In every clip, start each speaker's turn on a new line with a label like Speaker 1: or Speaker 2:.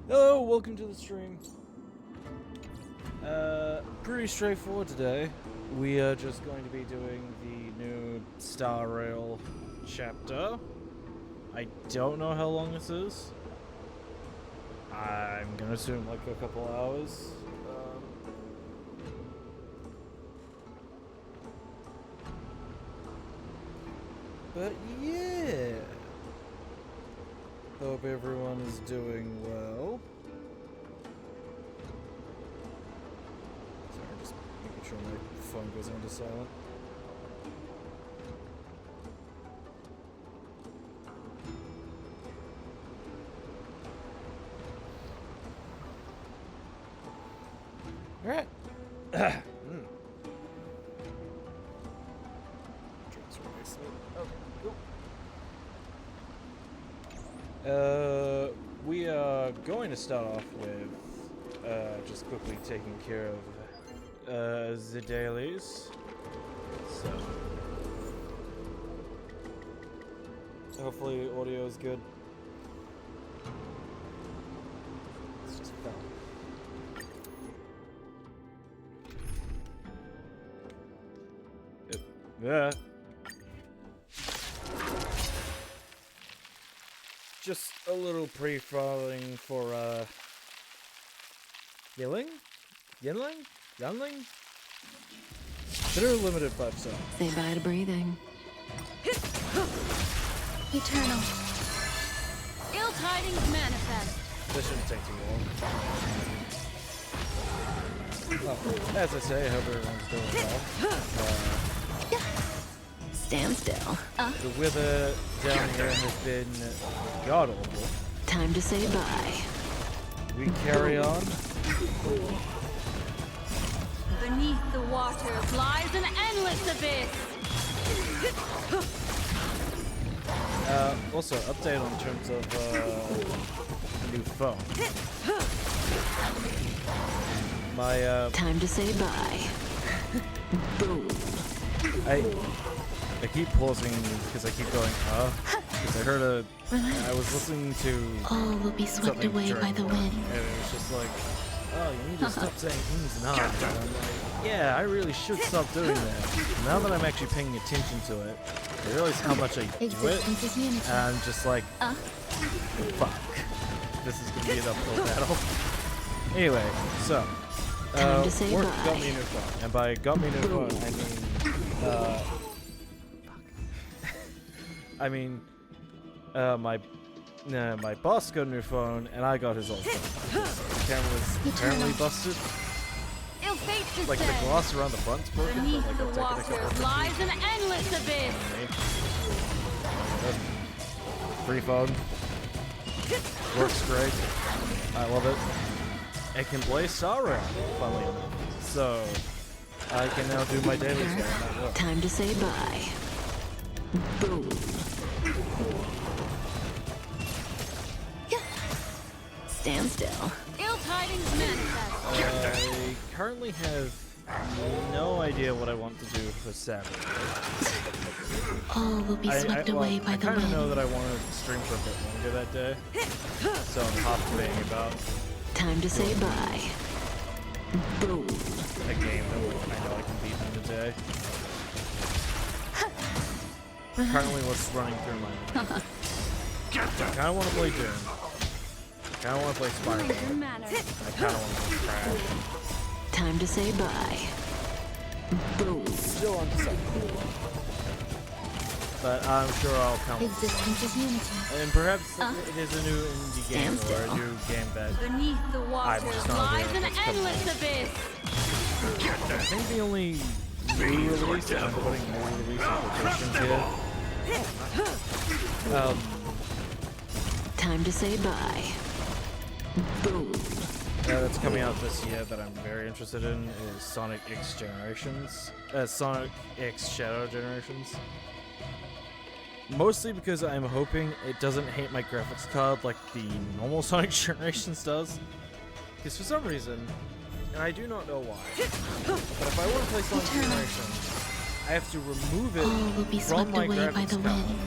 Speaker 1: Hello, welcome to the stream. Pretty straightforward today. We are just going to be doing the new Star Rail chapter. I don't know how long this is. I'm gonna assume like a couple hours. But yeah. Hope everyone is doing well. Sorry, just making sure my phone goes into silent. Alright. We are going to start off with just quickly taking care of the dailies. So hopefully audio is good. It's just fun. Yeah. Just a little pre-filing for Yinling? Consider limited 5 stars.
Speaker 2: Say bye to breathing. Eternal.
Speaker 3: Ill tidings manifest.
Speaker 1: This shouldn't take too long. Oh, as I say, I hope everyone's doing well.
Speaker 2: Stand still.
Speaker 1: The weather down here has been god-awful.
Speaker 2: Time to say bye.
Speaker 1: We carry on.
Speaker 3: Beneath the waters lies an endless abyss.
Speaker 1: Also, update on terms of new phone. My
Speaker 2: Time to say bye. Boom.
Speaker 1: I keep pausing because I keep going, because I heard I was listening to
Speaker 2: All will be swept away by the wind.
Speaker 1: and it was just like, oh, you need to stop saying and ahs. And I'm like, yeah, I really should stop doing that. Now that I'm actually paying attention to it, I realize how much I do it, and I'm just like, fuck. This is going to be an uphill battle. Anyway, so,
Speaker 2: Time to say
Speaker 1: work
Speaker 2: bye.
Speaker 1: got me a new phone, and by got me a new phone, I mean, my boss got a new phone, and I got his old phone. The camera was apparently busted.
Speaker 3: Ill fate
Speaker 1: Like the
Speaker 3: descends.
Speaker 1: gloss around the front's broken, but
Speaker 3: Beneath
Speaker 1: like
Speaker 3: the
Speaker 1: I've taken a couple
Speaker 3: waters
Speaker 1: of
Speaker 3: lies an endless abyss.
Speaker 1: Free phone. Works great. I love it. It can play Star Rail, funnily enough. So, I can now do my dailies while I'm at work.
Speaker 2: Time to say bye. Boom. Stand still.
Speaker 3: Ill tidings manifest.
Speaker 1: I currently have no idea what I want to do for Saturday.
Speaker 2: All will be swept away by
Speaker 1: I
Speaker 2: the
Speaker 1: kind of
Speaker 2: wind.
Speaker 1: know that I want to stream for a bit longer that day, so I'm half debating about
Speaker 2: Time to say bye. Boom.
Speaker 1: a game that I know I can beat in a day. Currently, what's running through my mind? I kind of want to play Doom. I kind of want to play Spider-Man.
Speaker 3: Manner.
Speaker 1: I kind of want to play Crash.
Speaker 2: Time to say bye. Boom.
Speaker 1: Still undecided. But I'm sure I'll come.
Speaker 2: Existence is unity.
Speaker 1: And perhaps it is a new indie game
Speaker 2: Stand
Speaker 1: or a
Speaker 2: still.
Speaker 1: new game that
Speaker 3: Beneath the waters
Speaker 1: just not aware
Speaker 3: lies
Speaker 1: of
Speaker 3: an
Speaker 1: what's coming.
Speaker 3: endless abyss.
Speaker 1: I think the only new release, and I'm putting new release in quotations here.
Speaker 2: Time to say bye. Boom.
Speaker 1: That's coming out this year that I'm very interested in is Sonic X Generations. Sonic X Shadow Generations. Mostly because I'm hoping it doesn't hate my graphics card like the normal Sonic Generations does. Because for some reason, and I do not know why, but if I want to play Sonic Generations, I have to remove it
Speaker 2: All will be
Speaker 1: from
Speaker 2: swept
Speaker 1: my
Speaker 2: away by
Speaker 1: graphics
Speaker 2: the
Speaker 1: card
Speaker 2: wind.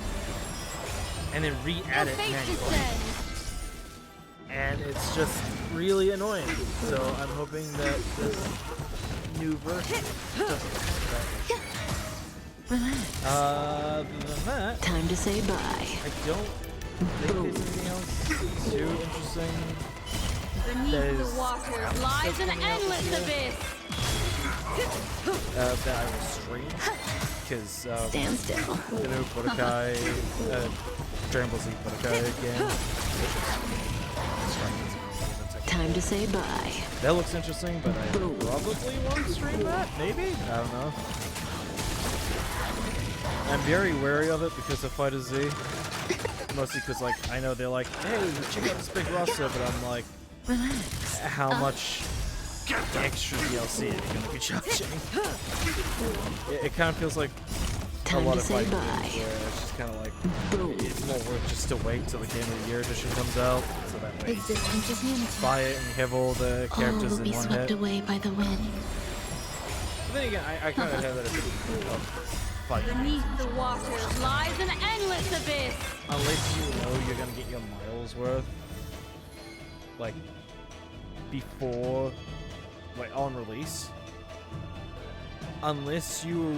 Speaker 1: and then re-add it
Speaker 3: Ill fate
Speaker 1: manually.
Speaker 3: descends.
Speaker 1: And and it's just really annoying. So I'm hoping that this new version doesn't have that issue.
Speaker 2: Relax.
Speaker 1: Other than that,
Speaker 2: Time to say bye.
Speaker 1: I don't think there's anything else too interesting.
Speaker 3: Beneath the waters lies an endless abyss.
Speaker 1: That I will stream, because
Speaker 2: Stand still.
Speaker 1: the new Budokai, Dragon Ball Z Budokai game,
Speaker 2: Time to say bye.
Speaker 1: that looks interesting, but I probably won't stream that, maybe? I don't know. I'm very wary of it because of Fighter Z, mostly because, like, I know they're like, hey, check out this big roster, but I'm like,
Speaker 2: Relax.
Speaker 1: how much extra DLC are you going to be charging? It kind of feels like
Speaker 2: Time
Speaker 1: a lot
Speaker 2: to
Speaker 1: of
Speaker 2: say
Speaker 1: fighting
Speaker 2: bye.
Speaker 1: games where it's just kind of like,
Speaker 2: Boom.
Speaker 1: it's more worth just to wait till the Game of the Year edition comes out, so that way
Speaker 2: Existence is limited.
Speaker 1: buy it and you have all the
Speaker 2: All
Speaker 1: characters
Speaker 2: will
Speaker 1: in
Speaker 2: be
Speaker 1: one
Speaker 2: swept
Speaker 1: hit.
Speaker 2: away by the wind.
Speaker 1: But then again, I kind of have that opinion of fighting games.
Speaker 3: Beneath the waters lies an endless abyss.
Speaker 1: Unless you know you're gonna get your miles worth, like, before, like, on release. Unless you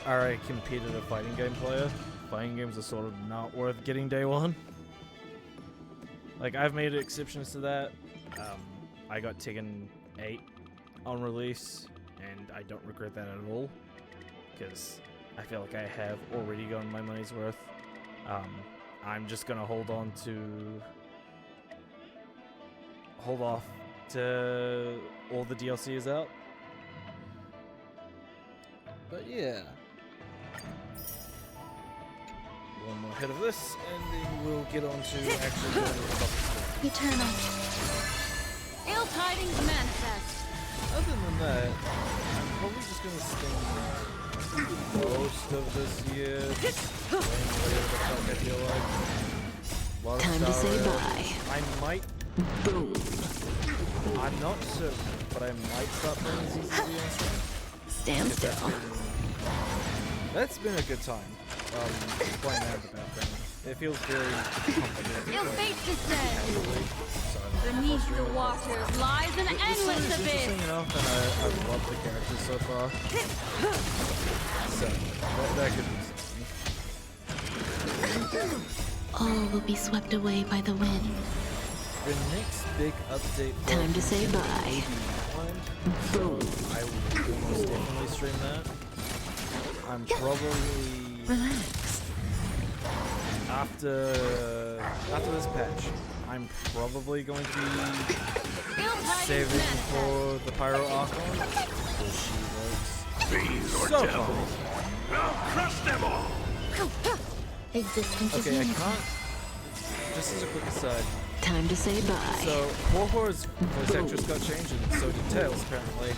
Speaker 1: are a competitive fighting game player, fighting games are sort of not worth getting day one. Like, I've made exceptions to that. I got Tekken 8 on release, and I don't regret that at all, because I feel like I have already gotten my money's worth. I'm just gonna hold off to all the DLC is out. But yeah. One more hit of this, and then we'll get on to actually going to the topic.
Speaker 2: Eternal.
Speaker 3: Ill tidings manifest.
Speaker 1: Other than that, I'm probably just gonna spend most of this year just playing whatever the fuck I feel like. A lot of
Speaker 2: Time to
Speaker 1: Star
Speaker 2: say
Speaker 1: Rail.
Speaker 2: bye.
Speaker 1: I might,
Speaker 2: Boom.
Speaker 1: I'm not certain, but I might start playing ZZZ on stream.
Speaker 2: Stand still.
Speaker 1: That's been a good time. Playing that in the background. It feels very comfortable.
Speaker 3: Ill fate descends.
Speaker 1: Casually.
Speaker 3: Beneath the waters lies an endless
Speaker 1: It's
Speaker 3: abyss.
Speaker 1: interesting enough, and I love the characters so far. So, that could be something.
Speaker 2: All will be swept away by the wind.
Speaker 1: The next big update.
Speaker 2: Time to say bye.
Speaker 1: So I will almost definitely stream that. I'm probably
Speaker 2: Relax.
Speaker 1: after this patch. I'm probably going to be
Speaker 3: Ill tidings
Speaker 1: saving
Speaker 3: manifest.
Speaker 1: for the Pyro Archon because she looks so fun.
Speaker 4: Crush them all!
Speaker 2: Existence is
Speaker 1: Okay, I
Speaker 2: limited.
Speaker 1: can't. Just as a quick aside,
Speaker 2: Time to say bye.
Speaker 1: so Horror's voice actress got changed, and so did Tails apparently.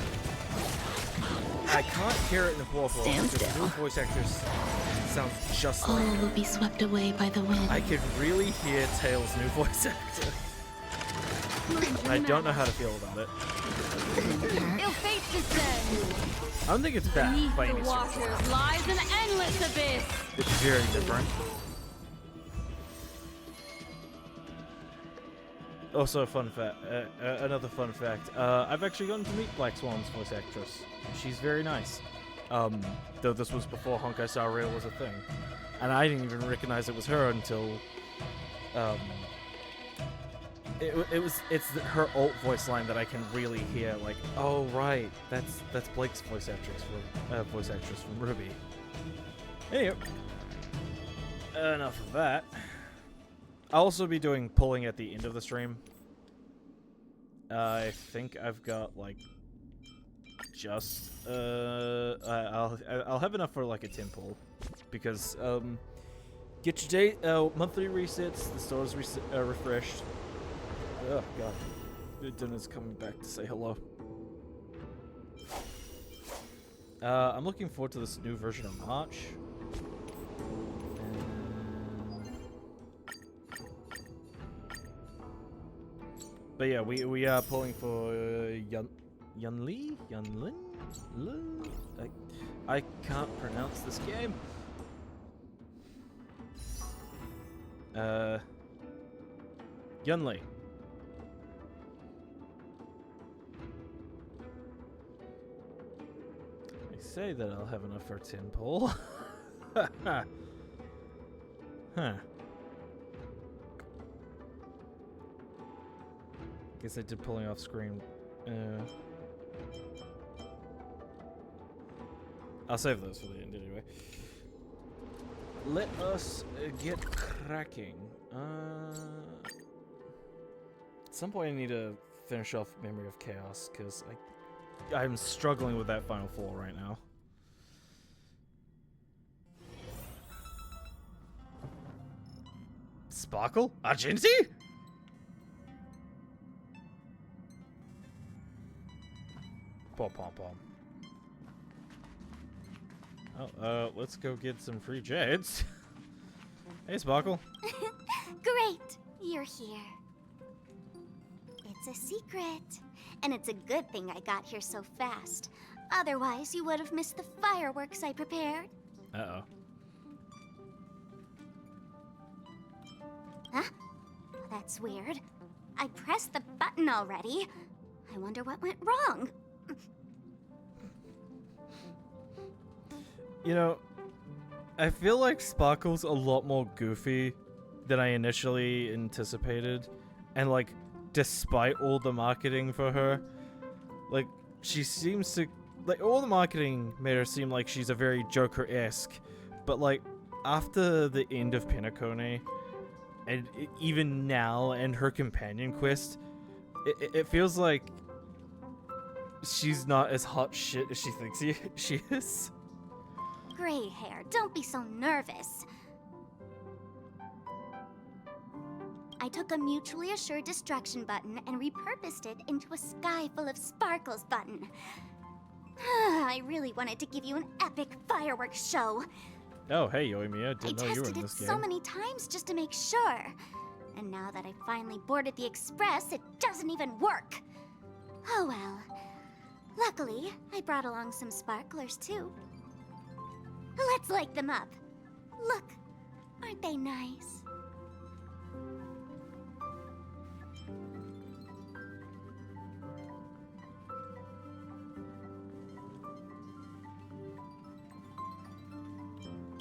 Speaker 1: I can't hear it in Horror
Speaker 2: Stand
Speaker 1: because the
Speaker 2: still.
Speaker 1: new voice actress sounds just
Speaker 2: All
Speaker 1: like her.
Speaker 2: will be swept away by the wind.
Speaker 1: I could really hear Tails' new voice actor. And I don't know how to feel about it.
Speaker 3: Ill fate descends.
Speaker 1: I don't think it's bad
Speaker 3: Beneath
Speaker 1: by
Speaker 3: the
Speaker 1: any stretch.
Speaker 3: waters lies an endless abyss.
Speaker 1: It's very different. Also, another fun fact. I've actually gotten to meet Black Swan's voice actress. She's very nice. Though this was before Honkai Star Rail was a thing, and I didn't even recognize it was her until it's her alt voice line that I can really hear. Like, oh right, that's Blake's voice actress from Ruby. Anyway, enough of that. I'll also be doing polling at the end of the stream. I think I've got like just I'll have enough for like a 10 poll because get your monthly resets. The store's refreshed. Oh god, Dinner's coming back to say hello. I'm looking forward to this new version of March. But yeah, we are pulling for Yunlin? I can't pronounce this game. Yunli. say that I'll have enough for 10 pull. Huh. Guess I did pulling off screen. I'll save those for the end anyway. Let us get cracking. At some point I need to finish off Memory of Chaos, because I'm struggling with that final floor right now. Sparkle? Argenti? Pom pom pom. Oh, let's go get some free jades. Hey, Sparkle.
Speaker 5: Great, you're here. It's a secret, and it's a good thing I got here so fast. Otherwise, you would have missed the fireworks I prepared.
Speaker 1: Uh-oh.
Speaker 5: Huh? That's weird. I pressed the button already. I wonder what went wrong.
Speaker 1: You know, I feel like Sparkle's a lot more goofy than I initially anticipated. And, like, despite all the marketing for her, like, she seems to... Like, all the marketing made her seem like she's a very Joker-esque. But, like, after the end of Penacone, and even now and her companion quest, it feels like she's not as hot shit as she thinks she is.
Speaker 5: Gray hair, don't be so nervous. I took a mutually assured destruction button and repurposed it into a sky full of sparkles button. I really wanted to give you an epic fireworks show.
Speaker 1: Oh, hey, Yoimiya, didn't know you were in this game.
Speaker 5: I tested it so many times just to make sure. And now that I finally boarded the express, it doesn't even work. Oh well. Luckily, I brought along some sparklers too. Let's light them up. Look, aren't they nice?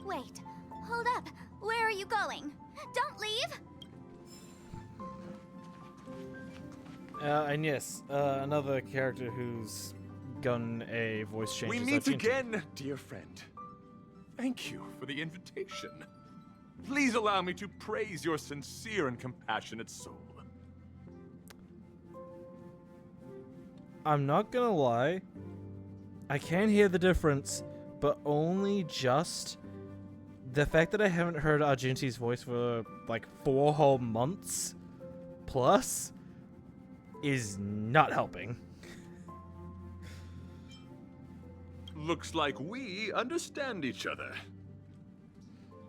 Speaker 5: Wait, hold up. Where are you going? Don't leave!
Speaker 1: And yes, another character who's gotten a voice change.
Speaker 4: We meet again, dear friend. Thank you for the invitation. Please allow me to praise your sincere and compassionate soul.
Speaker 1: I'm not gonna lie, I can hear the difference, but only just. The fact that I haven't heard Argenti's voice for like 4 whole months plus is not helping.
Speaker 4: Looks like we understand each other.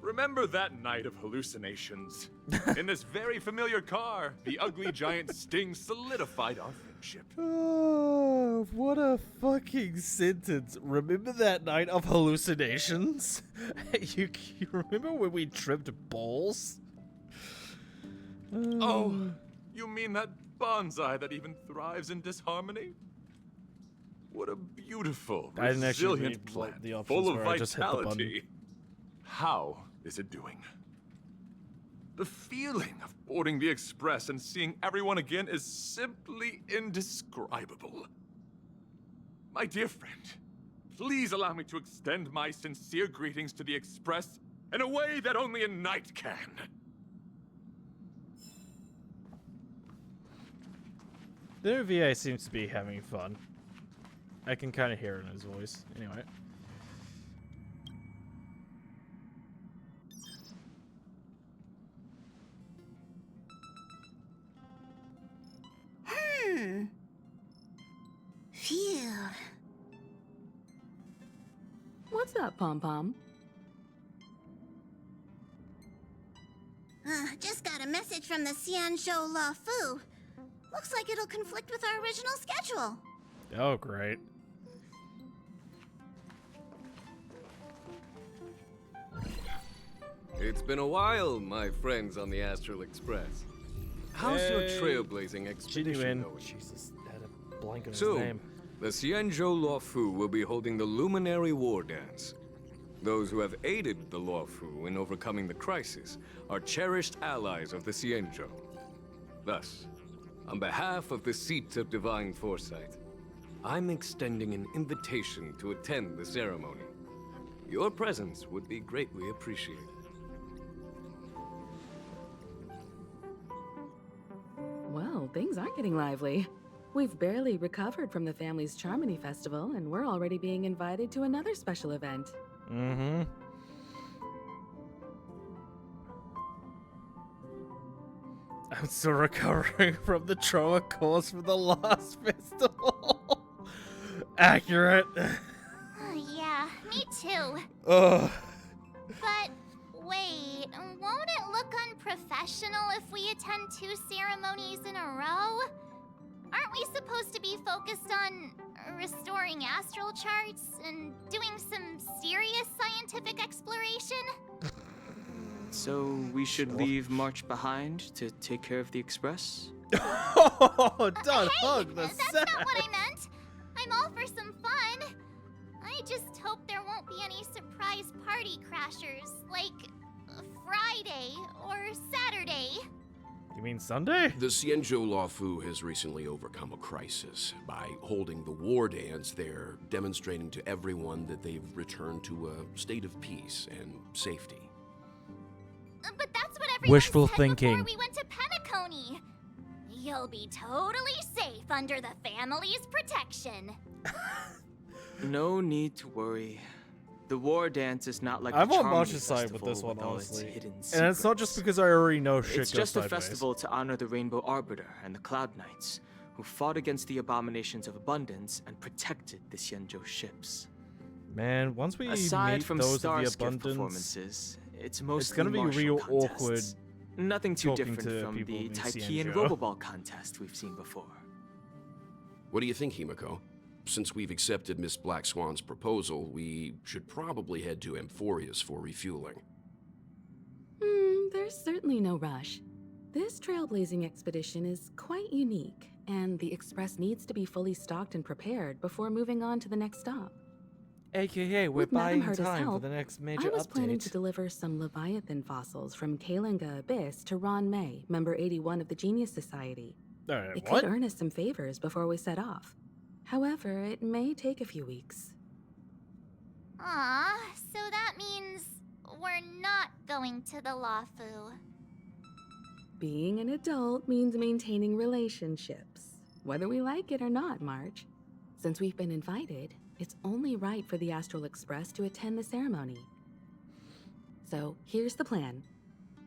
Speaker 4: Remember that night of hallucinations? In this very familiar car, the ugly giant Sting solidified our friendship.
Speaker 1: Oh, what a fucking sentence. Remember that night of hallucinations? You remember when we tripped balls?
Speaker 4: Oh, you mean that bonsai that even thrives in disharmony? What a beautiful, resilient plant, full of vitality. How is it doing? The feeling of boarding the express and seeing everyone again is simply indescribable. My dear friend, please allow me to extend my sincere greetings to the express in a way that only a knight can.
Speaker 1: The new VA seems to be having fun. I can kind of hear it in his voice. Anyway.
Speaker 5: Phew.
Speaker 2: What's that, Pom Pom?
Speaker 5: Just got a message from the Xianzhou La Fu. Looks like it'll conflict with our original schedule.
Speaker 1: Oh, great.
Speaker 6: It's been a while, my friends on the Astral Express. How's your trailblazing expedition going?
Speaker 1: Jesus, had a blank on his
Speaker 6: So,
Speaker 1: name.
Speaker 6: The Xianzhou Luofu will be holding the Luminary War Dance. Those who have aided the Luofu in overcoming the crisis are cherished allies of the Xianzhou. Thus, on behalf of the Seat of Divine Foresight, I'm extending an invitation to attend the ceremony. Your presence would be greatly appreciated.
Speaker 2: Well, things aren't getting lively. We've barely recovered from the family's Charmony Festival, and we're already being invited to another special event.
Speaker 1: Mm-hmm. I'm still recovering from the trauma caused from the last festival. Accurate.
Speaker 5: Yeah, me too.
Speaker 1: Ugh.
Speaker 5: But wait, won't it look unprofessional if we attend 2 ceremonies in a row? Aren't we supposed to be focused on restoring astral charts and doing some serious scientific exploration?
Speaker 7: So we should leave March behind to take care of the Express?
Speaker 1: Oh, don't hug the
Speaker 5: That's
Speaker 1: set.
Speaker 5: not what I meant. I'm all for some fun. I just hope there won't be any surprise party crashers, like Friday or Saturday.
Speaker 1: You mean Sunday?
Speaker 8: The Xianzhou Luofu has recently overcome a crisis. By holding the war dance, they're demonstrating to everyone that they've returned to a state of peace and safety.
Speaker 5: But that's what everyone
Speaker 1: Wishful
Speaker 5: said
Speaker 1: thinking.
Speaker 5: before we went to Penacony. You'll be totally safe under the family's protection.
Speaker 7: No need to worry. The war dance is not like
Speaker 1: I'm
Speaker 7: the
Speaker 1: on
Speaker 7: Charmony
Speaker 1: Marsh's side
Speaker 7: Festival
Speaker 1: with this one,
Speaker 7: all its
Speaker 1: honestly.
Speaker 7: hidden
Speaker 1: And it's not just
Speaker 7: secrets.
Speaker 1: because I already know shit
Speaker 7: It's
Speaker 1: goes
Speaker 7: just a
Speaker 1: sideways.
Speaker 7: festival to honor the Rainbow Arbiter and the Cloud Knights, who fought against the abominations of abundance and protected the Xianzhou ships.
Speaker 1: Man, once we
Speaker 7: Aside
Speaker 1: meet
Speaker 7: from
Speaker 1: those of
Speaker 7: Star
Speaker 1: the
Speaker 7: Skiff
Speaker 1: abundance,
Speaker 7: performances, it's mostly
Speaker 1: gonna be
Speaker 7: martial
Speaker 1: real
Speaker 7: contests.
Speaker 1: awkward
Speaker 7: Nothing too
Speaker 1: talking
Speaker 7: different
Speaker 1: to
Speaker 7: from
Speaker 1: people
Speaker 7: the
Speaker 1: in
Speaker 7: Taiki and
Speaker 1: Xianzhou.
Speaker 7: Roboball contest we've seen before.
Speaker 8: What do you think, Himiko? Since we've accepted Miss Black Swan's proposal, we should probably head to Amphorius for refueling.
Speaker 2: There's certainly no rush. This trailblazing expedition is quite unique, and the Express needs to be fully stocked and prepared before moving on to the next stop.
Speaker 1: AKA, we're
Speaker 2: With Madame
Speaker 1: buying
Speaker 2: Herta's
Speaker 1: time for
Speaker 2: help,
Speaker 1: the next major
Speaker 2: I was planning to
Speaker 1: update.
Speaker 2: deliver some Leviathan fossils from Kalinga Abyss to Ron May, member 81 of the Genius Society.
Speaker 1: Alright,
Speaker 2: It
Speaker 1: what?
Speaker 2: could earn us some favors before we set off. However, it may take a few weeks.
Speaker 5: Aw, so that means we're not going to the Luofu.
Speaker 2: Being an adult means maintaining relationships, whether we like it or not, March. Since we've been invited, it's only right for the Astral Express to attend the ceremony. So, here's the plan.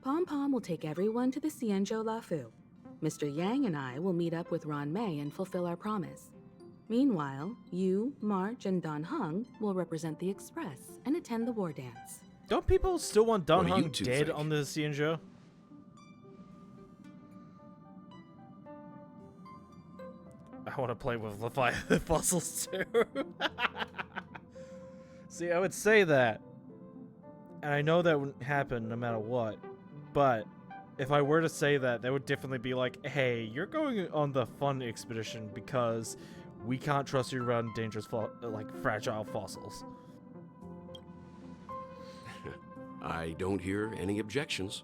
Speaker 2: Pom Pom will take everyone to the Xianzhou Luofu. Mr. Yang and I will meet up with Ron May and fulfill our promise. Meanwhile, you, March, and Don Hung will represent the Express and attend the war dance.
Speaker 1: Don't people still want Don
Speaker 8: What do
Speaker 1: Hung
Speaker 8: you two
Speaker 1: dead
Speaker 8: think?
Speaker 1: on the Xianzhou? I want to play with Leviathan fossils too. See, I would say that, and I know that wouldn't happen no matter what, but if I were to say that, that would definitely be like, hey, you're going on the fun expedition because we can't trust you around dangerous, fragile fossils.
Speaker 8: I don't hear any objections.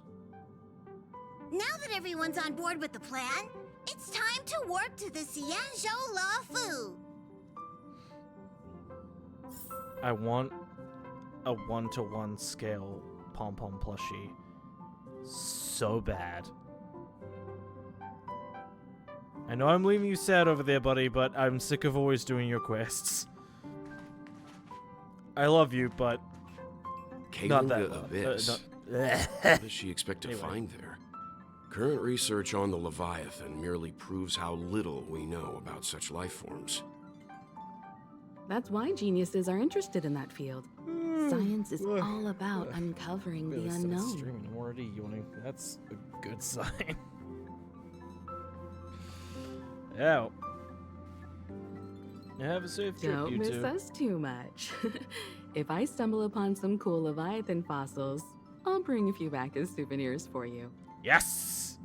Speaker 9: Now that everyone's on board with the plan, it's time to warp to the Xianzhou Luofu.
Speaker 1: I want a 1-to-1 scale Pom Pom plushie so bad. I know I'm leaving you sad over there, buddy, but I'm sick of always doing your quests. I love you, but not that
Speaker 8: Kalinga
Speaker 1: love.
Speaker 8: Abyss. What does she expect to
Speaker 1: Anyway.
Speaker 8: find there? Current research on the Leviathan merely proves how little we know about such life forms.
Speaker 2: That's why geniuses are interested in that field. Science is all about uncovering the unknown.
Speaker 1: Streaming already yawning. That's a good sign. Yeah. Have a safe trip,
Speaker 2: Don't
Speaker 1: you
Speaker 2: miss
Speaker 1: two.
Speaker 2: us too much. If I stumble upon some cool Leviathan fossils, I'll bring a few back as souvenirs for you.
Speaker 1: Yes.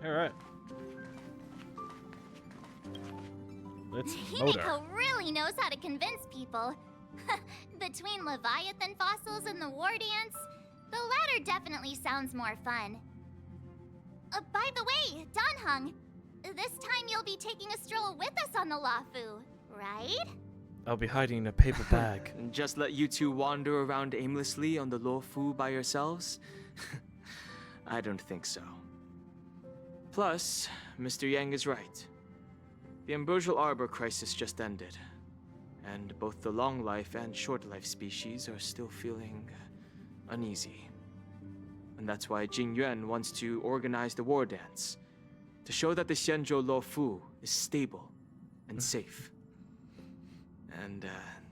Speaker 1: All right. It's motor.
Speaker 5: Himiko really knows how to convince people. Between Leviathan fossils and the war dance, the latter definitely sounds more fun. By the way, Danheng, this time you'll be taking a stroll with us on the Luofu, right?
Speaker 1: I'll be hiding in a paper bag.
Speaker 7: And just let you two wander around aimlessly on the Luofu by yourselves? I don't think so. Plus, Mr. Yang is right. The Ambrosial Arbor crisis just ended, and both the long life and short life species are still feeling uneasy. And that's why Jing Yuan wants to organize the war dance, to show that the Xianzhou Luofu is stable and safe. And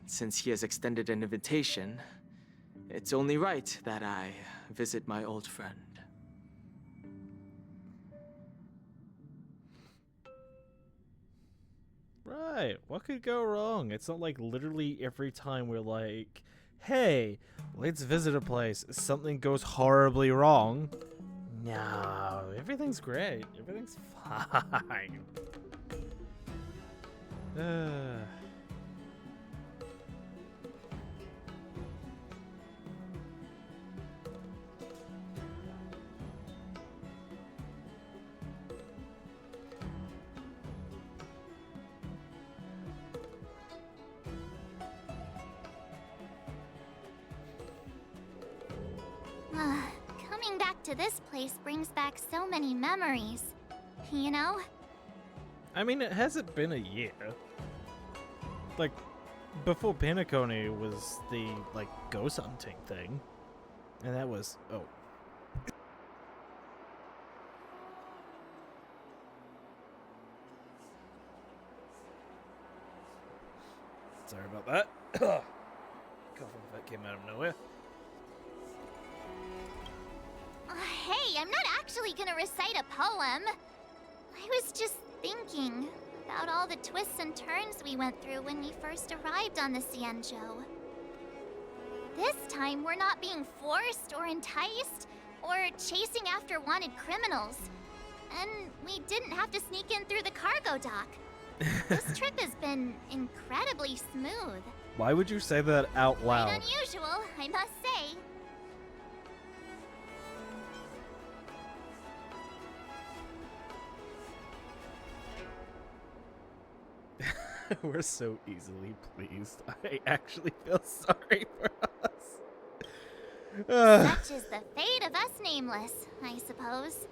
Speaker 7: since he has extended an invitation, it's only right that I visit my old friend.
Speaker 1: Right, what could go wrong? It's not like literally every time we're like, hey, let's visit a place, something goes horribly wrong. No, everything's great. Everything's fine.
Speaker 5: Coming back to this place brings back so many memories, you know?
Speaker 1: I mean, it hasn't been a year. Like, before Penacony was the, like, ghost hunting thing. And that was, oh. Sorry about that. Coughing that came out of nowhere.
Speaker 5: Hey, I'm not actually gonna recite a poem. I was just thinking about all the twists and turns we went through when we first arrived on the Xianzhou. This time, we're not being forced or enticed or chasing after wanted criminals. And we didn't have to sneak in through the cargo dock. This trip has been incredibly smooth.
Speaker 1: Why would you say that out loud?
Speaker 5: Quite unusual, I must say.
Speaker 1: We're so easily pleased. I actually feel sorry for us.
Speaker 5: Such is the fate of us nameless, I suppose.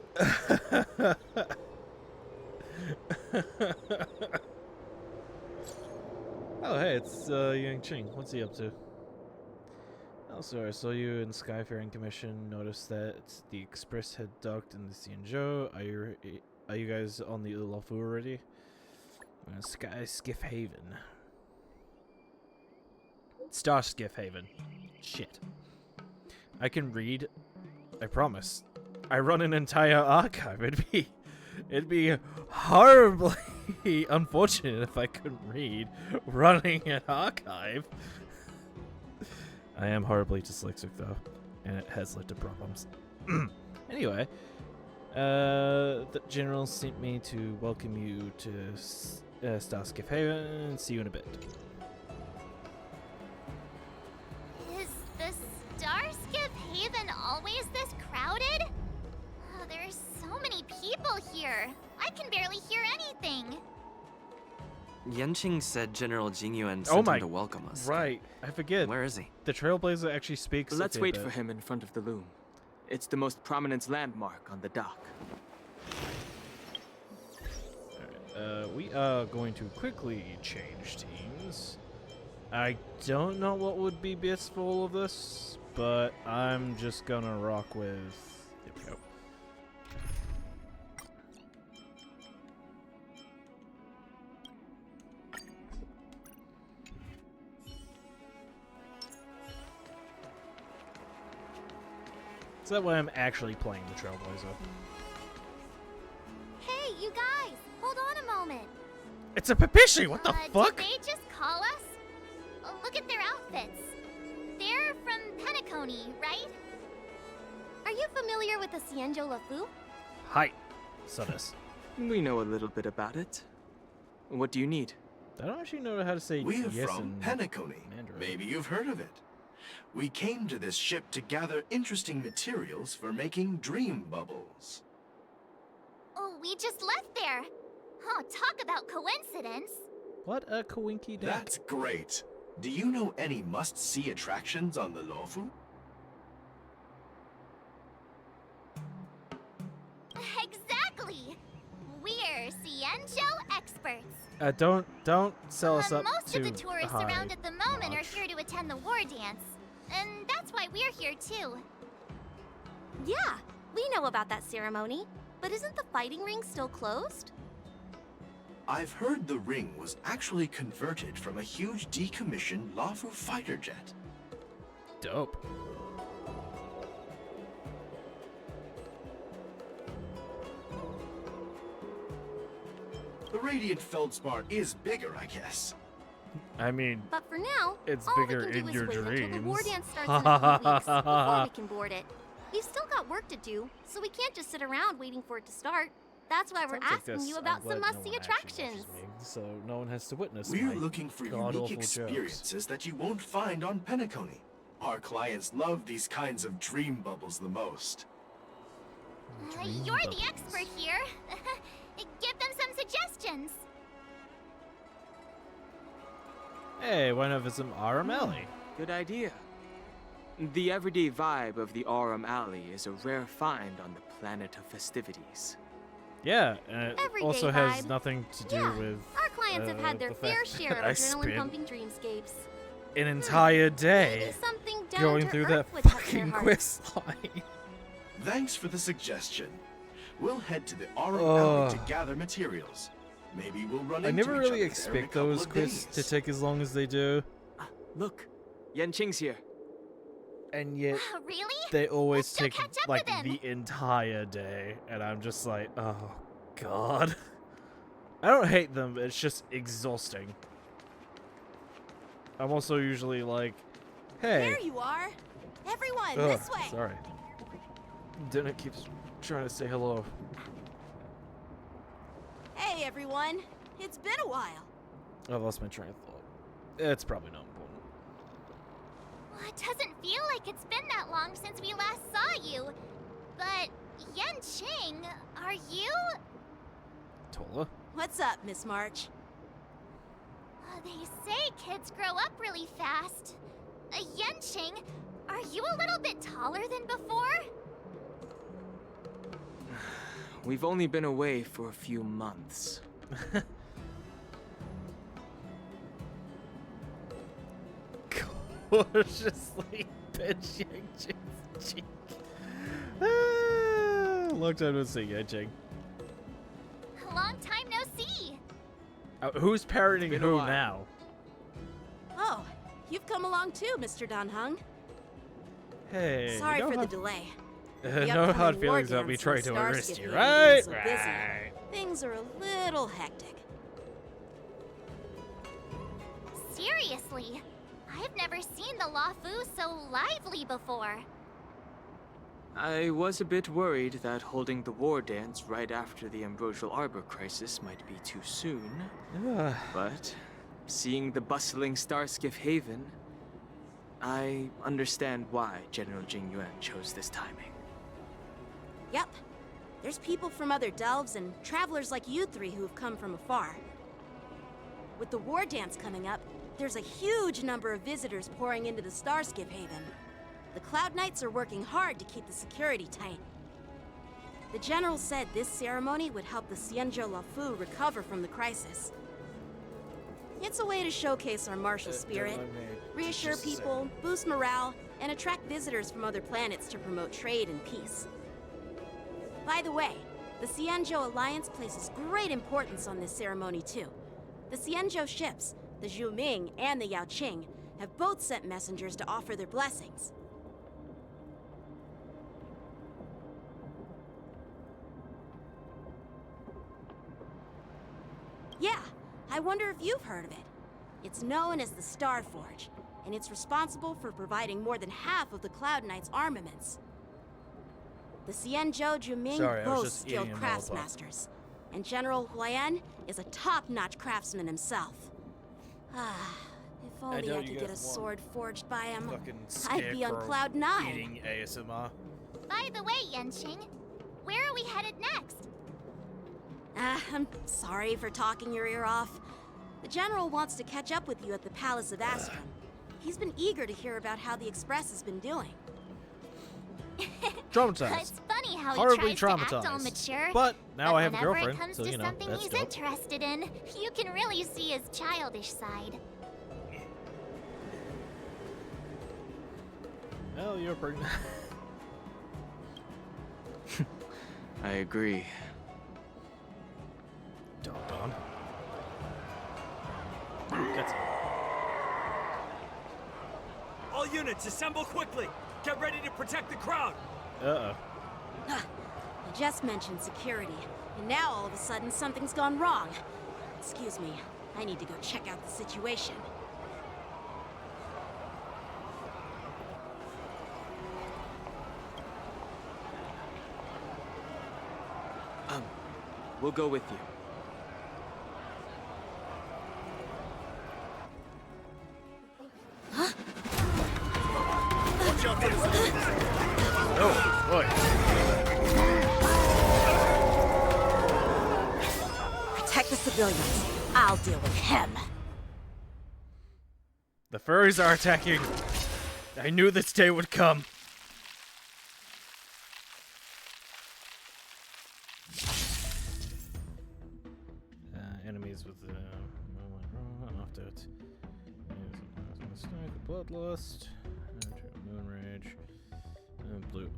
Speaker 1: Oh, hey, it's Yang Qing. What's he up to? Oh, sorry, I saw you in the Skyfaring Commission. Noticed that the Express had docked in the Xianzhou. Are you guys on the Luofu already? Sky Skiff Haven. Star Skiff Haven. Shit. I can read. I promise. I run an entire archive. It'd be horribly unfortunate if I couldn't read running an archive. I am horribly dyslexic though, and it has led to problems. Anyway, the general sent me to welcome you to Starskiff Haven and see you in a bit.
Speaker 5: Is the Starskiff Haven always this crowded? Oh, there's so many people here. I can barely hear anything.
Speaker 10: Yanqing said General Jing Yuan sent him to welcome us.
Speaker 1: Right, I forget.
Speaker 10: Where is he?
Speaker 1: The Trailblazer actually speaks.
Speaker 7: Let's wait for him in front of the loom. It's the most prominent landmark on the dock.
Speaker 1: We are going to quickly change teams. I don't know what would be best for all of this, but I'm just gonna rock with... There we go. So that way I'm actually playing the Trailblazer.
Speaker 5: Hey, you guys! Hold on a moment.
Speaker 1: It's a Papishi! What the fuck?
Speaker 5: Did they just call us? Look at their outfits. They're from Penacony, right? Are you familiar with the Xianzhou Luofu?
Speaker 1: Hi, Sudus.
Speaker 7: We know a little bit about it. What do you need?
Speaker 1: I don't actually know how to say
Speaker 11: We're
Speaker 1: yes
Speaker 11: from
Speaker 1: in
Speaker 11: Penacony.
Speaker 1: Mandarin.
Speaker 11: Maybe you've heard of it. We came to this ship to gather interesting materials for making dream bubbles.
Speaker 5: Oh, we just left there. Oh, talk about coincidence.
Speaker 1: What a coinky dink.
Speaker 11: That's great. Do you know any must-see attractions on the Luofu?
Speaker 5: Exactly. We're Xianzhou experts.
Speaker 1: Don't sell us up
Speaker 5: Most
Speaker 1: too
Speaker 5: of the tourists
Speaker 1: high
Speaker 5: around at the moment
Speaker 1: much.
Speaker 5: are here to attend the war dance. And that's why we're here too.
Speaker 12: Yeah, we know about that ceremony. But isn't the fighting ring still closed?
Speaker 11: I've heard the ring was actually converted from a huge decommissioned Luofu fighter jet.
Speaker 1: Dope.
Speaker 11: The radiant feldspar is bigger, I guess.
Speaker 1: I mean,
Speaker 12: but for now,
Speaker 1: it's
Speaker 12: all
Speaker 1: bigger
Speaker 12: we can
Speaker 1: in
Speaker 12: do
Speaker 1: your
Speaker 12: is wait until the war
Speaker 1: dreams.
Speaker 12: dance starts in a few weeks before we can board it. We've still got work to do, so we can't just sit around waiting for it to start. That's why we're asking you about some must-see attractions.
Speaker 1: So no one has to witness.
Speaker 11: We're looking for unique experiences that you won't find on Penacony. Our clients love these kinds of dream bubbles the most.
Speaker 5: You're the expert here. Give them some suggestions.
Speaker 1: Hey, why not visit Aram Alley?
Speaker 7: Good idea. The everyday vibe of the Aram Alley is a rare find on the planet of festivities.
Speaker 1: Yeah, and it
Speaker 12: Everyday
Speaker 1: also has
Speaker 12: vibe.
Speaker 1: nothing to do with.
Speaker 12: Our clients have had their
Speaker 1: the
Speaker 12: fair
Speaker 1: fact
Speaker 12: share
Speaker 1: that
Speaker 12: of
Speaker 1: I
Speaker 12: adrenaline-pumping
Speaker 1: spent
Speaker 12: dreamscapes.
Speaker 1: an entire day
Speaker 12: Maybe something down
Speaker 1: going
Speaker 12: to
Speaker 1: through
Speaker 12: earth
Speaker 1: that
Speaker 12: would touch their
Speaker 1: fucking
Speaker 12: hearts.
Speaker 1: quest line.
Speaker 11: Thanks for the suggestion. We'll head to the Aram Alley to gather materials. Maybe we'll run
Speaker 1: I
Speaker 11: into
Speaker 1: never
Speaker 11: each
Speaker 1: really
Speaker 11: other there in a
Speaker 1: expect
Speaker 11: couple
Speaker 1: those
Speaker 11: of
Speaker 1: quests
Speaker 11: days.
Speaker 1: to take as long as they do,
Speaker 7: Look, Yanqing's here.
Speaker 1: and yet
Speaker 5: Really?
Speaker 1: they always
Speaker 5: Let's go
Speaker 1: take
Speaker 5: catch up
Speaker 1: like
Speaker 5: with him.
Speaker 1: the entire day, and I'm just like, oh god. I don't hate them, it's just exhausting. I'm also usually like, hey.
Speaker 12: There you are. Everyone,
Speaker 1: Ugh,
Speaker 12: this way.
Speaker 1: sorry. Dinah keeps trying to say hello.
Speaker 12: Hey, everyone. It's been a while.
Speaker 1: I lost my train of thought. It's probably not important.
Speaker 5: Well, it doesn't feel like it's been that long since we last saw you. But Yanqing, are you?
Speaker 1: Tola?
Speaker 12: What's up, Miss March?
Speaker 5: They say kids grow up really fast. Yanqing, are you a little bit taller than before?
Speaker 7: We've only been away for a few months.
Speaker 1: Cautiously pinch Yanqing's cheek. Long time no see, Yanqing.
Speaker 5: Long time no see.
Speaker 1: Who's parroting
Speaker 7: Been a
Speaker 1: who
Speaker 7: while.
Speaker 1: now?
Speaker 12: Oh, you've come along too, Mr. Danheng.
Speaker 1: Hey,
Speaker 12: Sorry
Speaker 1: you know
Speaker 12: for
Speaker 1: how-
Speaker 12: the delay.
Speaker 1: no hard
Speaker 12: upcoming
Speaker 1: feelings
Speaker 12: war
Speaker 1: about me
Speaker 12: dance
Speaker 1: trying
Speaker 12: and
Speaker 1: to
Speaker 12: Starskip
Speaker 1: arrest you,
Speaker 12: Haven
Speaker 1: right?
Speaker 12: being so busy.
Speaker 1: Right.
Speaker 12: Things are a little hectic.
Speaker 5: Seriously, I've never seen the Luofu so lively before.
Speaker 7: I was a bit worried that holding the war dance right after the Ambrosial Arbor crisis might be too soon. But seeing the bustling Starskip Haven, I understand why General Jing Yuan chose this timing.
Speaker 12: Yep. There's people from other delves and travelers like you three who've come from afar. With the war dance coming up, there's a huge number of visitors pouring into the Starskip Haven. The Cloud Knights are working hard to keep the security tight. The General said this ceremony would help the Xianzhou Luofu recover from the crisis. It's a way to showcase our martial spirit, reassure people, boost morale, and attract visitors from other planets to promote trade and peace. By the way, the Xianzhou Alliance places great importance on this ceremony too. The Xianzhou ships, the Zhuming and the Yaoqing, have both sent messengers to offer their blessings. Yeah, I wonder if you've heard of it. It's known as the Star Forge, and it's responsible for providing more than half of the Cloud Knight's armaments. The Xianzhou Zhuming boast skilled craftsmasters, and General Huayan is a top-notch craftsman himself. If only I could get a sword forged by him, I'd be on
Speaker 1: Scarecrow
Speaker 12: cloud 9.
Speaker 1: eating ASMR.
Speaker 5: By the way, Yanqing, where are we headed next?
Speaker 12: I'm sorry for talking your ear off. The General wants to catch up with you at the Palace of Astrum. He's been eager to hear about how the Express has been doing.
Speaker 1: Traumatized.
Speaker 5: It's funny how
Speaker 1: Horribly
Speaker 5: he tries to act all
Speaker 1: traumatized.
Speaker 5: mature.
Speaker 1: But now I have a
Speaker 5: whenever
Speaker 1: girlfriend,
Speaker 5: it comes
Speaker 1: so
Speaker 5: to
Speaker 1: you know,
Speaker 5: something
Speaker 1: that's
Speaker 5: he's
Speaker 1: dope.
Speaker 5: interested in, you can really see his childish side.
Speaker 1: Hell, you're pregnant.
Speaker 7: I agree.
Speaker 1: Doggone. That's
Speaker 13: All units, assemble quickly! Get ready to protect the crowd!
Speaker 1: Uh-oh.
Speaker 12: I just mentioned security, and now all of a sudden something's gone wrong. Excuse me, I need to go check out the situation.
Speaker 7: We'll go with you.
Speaker 1: Oh, boy.
Speaker 12: Protect the civilians. I'll deal with him.
Speaker 1: The furries are attacking. I knew this day would come. Enemies with after it. Bloodlust. Moon Rage. Blue.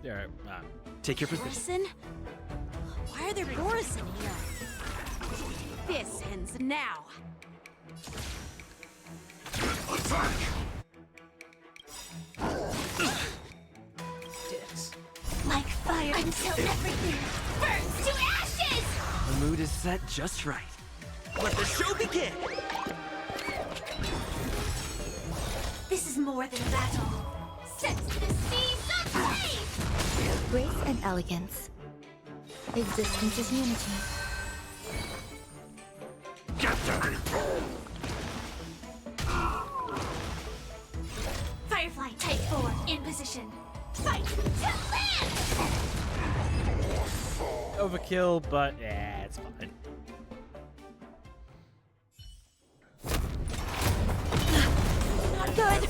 Speaker 1: Alright,
Speaker 10: take your position.
Speaker 12: Borison? Why are there Borison here? This ends now.
Speaker 13: Attack!
Speaker 12: Dicks.
Speaker 5: Like fire until everything burns to ashes!
Speaker 10: The mood is set just right. Let the show begin!
Speaker 5: This is more than a battle. Sets the seas of faith!
Speaker 14: Grace and elegance. Existence is unity.
Speaker 13: Get them!
Speaker 5: Firefly Type 4 in position. Fight to live!
Speaker 1: overkill, but yeah, it's fine.
Speaker 12: Not good.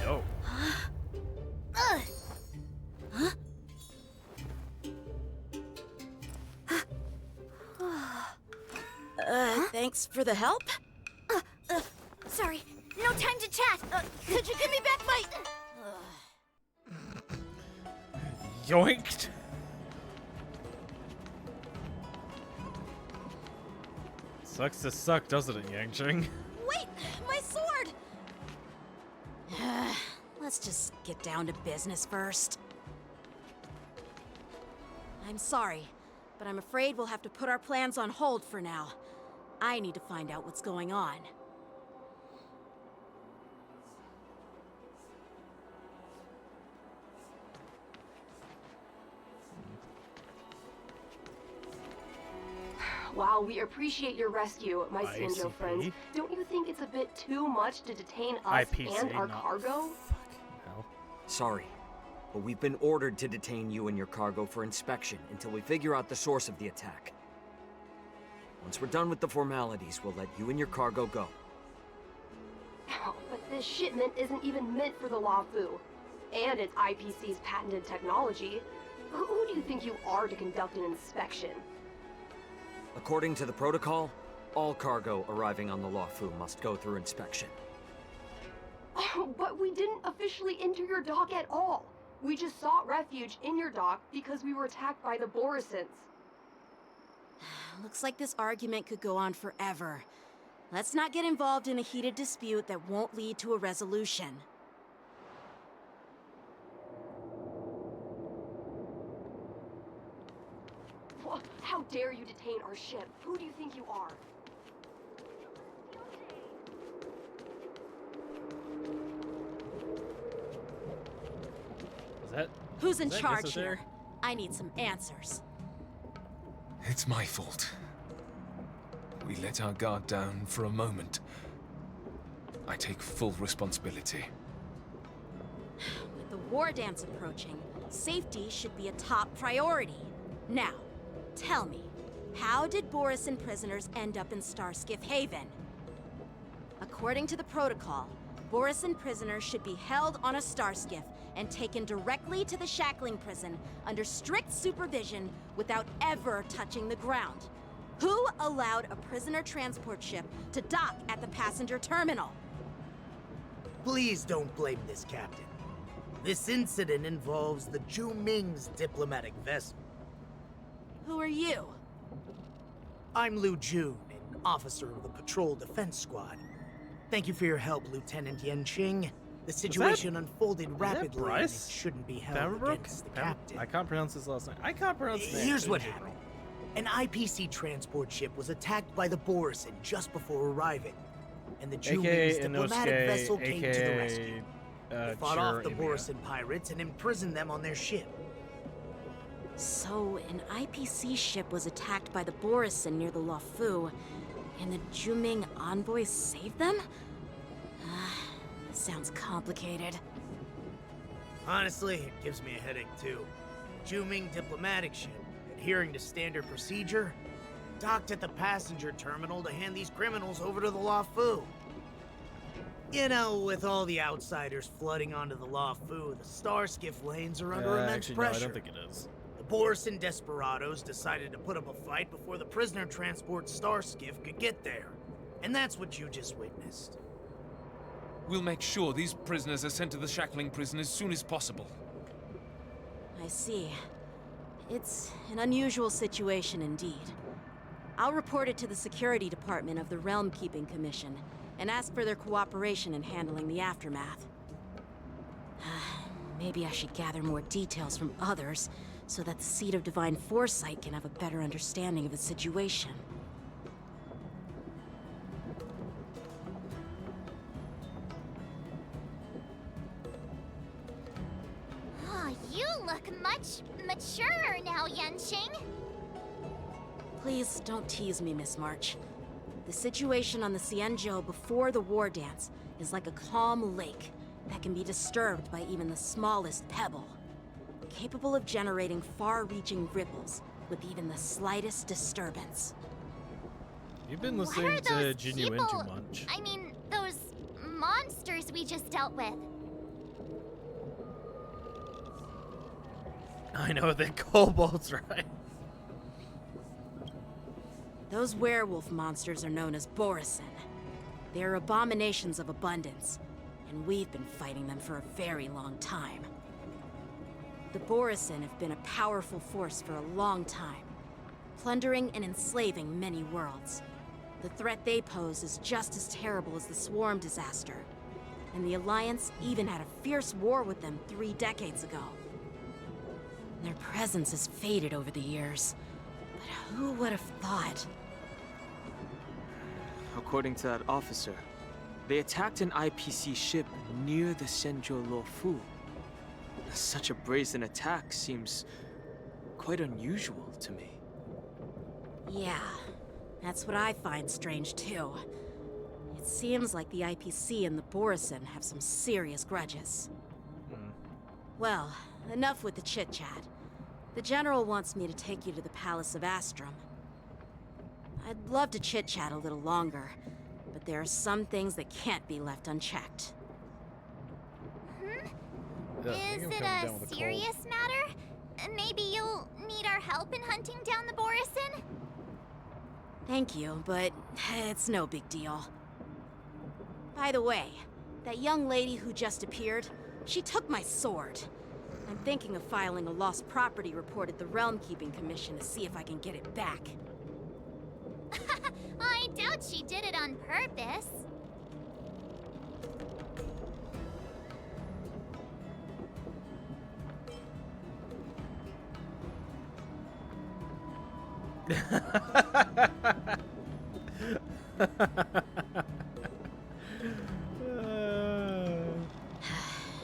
Speaker 1: Oh.
Speaker 12: Thanks for the help.
Speaker 5: Sorry, no time to chat. Could you give me back my...
Speaker 1: Yoinked! Sucks to suck, doesn't it, Yanqing?
Speaker 12: Wait, my sword! Let's just get down to business first. I'm sorry, but I'm afraid we'll have to put our plans on hold for now. I need to find out what's going on.
Speaker 15: While we appreciate your rescue, my Xianzhou friends, don't you think it's a bit too much to detain us and our cargo?
Speaker 10: Sorry, but we've been ordered to detain you and your cargo for inspection until we figure out the source of the attack. Once we're done with the formalities, we'll let you and your cargo go.
Speaker 15: But this shipment isn't even meant for the Luofu, and it's IPC's patented technology. Who do you think you are to conduct an inspection?
Speaker 10: According to the protocol, all cargo arriving on the Luofu must go through inspection.
Speaker 15: But we didn't officially enter your dock at all. We just sought refuge in your dock because we were attacked by the Borisons.
Speaker 12: Looks like this argument could go on forever. Let's not get involved in a heated dispute that won't lead to a resolution.
Speaker 15: dare you detain our ship? Who do you think you are?
Speaker 12: Who's in charge here? I need some answers.
Speaker 16: It's my fault. We let our guard down for a moment. I take full responsibility.
Speaker 12: With the war dance approaching, safety should be a top priority. Now, tell me, how did Borisin prisoners end up in Starskiff Haven? According to the protocol, Borisin prisoners should be held on a Starskiff and taken directly to the shackling prison under strict supervision without ever touching the ground. Who allowed a prisoner transport ship to dock at the passenger terminal?
Speaker 17: Please don't blame this, Captain. This incident involves the Zhu Ming's diplomatic vessel.
Speaker 12: Who are you?
Speaker 17: I'm Liu Jun, an officer of the Patrol Defense Squad. Thank you for your help, Lieutenant Yenqing. The situation unfolded rapidly, and it shouldn't be held against the captain.
Speaker 1: I can't pronounce his last name. I can't pronounce his name.
Speaker 17: Here's what happened. An IPC transport ship was attacked by the Borisin just before arriving, and the Zhu Ming's diplomatic vessel came to the rescue. They fought off the Borisin pirates and imprisoned them on their ship.
Speaker 12: So, an IPC ship was attacked by the Borisin near the Luofu, and the Zhu Ming envoys saved them? Sounds complicated.
Speaker 17: Honestly, it gives me a headache too. Zhu Ming diplomatic ship, adhering to standard procedure, docked at the passenger terminal to hand these criminals over to the Luofu. You know, with all the outsiders flooding onto the Luofu, the Starskiff lanes are under immense pressure.
Speaker 1: No, I don't think it is.
Speaker 17: The Borisin desperados decided to put up a fight before the prisoner transport Starskiff could get there. And that's what you just witnessed.
Speaker 16: We'll make sure these prisoners are sent to the shackling prison as soon as possible.
Speaker 12: I see. It's an unusual situation indeed. I'll report it to the security department of the Realm Keeping Commission and ask for their cooperation in handling the aftermath. Maybe I should gather more details from others so that the Seat of Divine Foresight can have a better understanding of the situation.
Speaker 5: Oh, you look much maturer now, Yenqing.
Speaker 12: Please don't tease me, Miss March. The situation on the Xianzhou before the war dance is like a calm lake that can be disturbed by even the smallest pebble, capable of generating far-reaching ripples with even the slightest disturbance.
Speaker 1: You've been listening to Genuine too much.
Speaker 5: I mean, those monsters we just dealt with.
Speaker 1: I know, they're kobolds, right?
Speaker 12: Those werewolf monsters are known as Borisin. They are abominations of abundance, and we've been fighting them for a very long time. The Borisin have been a powerful force for a long time, plundering and enslaving many worlds. The threat they pose is just as terrible as the Swarm disaster, and the Alliance even had a fierce war with them 3 decades ago. Their presence has faded over the years, but who would have thought?
Speaker 7: According to that officer, they attacked an IPC ship near the Xianzhou Luofu. Such a brazen attack seems quite unusual to me.
Speaker 12: Yeah, that's what I find strange too. It seems like the IPC and the Borisin have some serious grudges. Well, enough with the chit-chat. The General wants me to take you to the Palace of Astrum. I'd love to chit-chat a little longer, but there are some things that can't be left unchecked.
Speaker 5: Is it a serious matter? Maybe you'll need our help in hunting down the Borisin?
Speaker 12: Thank you, but it's no big deal. By the way, that young lady who just appeared, she took my sword. I'm thinking of filing a lost property report at the Realm Keeping Commission to see if I can get it back.
Speaker 5: I doubt she did it on purpose.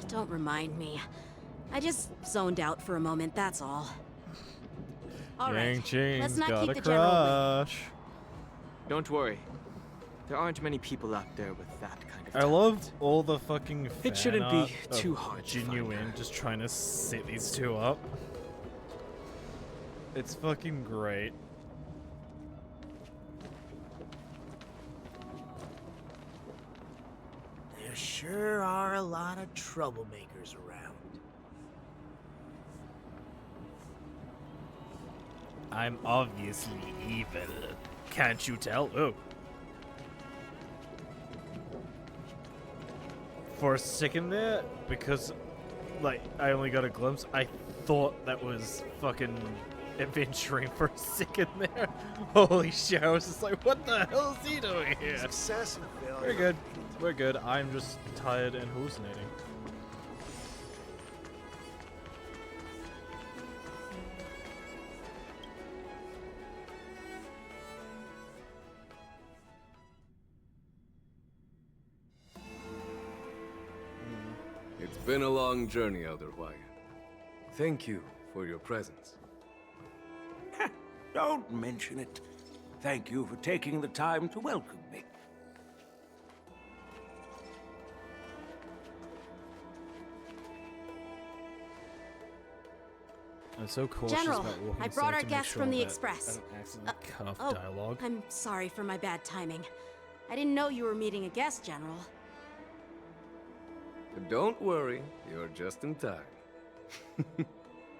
Speaker 12: Don't remind me. I just zoned out for a moment, that's all. Alright, let's not keep the general waiting.
Speaker 7: Don't worry. There aren't many people out there with that kind of
Speaker 1: I love all the fucking fan
Speaker 7: It shouldn't
Speaker 1: art
Speaker 7: be
Speaker 1: of
Speaker 7: too hard to
Speaker 1: Genuine just trying to set these two up. It's fucking great.
Speaker 17: There sure are a lot of troublemakers around.
Speaker 1: I'm obviously evil. Can't you tell? Oh. For a second there, because, like, I only got a glimpse, I thought that was fucking adventuring for a second there. Holy shit, I was just like, what the hell is he doing here?
Speaker 17: Success and failure.
Speaker 1: We're good. We're good. I'm just tired and hallucinating.
Speaker 6: It's been a long journey, Elder Wyatt. Thank you for your presence.
Speaker 18: Don't mention it. Thank you for taking the time to welcome me.
Speaker 1: I'm so cautious
Speaker 12: General,
Speaker 1: about walking
Speaker 12: I brought
Speaker 1: aside
Speaker 12: our
Speaker 1: to make
Speaker 12: guest
Speaker 1: sure
Speaker 12: from the
Speaker 1: that
Speaker 12: Express.
Speaker 1: I don't accidentally cut off dialogue.
Speaker 12: I'm sorry for my bad timing. I didn't know you were meeting a guest, General.
Speaker 6: Don't worry, you're just in time.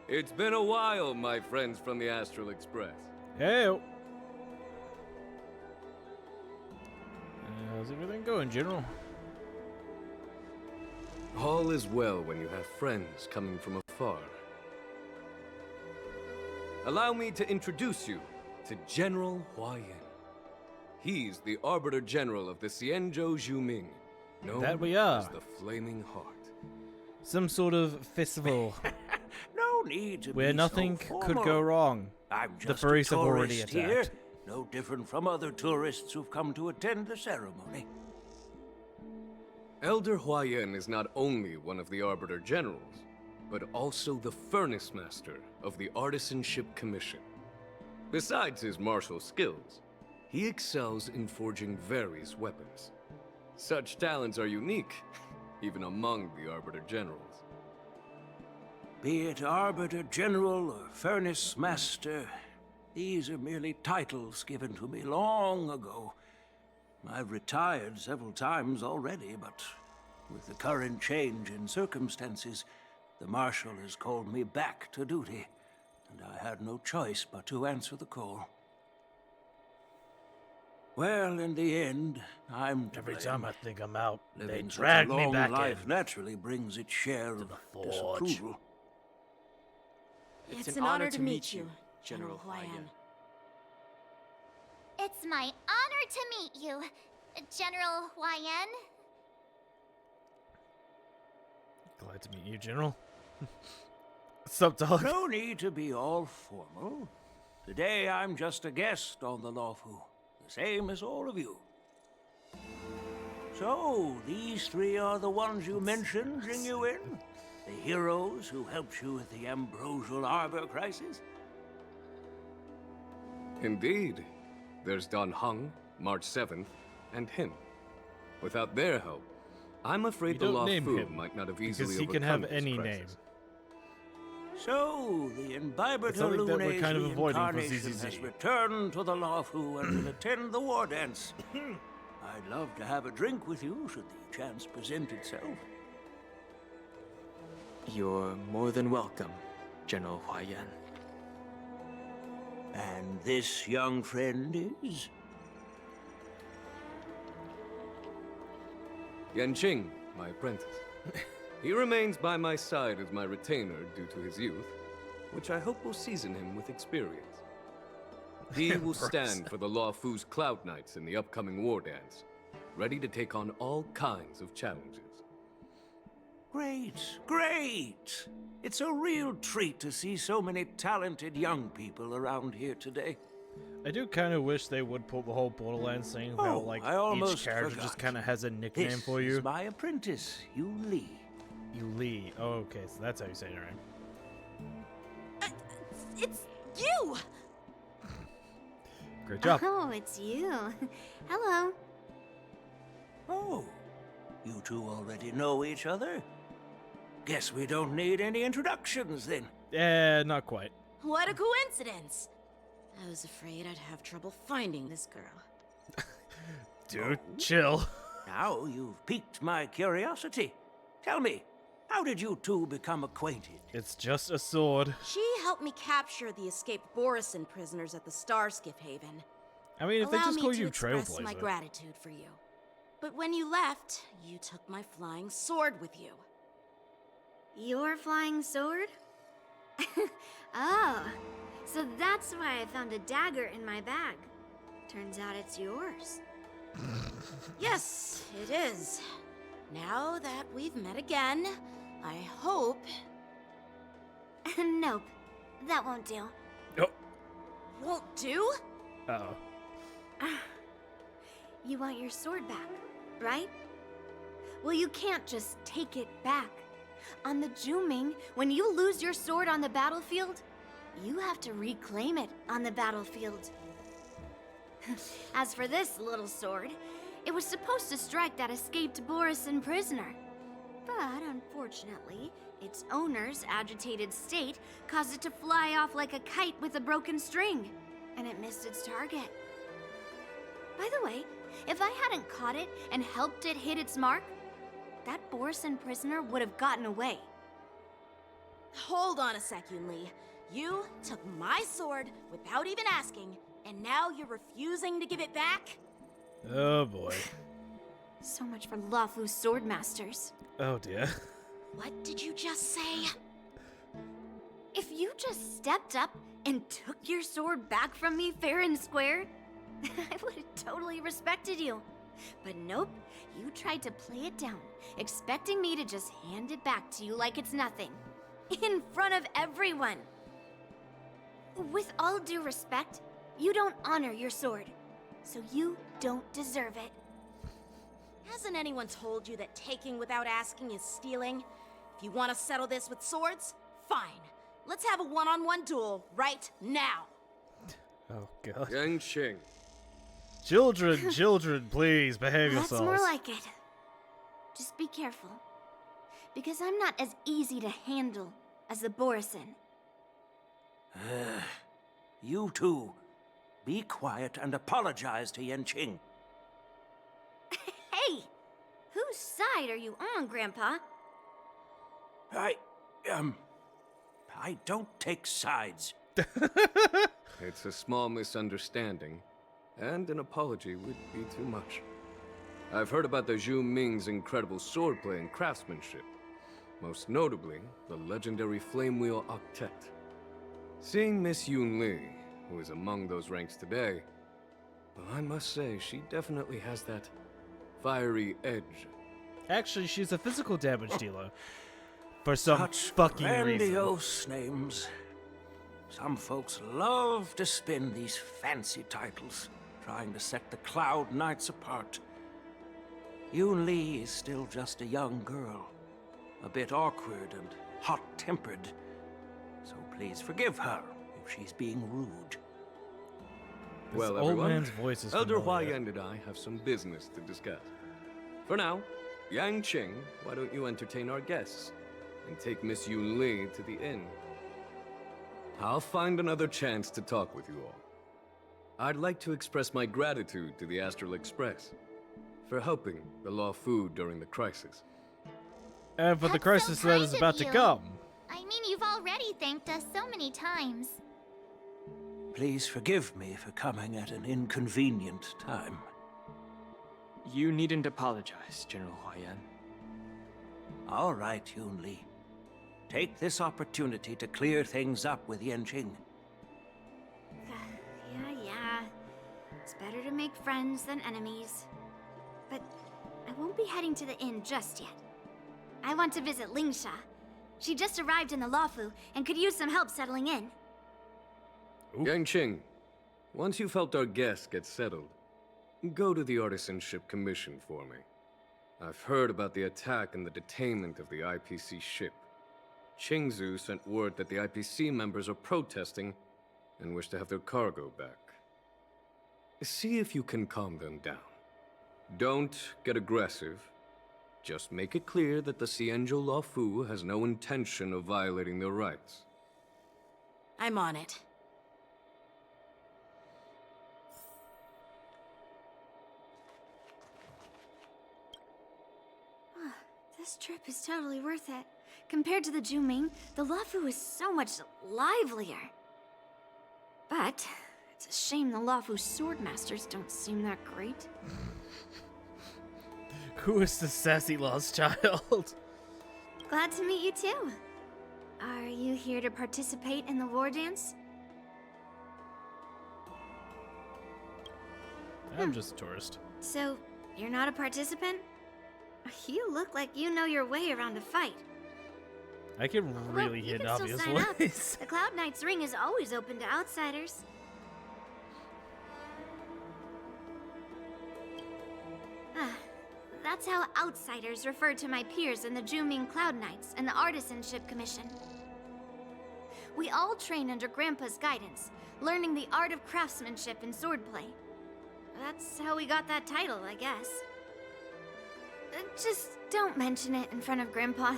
Speaker 6: It's been a while, my friends from the Astral Express.
Speaker 1: Hey. How's everything going, General?
Speaker 6: All is well when you have friends coming from afar. Allow me to introduce you to General Huayan. He's the Arbiter General of the Xianzhou Zhuming, known
Speaker 1: That we are.
Speaker 6: as the Flaming Heart.
Speaker 1: Some sort of festival
Speaker 18: No need to
Speaker 1: where
Speaker 18: be
Speaker 1: nothing
Speaker 18: so
Speaker 1: could
Speaker 18: formal.
Speaker 1: go wrong.
Speaker 18: I'm
Speaker 1: The
Speaker 18: just
Speaker 1: furries
Speaker 18: a
Speaker 1: have already
Speaker 18: tourist
Speaker 1: attacked.
Speaker 18: here, no different from other tourists who've come to attend the ceremony.
Speaker 6: Elder Huayan is not only one of the Arbiter Generals, but also the Furnace Master of the Artisanship Commission. Besides his martial skills, he excels in forging various weapons. Such talents are unique, even among the Arbiter Generals.
Speaker 18: Be it Arbiter General or Furnace Master, these are merely titles given to me long ago. I've retired several times already, but with the current change in circumstances, the Marshal has called me back to duty, and I had no choice but to answer the call. Well, in the end, I'm to
Speaker 17: Every
Speaker 18: blame.
Speaker 17: time I think I'm out, they
Speaker 18: Living such
Speaker 17: drag
Speaker 18: a
Speaker 17: me
Speaker 18: long
Speaker 17: back
Speaker 18: life
Speaker 17: in.
Speaker 18: naturally brings its share of disapproval.
Speaker 12: It's an honor to meet you, General Huayan.
Speaker 5: It's my honor to meet you, General Huayan.
Speaker 1: Glad to meet you, General. What's up, dog?
Speaker 18: No need to be all formal. Today I'm just a guest on the Lawfu, the same as all of you. So, these three are the ones you mentioned, Jingyuin? The heroes who helped you with the Ambrosial Arbor crisis?
Speaker 6: Indeed. There's Don Hung, March 7th, and him. Without their help, I'm afraid the
Speaker 1: You don't name
Speaker 6: Lawfu
Speaker 1: him,
Speaker 6: might not have easily
Speaker 1: because he can
Speaker 6: overcome
Speaker 1: have
Speaker 6: this
Speaker 1: any
Speaker 6: crisis.
Speaker 1: name.
Speaker 18: So, the Imbibitor
Speaker 1: something that we're
Speaker 18: Luna's
Speaker 1: kind of avoiding for
Speaker 18: reincarnation
Speaker 1: ZZZ.
Speaker 18: has returned to the Lawfu and will attend the war dance. I'd love to have a drink with you should the chance present itself.
Speaker 7: You're more than welcome, General Huayan.
Speaker 18: And this young friend is?
Speaker 6: Yanqing, my apprentice. He remains by my side as my retainer due to his youth, which I hope will season him with experience. He will stand for the Lawfu's Cloud Knights in the upcoming war dance, ready to take on all kinds of challenges.
Speaker 18: Great, great! It's a real treat to see so many talented young people around here today.
Speaker 1: I do kind of wish they would pull the whole Borderlands thing, how like each character just kind of has a nickname for you.
Speaker 18: This is my apprentice, Yu Li.
Speaker 1: Yu Li. Oh, okay, so that's how you say it, right?
Speaker 12: It's you!
Speaker 1: Great job.
Speaker 5: Oh, it's you. Hello.
Speaker 18: Oh, you two already know each other? Guess we don't need any introductions then.
Speaker 1: Not quite.
Speaker 12: What a coincidence! I was afraid I'd have trouble finding this girl.
Speaker 1: Dude, chill.
Speaker 18: Now you've piqued my curiosity. Tell me, how did you two become acquainted?
Speaker 1: It's just a sword.
Speaker 12: She helped me capture the escaped Borison prisoners at the Starskiff Haven.
Speaker 1: I mean, if they just call you
Speaker 12: express my
Speaker 1: Trailblazer.
Speaker 12: gratitude for you. But when you left, you took my flying sword with you.
Speaker 5: Your flying sword? Oh, so that's why I found a dagger in my bag. Turns out it's yours.
Speaker 12: Yes, it is. Now that we've met again, I hope...
Speaker 5: Nope, that won't do.
Speaker 1: Oh.
Speaker 12: Won't do?
Speaker 1: Uh-oh.
Speaker 5: You want your sword back, right? Well, you can't just take it back. On the Juming, when you lose your sword on the battlefield, you have to reclaim it on the battlefield. As for this little sword, it was supposed to strike that escaped Borison prisoner. But unfortunately, its owner's agitated state caused it to fly off like a kite with a broken string, and it missed its target. By the way, if I hadn't caught it and helped it hit its mark, that Borison prisoner would have gotten away.
Speaker 12: Hold on a sec, Yun Li. You took my sword without even asking, and now you're refusing to give it back?
Speaker 1: Oh boy.
Speaker 5: So much for Luofu's sword masters.
Speaker 1: Oh dear.
Speaker 12: What did you just say?
Speaker 5: If you just stepped up and took your sword back from me fair and square, I would have totally respected you. But nope, you tried to play it down, expecting me to just hand it back to you like it's nothing. In front of everyone. With all due respect, you don't honor your sword, so you don't deserve it.
Speaker 12: Hasn't anyone told you that taking without asking is stealing? If you want to settle this with swords, fine. Let's have a one-on-one duel right now.
Speaker 1: Oh god.
Speaker 6: Yang Qing.
Speaker 1: Children, please behave
Speaker 5: That's
Speaker 1: yourselves.
Speaker 5: more like it. Just be careful, because I'm not as easy to handle as the Borison.
Speaker 18: You two, be quiet and apologize to Yan Qing.
Speaker 5: Hey! Whose side are you on, Grandpa?
Speaker 18: I don't take sides.
Speaker 6: It's a small misunderstanding, and an apology would be too much. I've heard about the Zhu Ming's incredible swordplay and craftsmanship, most notably the legendary Flame Wheel Octet. Seeing Miss Yun Li, who is among those ranks today, well, I must say she definitely has that fiery edge.
Speaker 1: Actually, she's a physical damage dealer. For some
Speaker 18: Such
Speaker 1: fucking reason.
Speaker 18: grandiose names. Some folks love to spin these fancy titles, trying to set the Cloud Knights apart. Yun Li is still just a young girl, a bit awkward and hot-tempered. So please forgive her if she's being rude.
Speaker 6: Well,
Speaker 1: old
Speaker 6: everyone,
Speaker 1: man's voice is
Speaker 6: Elder
Speaker 1: familiar.
Speaker 6: Huayan and I have some business to discuss. For now, Yang Qing, why don't you entertain our guests and take Miss Yun Li to the inn? I'll find another chance to talk with you all. I'd like to express my gratitude to the Astral Express for helping the Luofu during the crisis.
Speaker 1: And for the crisis that is about to come.
Speaker 9: I mean, you've already thanked us so many times.
Speaker 18: Please forgive me for coming at an inconvenient time.
Speaker 7: You needn't apologize, General Huayan.
Speaker 18: All right, Yun Li. Take this opportunity to clear things up with Yan Qing.
Speaker 5: Yeah. It's better to make friends than enemies. But I won't be heading to the inn just yet. I want to visit Lingsha. She just arrived in the Luofu and could use some help settling in.
Speaker 6: Yang Qing, Once you've helped our guests get settled, go to the Artisanship Commission for me. I've heard about the attack and the detainment of the IPC ship. Qingzu sent word that the IPC members are protesting and wish to have their cargo back. See if you can calm them down. Don't get aggressive. Just make it clear that the Xianzhou Luofu has no intention of violating their rights.
Speaker 12: I'm on it.
Speaker 5: This trip is totally worth it. Compared to the Zhuming, the Luofu is so much livelier. But it's a shame the Luofu swordmasters don't seem that great.
Speaker 1: Who is the sassy lost child?
Speaker 5: Glad to meet you too. Are you here to participate in the war dance?
Speaker 1: I'm just a tourist.
Speaker 5: So, you're not a participant? You look like you know your way around a fight.
Speaker 1: I can really hit obvious ways.
Speaker 5: The Cloud Knight's ring is always open to outsiders. That's how outsiders refer to my peers in the Zhuming Cloud Knights and the Artisanship Commission. We all train under Grandpa's guidance, learning the art of craftsmanship and swordplay. That's how we got that title, I guess. Just don't mention it in front of Grandpa.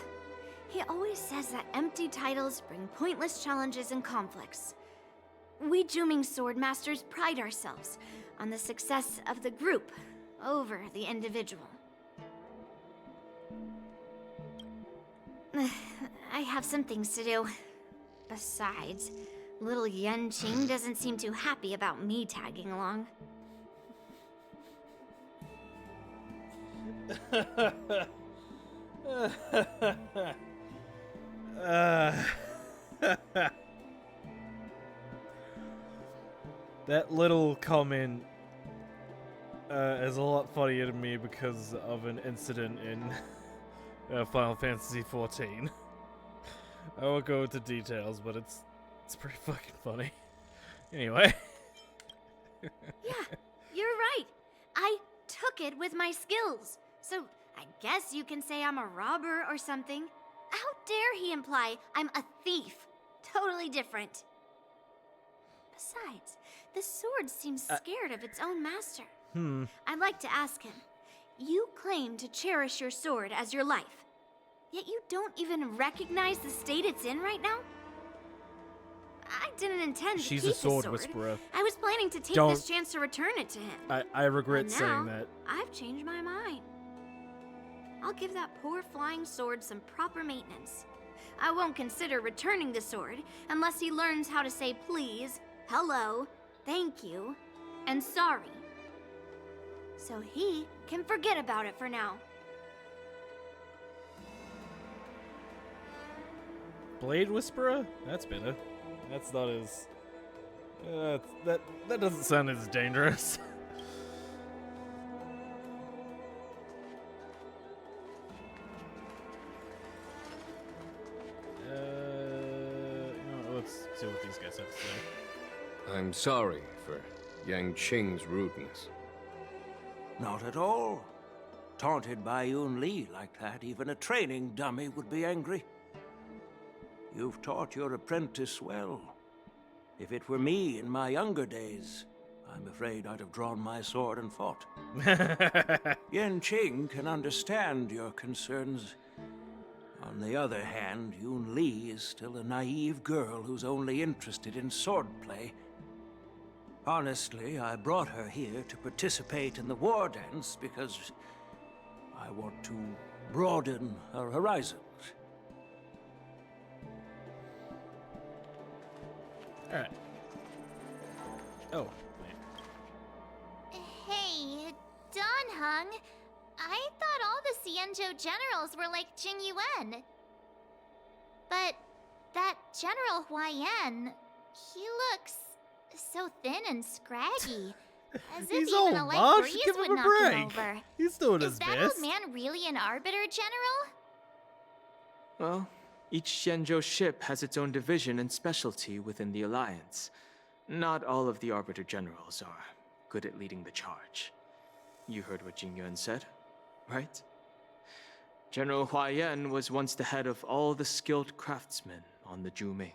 Speaker 5: He always says that empty titles bring pointless challenges and conflicts. We Zhuming swordmasters pride ourselves on the success of the group over the individual. I have some things to do. Besides, little Yanqing doesn't seem too happy about me tagging along.
Speaker 1: That little comment is a lot funnier to me because of an incident in Final Fantasy XIV. I won't go into details, but it's pretty fucking funny. Anyway.
Speaker 5: Yeah, you're right. I took it with my skills. So I guess you can say I'm a robber or something. How dare he imply I'm a thief? Totally different. Besides, the sword seems scared of its own master. I'd like to ask him. You claim to cherish your sword as your life, yet you don't even recognize the state it's in right now? I didn't intend to keep
Speaker 1: She's a sword
Speaker 5: the sword.
Speaker 1: whisperer.
Speaker 5: I was planning to take this chance to return it to him.
Speaker 1: I regret
Speaker 5: But
Speaker 1: saying
Speaker 5: now,
Speaker 1: that.
Speaker 5: I've changed my mind. I'll give that poor flying sword some proper maintenance. I won't consider returning the sword unless he learns how to say please, hello, thank you, and sorry. So he can forget about it for now.
Speaker 1: Blade Whisperer? That's better. That's not as... that doesn't sound as dangerous. Let's see what these guys have to say.
Speaker 6: I'm sorry for Yanqing's rudeness.
Speaker 18: Not at all. Taunted by Yun Li like that, even a training dummy would be angry. You've taught your apprentice well. If it were me in my younger days, I'm afraid I'd have drawn my sword and fought. Yanqing can understand your concerns. On the other hand, Yun Li is still a naive girl who's only interested in swordplay. Honestly, I brought her here to participate in the war dance because I want to broaden her horizons.
Speaker 1: Alright. Oh, wait.
Speaker 5: Hey, Don Hung. I thought all the Xianzhou generals were like Jing Yuan. But that General Huaiyan, he looks so thin and scraggy. As if
Speaker 1: He's
Speaker 5: even
Speaker 1: old,
Speaker 5: a light
Speaker 1: Mom.
Speaker 5: breeze
Speaker 1: Give
Speaker 5: would
Speaker 1: him a
Speaker 5: knock him
Speaker 1: break.
Speaker 5: over.
Speaker 1: He's doing his
Speaker 5: Is that
Speaker 1: best.
Speaker 5: old man really an Arbiter, General?
Speaker 7: Well, each Xianzhou ship has its own division and specialty within the Alliance. Not all of the Arbiter Generals are good at leading the charge. You heard what Jing Yuan said, right? General Hua Yan was once the head of all the skilled craftsmen on the Zhuming.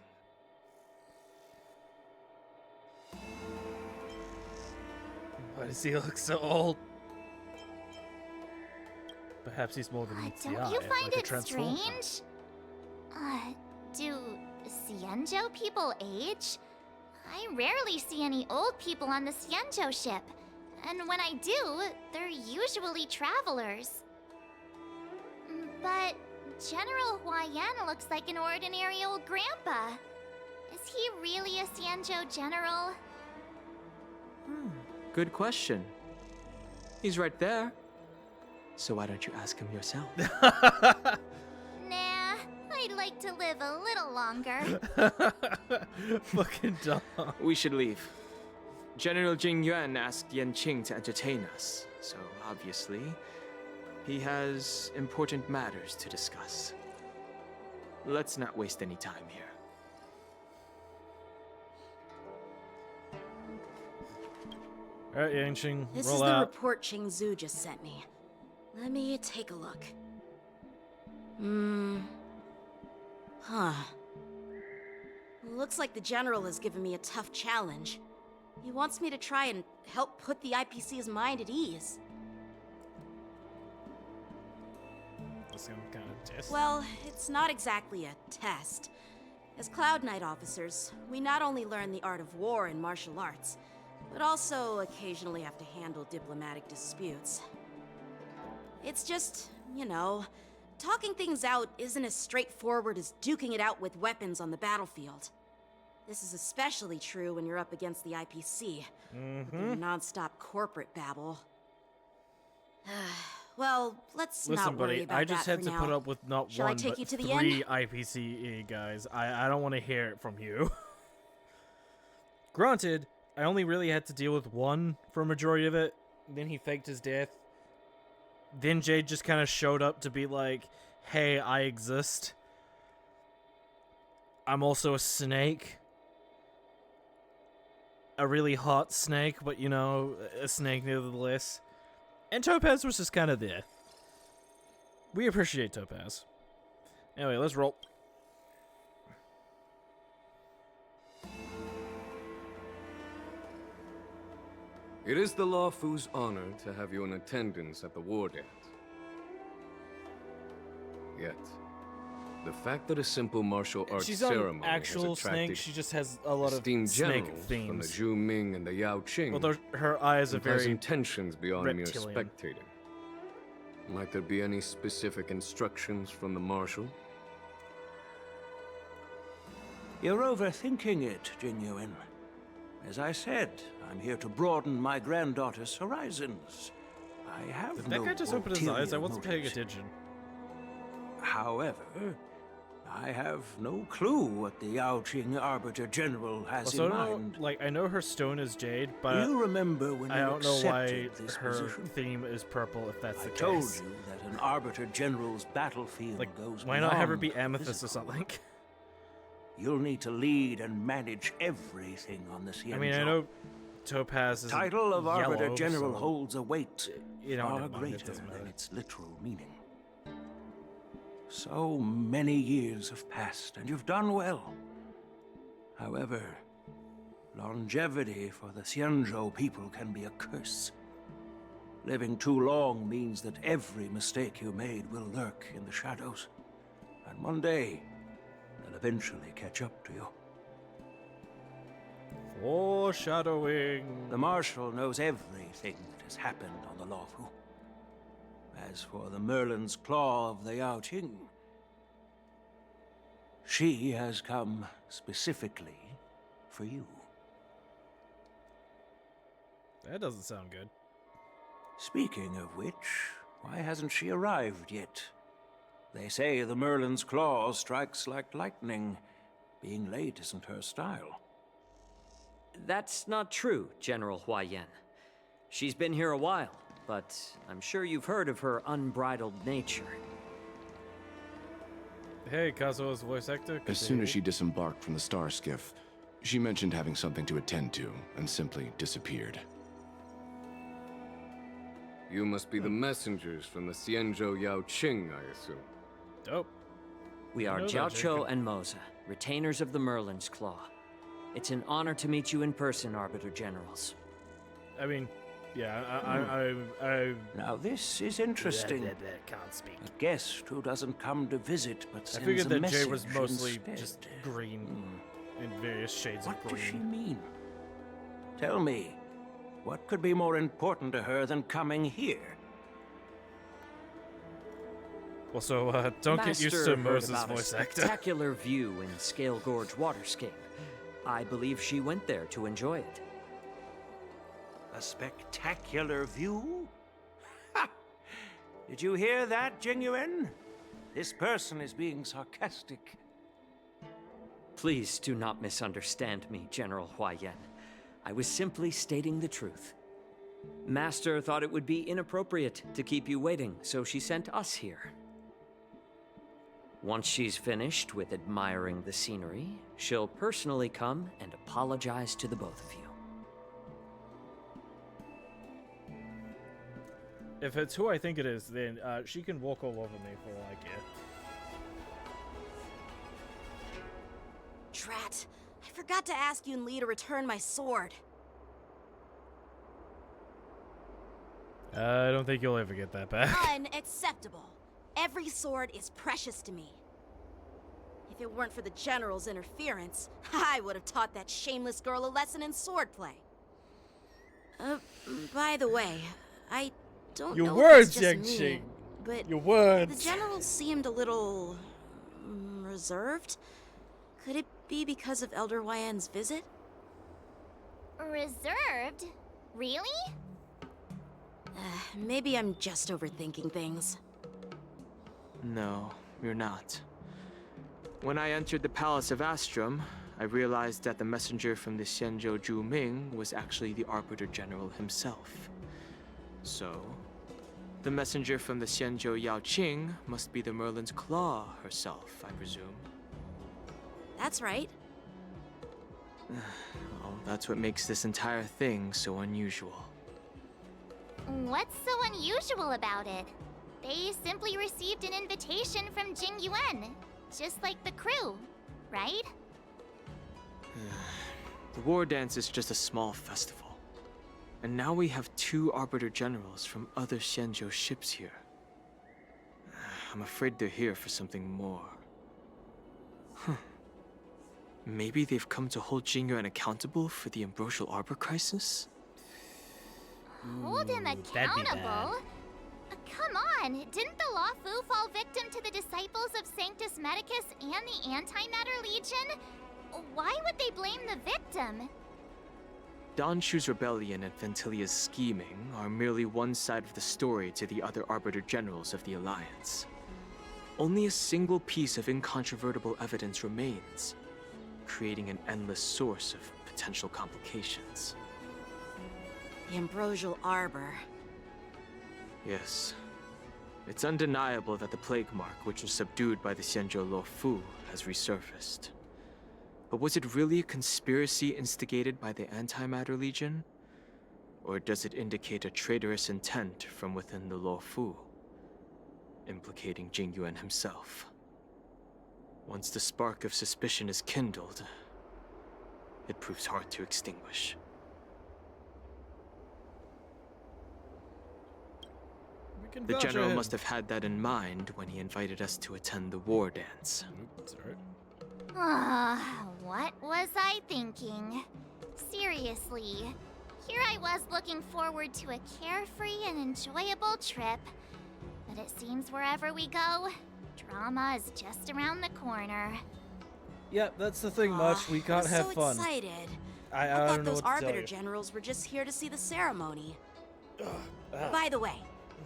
Speaker 1: Why does he look so old? Perhaps he's more than meets the eye.
Speaker 5: Don't you find
Speaker 1: like
Speaker 5: it strange? Do Xianzhou people age? I rarely see any old people on the Xianzhou ship. And when I do, they're usually travelers. But General Hua Yan looks like an ordinary old grandpa. Is he really a Xianzhou general?
Speaker 7: Good question. He's right there. So why don't you ask him yourself?
Speaker 5: Nah, I'd like to live a little longer.
Speaker 1: Fucking dumb.
Speaker 7: We should leave. General Jing Yuan asked Yan Qing to entertain us, so obviously, he has important matters to discuss. Let's not waste any time here.
Speaker 1: Alright, Yan Qing,
Speaker 12: This
Speaker 1: roll
Speaker 12: is the
Speaker 1: out.
Speaker 12: report Qing Zhu just sent me. Let me take a look. Huh. Looks like the General has given me a tough challenge. He wants me to try and help put the IPC's mind at ease.
Speaker 1: Some kind of test.
Speaker 12: Well, it's not exactly a test. As Cloud Knight officers, we not only learn the art of war and martial arts, but also occasionally have to handle diplomatic disputes. It's just, you know, talking things out isn't as straightforward as duking it out with weapons on the battlefield. This is especially true when you're up against the IPC, with their non-stop corporate babble. Well, let's not worry about that.
Speaker 1: I just had to put up with not
Speaker 12: Shall
Speaker 1: one,
Speaker 12: I take
Speaker 1: but
Speaker 12: you to the
Speaker 1: 3
Speaker 12: end?
Speaker 1: IPCE guys. I don't want to hear it from you. Granted, I only really had to deal with one for a majority of it. Then he faked his death. Then Jade just kind of showed up to be like, hey, I exist. I'm also a snake. A really hot snake, but you know, a snake nevertheless. And Topaz was just kind of there. We appreciate Topaz. Anyway, let's roll.
Speaker 6: It is the Luofu's honor to have you in attendance at the war dance. Yet, the fact that a simple martial arts
Speaker 1: She's
Speaker 6: ceremony
Speaker 1: an actual
Speaker 6: has attracted
Speaker 1: snake. She just has a lot of
Speaker 6: esteemed
Speaker 1: snake
Speaker 6: generals
Speaker 1: themes.
Speaker 6: from the Zhu Ming and the Yao Qing.
Speaker 1: Well, her eyes are
Speaker 6: implies
Speaker 1: very
Speaker 6: intentions beyond mere
Speaker 1: reptilian.
Speaker 6: spectating. Might there be any specific instructions from the marshal?
Speaker 18: You're overthinking it, Jing Yuan. As I said, I'm here to broaden my granddaughter's horizons. I have
Speaker 1: Did
Speaker 18: no
Speaker 1: that guy just open his eyes? I
Speaker 18: ulterior
Speaker 1: wasn't paying
Speaker 18: motives.
Speaker 1: attention.
Speaker 18: However, I have no clue what the Yao Qing Arbiter General has
Speaker 1: Also,
Speaker 18: in
Speaker 1: I don't
Speaker 18: mind.
Speaker 1: know, like, I know her stone is jade, but
Speaker 18: You remember when
Speaker 1: I
Speaker 18: you
Speaker 1: don't know why
Speaker 18: accepted this
Speaker 1: her
Speaker 18: position?
Speaker 1: theme is purple if that's
Speaker 18: I
Speaker 1: the
Speaker 18: told
Speaker 1: case.
Speaker 18: you that an Arbiter General's battlefield
Speaker 1: Like,
Speaker 18: goes
Speaker 1: why not have her
Speaker 18: beyond
Speaker 1: be amethyst or
Speaker 18: physical.
Speaker 1: something?
Speaker 18: You'll need to lead and manage everything on the Xianzhou.
Speaker 1: I mean, I know Topaz is
Speaker 18: Title of Arbiter
Speaker 1: yellow,
Speaker 18: General
Speaker 1: so,
Speaker 18: holds a weight
Speaker 1: you know,
Speaker 18: far
Speaker 1: never mind, it
Speaker 18: greater
Speaker 1: doesn't
Speaker 18: than
Speaker 1: matter.
Speaker 18: its literal meaning. So many years have passed, and you've done well. However, longevity for the Xianzhou people can be a curse. Living too long means that every mistake you made will lurk in the shadows. And one day, they'll eventually catch up to you.
Speaker 1: Foreshadowing.
Speaker 18: The Marshal knows everything that has happened on the Luofu. As for the Merlin's Claw of the Yao Qing, she has come specifically for you.
Speaker 1: That doesn't sound good.
Speaker 18: Speaking of which, why hasn't she arrived yet? They say the Merlin's Claw strikes like lightning. Being late isn't her style.
Speaker 10: That's not true, General Hua Yan. She's been here a while, but I'm sure you've heard of her unbridled nature.
Speaker 1: Hey, Kazuo's voice actor.
Speaker 19: As soon as she disembarked from the star skiff, She mentioned having something to attend to, and simply disappeared.
Speaker 6: You must be the messengers from the Xianzhou Yao Qing, I assume.
Speaker 1: Dope.
Speaker 10: We are Jiaoqiu and Moza, retainers of the Merlin's Claw. It's an honor to meet you in person, Arbiter Generals.
Speaker 1: I mean, yeah,
Speaker 18: Now this is interesting.
Speaker 1: Can't speak.
Speaker 18: A guest who doesn't come to visit but sends
Speaker 1: I figured
Speaker 18: a
Speaker 1: that
Speaker 18: message
Speaker 1: Jay was mostly
Speaker 18: instead.
Speaker 1: just green in various shades
Speaker 18: What
Speaker 1: of green.
Speaker 18: does she mean? Tell me, what could be more important to her than coming here?
Speaker 1: Also, don't get used to Moses' voice
Speaker 10: a
Speaker 1: actor.
Speaker 10: spectacular view in Scale Gorge Waterscape. I believe she went there to enjoy it.
Speaker 18: A spectacular view? Ha! Did you hear that, Jingyuan? This person is being sarcastic.
Speaker 10: Please do not misunderstand me, General Huaiyan. I was simply stating the truth. Master thought it would be inappropriate to keep you waiting, so she sent us here. Once she's finished with admiring the scenery, she'll personally come and apologize to the both of you.
Speaker 1: If it's who I think it is, then she can walk all over me for all I care.
Speaker 12: Drat. I forgot to ask Yun Li to return my sword.
Speaker 1: I don't think you'll ever get that back.
Speaker 12: Unacceptable. Every sword is precious to me. If it weren't for the General's interference, I would have taught that shameless girl a lesson in swordplay. By the way, I don't
Speaker 1: Your
Speaker 12: know
Speaker 1: words,
Speaker 12: if it's just
Speaker 1: Yang
Speaker 12: me,
Speaker 1: Xing.
Speaker 12: but
Speaker 1: Your words.
Speaker 12: the General seemed a little reserved. Could it be because of Elder Huaiyan's visit?
Speaker 5: Reserved? Really?
Speaker 12: Maybe I'm just overthinking things.
Speaker 7: No, you're not. When I entered the Palace of Astrum, I realized that the messenger from the Xianzhou Zhuming was actually the Arbiter General himself. So, the messenger from the Xianzhou Yao Qing must be the Merlin's Claw herself, I presume.
Speaker 12: That's right.
Speaker 7: Well, that's what makes this entire thing so unusual.
Speaker 5: What's so unusual about it? They simply received an invitation from Jingyuan, just like the crew, right?
Speaker 7: The war dance is just a small festival. And now we have 2 Arbiter Generals from other Xianzhou ships here. I'm afraid they're here for something more. Maybe they've come to hold Jingyuan accountable for the Ambrosial Arbor crisis?
Speaker 5: Hold him accountable? Come on, didn't the Luofu fall victim to the disciples of Sanctus Medicus and the Antimatter Legion? Why would they blame the victim?
Speaker 7: Don Shu's rebellion and Ventilia's scheming are merely one side of the story to the other Arbiter Generals of the Alliance. Only a single piece of incontrovertible evidence remains, creating an endless source of potential complications.
Speaker 12: The Ambrosial Arbor.
Speaker 7: Yes. It's undeniable that the Plague Mark, which was subdued by the Xianzhou Luofu, has resurfaced. But was it really a conspiracy instigated by the Antimatter Legion? Or does it indicate a traitorous intent from within the Luofu, implicating Jingyuan himself? Once the spark of suspicion is kindled, it proves hard to extinguish. The General must have had that in mind when he invited us to attend the war dance.
Speaker 5: What was I thinking? Seriously, here I was looking forward to a carefree and enjoyable trip. But it seems wherever we go, drama is just around the corner.
Speaker 1: Yep, that's the thing, Much. We can't have
Speaker 12: so
Speaker 1: fun.
Speaker 12: Excited.
Speaker 1: I
Speaker 12: thought
Speaker 1: don't know
Speaker 12: those
Speaker 1: what to tell
Speaker 12: Arbiter
Speaker 1: you.
Speaker 12: Generals were just here to see the ceremony. By the way,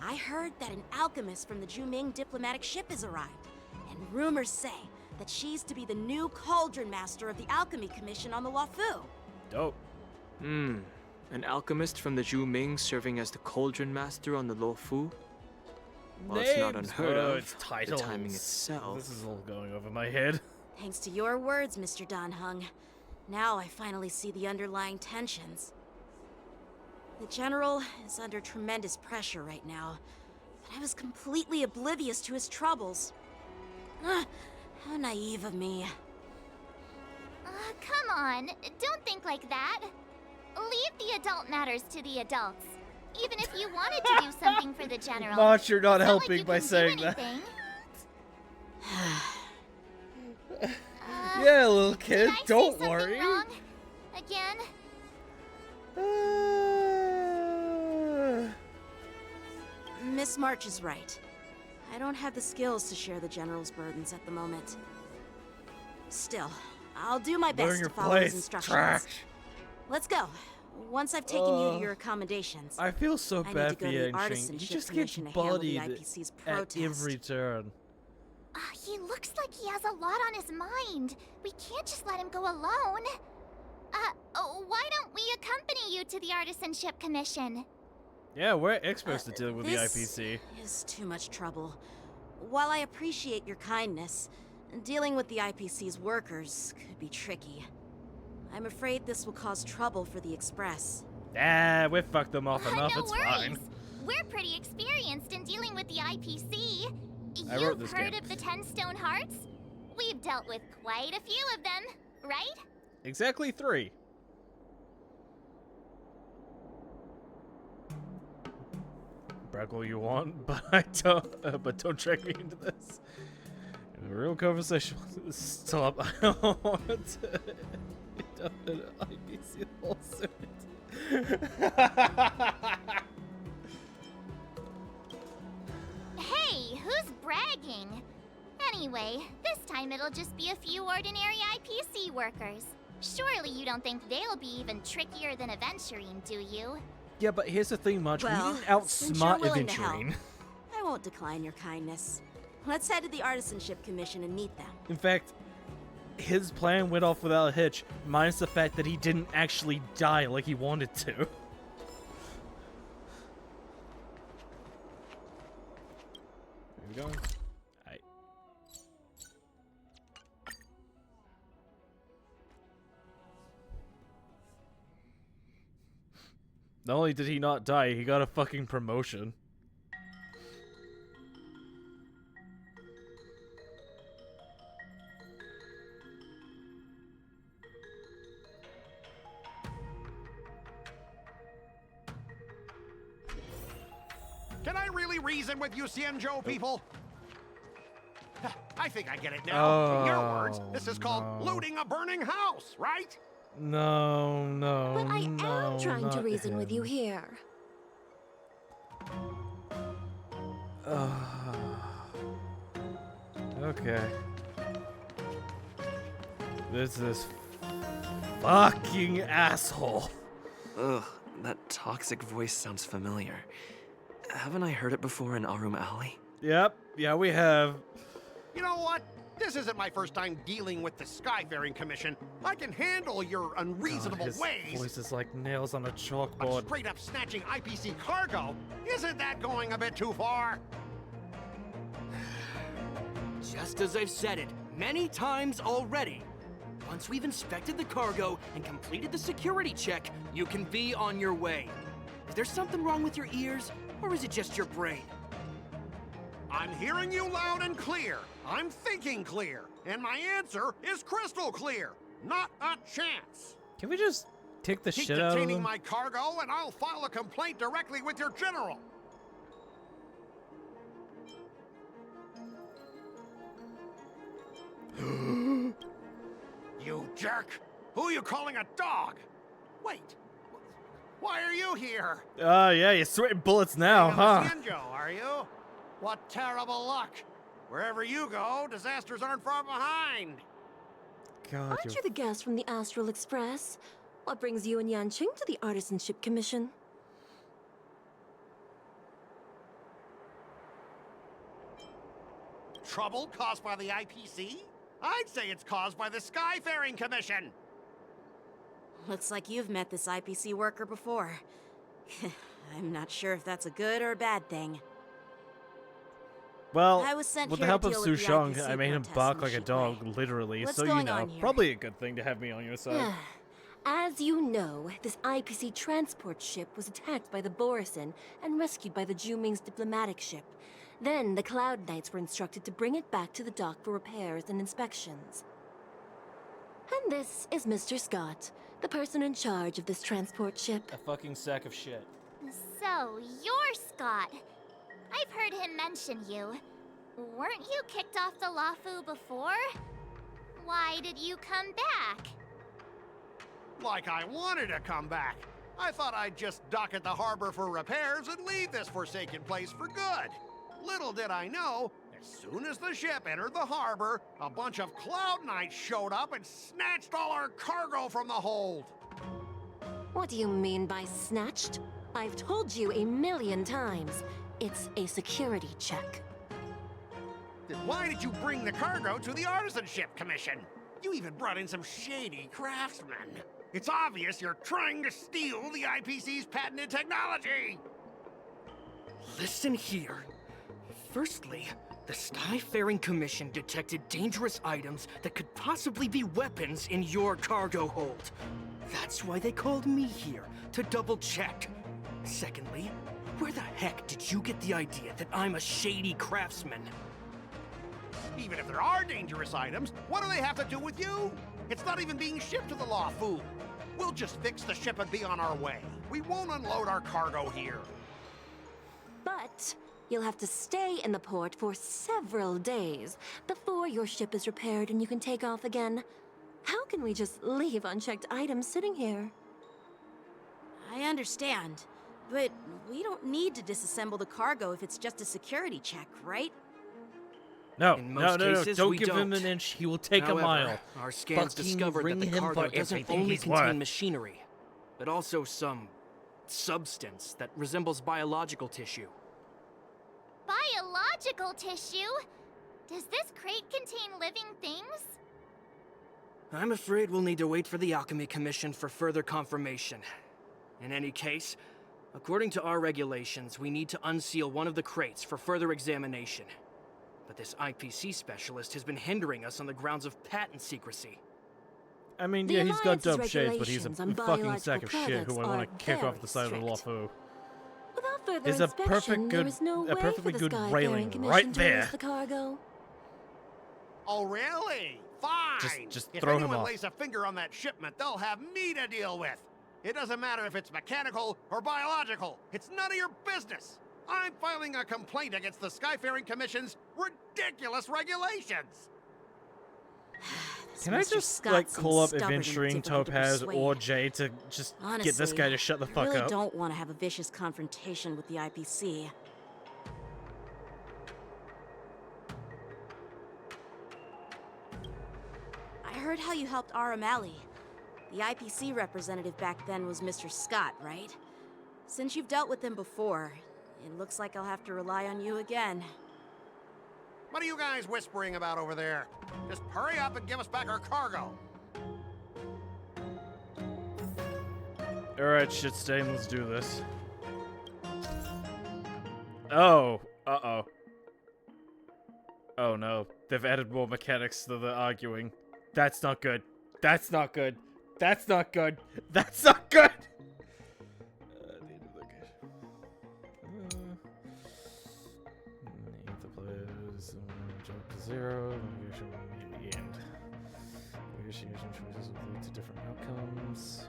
Speaker 12: I heard that an alchemist from the Zhuming diplomatic ship has arrived, and rumors say that she's to be the new Cauldron Master of the Alchemy Commission on the Luofu.
Speaker 1: Dope.
Speaker 7: An alchemist from the Zhuming serving as the Cauldron Master on the Luofu? Well, it's not unheard of.
Speaker 1: It's titles.
Speaker 7: The timing itself.
Speaker 1: This is all going over my head.
Speaker 12: Thanks to your words, Mr. Danheng. Now I finally see the underlying tensions. The General is under tremendous pressure right now, but I was completely oblivious to his troubles. How naive of me.
Speaker 5: Come on, don't think like that. Leave the adult matters to the adults. Even if you wanted to do something for the General.
Speaker 1: March, you're not helping
Speaker 5: like you
Speaker 1: by
Speaker 5: can
Speaker 1: saying
Speaker 5: do
Speaker 1: that.
Speaker 5: Uh,
Speaker 1: Yeah, little kid,
Speaker 5: did I
Speaker 1: don't
Speaker 5: say something
Speaker 1: worry.
Speaker 5: Wrong? Again?
Speaker 12: Miss March is right. I don't have the skills to share the General's burdens at the moment. Still, I'll do my best to follow his instructions.
Speaker 1: Trash.
Speaker 12: Let's go. Once I've taken you to your accommodations.
Speaker 1: I feel so
Speaker 12: I
Speaker 1: bad
Speaker 12: need to
Speaker 1: for
Speaker 12: go to the
Speaker 1: Yanqing. He just gets
Speaker 12: Artisanship Commission to handle the
Speaker 1: bodied
Speaker 12: IPC's
Speaker 1: at
Speaker 12: protest.
Speaker 1: every turn.
Speaker 5: He looks like he has a lot on his mind. We can't just let him go alone. Why don't we accompany you to the Artisanship Commission?
Speaker 1: Yeah, we're experts at dealing with the
Speaker 12: This
Speaker 1: IPC.
Speaker 12: is too much trouble. While I appreciate your kindness, dealing with the IPC's workers could be tricky. I'm afraid this will cause trouble for the Express.
Speaker 1: Ah, we fucked them off enough,
Speaker 5: No
Speaker 1: it's
Speaker 5: worries.
Speaker 1: fine.
Speaker 5: We're pretty experienced in dealing with the IPC.
Speaker 1: I wrote
Speaker 5: You've
Speaker 1: this
Speaker 5: heard
Speaker 1: game.
Speaker 5: of the 10 Stone Hearts? We've dealt with quite a few of them, right?
Speaker 1: Exactly 3. Brag all you want, but I don't. But don't drag me into this. A real conversation. Stop. I don't want to end up in an IPC lawsuit.
Speaker 5: Hey, who's bragging? Anyway, this time it'll just be a few ordinary IPC workers. Surely you don't think they'll be even trickier than Aventurine, do you?
Speaker 1: Yeah, but here's the thing, March.
Speaker 12: Well,
Speaker 1: we didn't
Speaker 12: since you're
Speaker 1: outsmart
Speaker 12: willing to help,
Speaker 1: Aventurine.
Speaker 12: I won't decline your kindness. Let's head to the Artisanship Commission and meet them.
Speaker 1: In fact, his plan went off without a hitch, minus the fact that he didn't actually die like he wanted to. Here we go. Aight. Not only did he not die, he got a fucking promotion.
Speaker 20: Can I really reason with you Xianzhou people? I think I get it now. In your words, this is called looting a burning house, right?
Speaker 1: No, no,
Speaker 14: But I
Speaker 1: no,
Speaker 14: am trying to
Speaker 1: not
Speaker 14: reason
Speaker 1: him.
Speaker 14: with you here.
Speaker 1: Okay. This fucking asshole.
Speaker 21: Ugh, that toxic voice sounds familiar. Haven't I heard it before in Arum Alley?
Speaker 1: Yep, yeah, we have.
Speaker 20: You know what? This isn't my first time dealing with the Skyfaring Commission. I can handle your unreasonable
Speaker 1: God, his
Speaker 20: ways.
Speaker 1: voice is like nails on a
Speaker 20: But
Speaker 1: chalkboard.
Speaker 20: straight up snatching IPC cargo, isn't that going a bit too far?
Speaker 13: Just as I've said it many times already. Once we've inspected the cargo and completed the security check, you can be on your way. Is there something wrong with your ears, or is it just your brain?
Speaker 20: I'm hearing you loud and clear. I'm thinking clear. And my answer is crystal clear. Not a chance.
Speaker 1: Can we just take the
Speaker 20: Keep
Speaker 1: shit out of
Speaker 20: detaining
Speaker 1: them?
Speaker 20: my cargo, and I'll file a complaint directly with your general. You jerk! Who are you calling a dog? Wait, why are you here?
Speaker 1: Yeah, you're sweating bullets now, huh?
Speaker 20: Xianzhou, are you? What terrible luck! Wherever you go, disasters aren't far behind.
Speaker 1: God,
Speaker 14: Aren't you the guest from the Astral Express? What brings you and Yanqing to the Artisanship Commission?
Speaker 20: Trouble caused by the IPC? I'd say it's caused by the Skyfaring Commission.
Speaker 12: Looks like you've met this IPC worker before. I'm not sure if that's a good or a bad thing.
Speaker 1: Well,
Speaker 12: I was sent
Speaker 1: with
Speaker 12: here
Speaker 1: the help
Speaker 12: to
Speaker 1: of
Speaker 12: deal
Speaker 1: Su
Speaker 12: with the
Speaker 1: Shang,
Speaker 12: IPC
Speaker 1: I made him
Speaker 12: protests
Speaker 1: bark
Speaker 12: in
Speaker 1: like a
Speaker 12: Shipway.
Speaker 1: dog, literally,
Speaker 12: What's
Speaker 1: so you
Speaker 12: going
Speaker 1: know,
Speaker 12: on here?
Speaker 1: probably a good thing to have me on your side.
Speaker 14: As you know, this IPC transport ship was attacked by the Borisin and rescued by the Juming's diplomatic ship. Then the Cloud Knights were instructed to bring it back to the dock for repairs and inspections. And this is Mr. Scott, the person in charge of this transport ship.
Speaker 1: A fucking sack of shit.
Speaker 5: So, you're Scott. I've heard him mention you. Weren't you kicked off the Lafu before? Why did you come back?
Speaker 20: Like I wanted to come back. I thought I'd just dock at the harbor for repairs and leave this forsaken place for good. Little did I know, as soon as the ship entered the harbor, a bunch of Cloud Knights showed up and snatched all our cargo from the hold.
Speaker 14: What do you mean by snatched? I've told you 1,000,000 times. It's a security check.
Speaker 20: Then why did you bring the cargo to the Artisanship Commission? You even brought in some shady craftsmen. It's obvious you're trying to steal the IPC's patented technology!
Speaker 13: Listen here. Firstly, the Skyfaring Commission detected dangerous items that could possibly be weapons in your cargo hold. That's why they called me here, to double check. Secondly, where the heck did you get the idea that I'm a shady craftsman?
Speaker 20: Even if there are dangerous items, what do they have to do with you? It's not even being shipped to the Lafu. We'll just fix the ship and be on our way. We won't unload our cargo here.
Speaker 14: But you'll have to stay in the port for several days before your ship is repaired and you can take off again. How can we just leave unchecked items sitting here?
Speaker 12: I understand, but we don't need to disassemble the cargo if it's just a security check, right?
Speaker 1: No,
Speaker 13: In
Speaker 1: no,
Speaker 13: most
Speaker 1: no, no,
Speaker 13: cases,
Speaker 1: don't
Speaker 13: we
Speaker 1: give him
Speaker 13: don't.
Speaker 1: an inch, he will take
Speaker 13: However,
Speaker 1: a mile.
Speaker 13: Our scans
Speaker 1: Fucking
Speaker 13: discovered that
Speaker 1: ring
Speaker 13: the
Speaker 1: him
Speaker 13: cargo
Speaker 1: for
Speaker 13: doesn't
Speaker 1: everything
Speaker 13: only
Speaker 1: he's
Speaker 13: contain
Speaker 1: worth.
Speaker 13: machinery, but also some substance that resembles biological tissue.
Speaker 5: Biological tissue? Does this crate contain living things?
Speaker 13: I'm afraid we'll need to wait for the Alchemy Commission for further confirmation. In any case, according to our regulations, we need to unseal one of the crates for further examination. But this IPC specialist has been hindering us on the grounds of patent secrecy.
Speaker 1: I mean, yeah, he's got dope shades, but he's a fucking sack of shit who I want to kick off the side of the Lafu.
Speaker 14: Without further
Speaker 1: There's a
Speaker 14: inspection,
Speaker 1: perfect
Speaker 14: there
Speaker 1: good,
Speaker 14: is no
Speaker 1: a
Speaker 14: way
Speaker 1: perfectly
Speaker 14: for the
Speaker 1: good
Speaker 14: Skyfaring
Speaker 1: railing
Speaker 14: Commission
Speaker 1: right
Speaker 14: to
Speaker 1: there.
Speaker 14: release the cargo.
Speaker 20: Oh, really? Fine.
Speaker 1: Just
Speaker 20: if
Speaker 1: throw him
Speaker 20: anyone
Speaker 1: off.
Speaker 20: lays a finger on that shipment, they'll have me to deal with. It doesn't matter if it's mechanical or biological. It's none of your business. I'm filing a complaint against the Skyfaring Commission's ridiculous regulations.
Speaker 1: Can I just, like, call up Adventuring, Topaz, or Jay to just get this guy to shut the fuck
Speaker 12: I really
Speaker 1: up?
Speaker 12: don't want to have a vicious confrontation with the IPC. I heard how you helped Aramali. The IPC representative back then was Mr. Scott, right? Since you've dealt with him before, it looks like I'll have to rely on you again.
Speaker 20: What are you guys whispering about over there? Just hurry up and give us back our cargo.
Speaker 1: Alright, shit stain, let's do this. Oh, uh-oh. Oh no, they've added more mechanics to the arguing. That's not good. That's not good. That's not good. That's not good! The players jump to 0. Negotiation may be end. Negotiation choices will lead to different outcomes.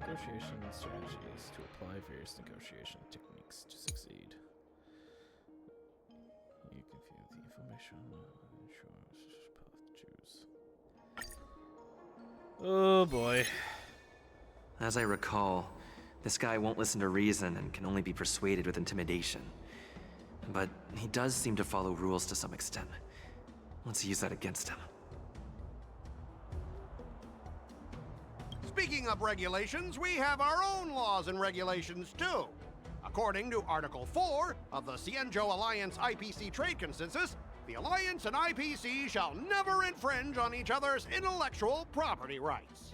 Speaker 1: Negotiation strategies to apply various negotiation techniques to succeed. You can view the information and choose path choose. Oh boy.
Speaker 21: As I recall, this guy won't listen to reason and can only be persuaded with intimidation. But he does seem to follow rules to some extent. Let's use that against him.
Speaker 20: Speaking of regulations, we have our own laws and regulations too. According to Article 4 of the Xianzhou Alliance IPC Trade Consensus, The Alliance and IPC shall never infringe on each other's intellectual property rights.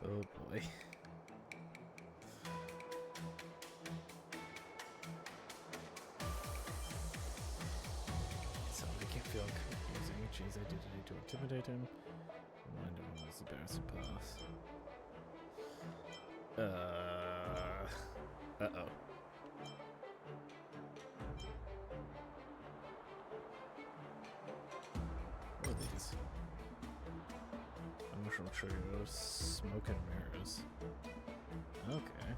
Speaker 1: Oh boy. So I can't feel using G's identity to intimidate him. Remind him of his embarrassing past. Uh-oh. What are these? Mushroom trios, smoke and mirrors. Okay.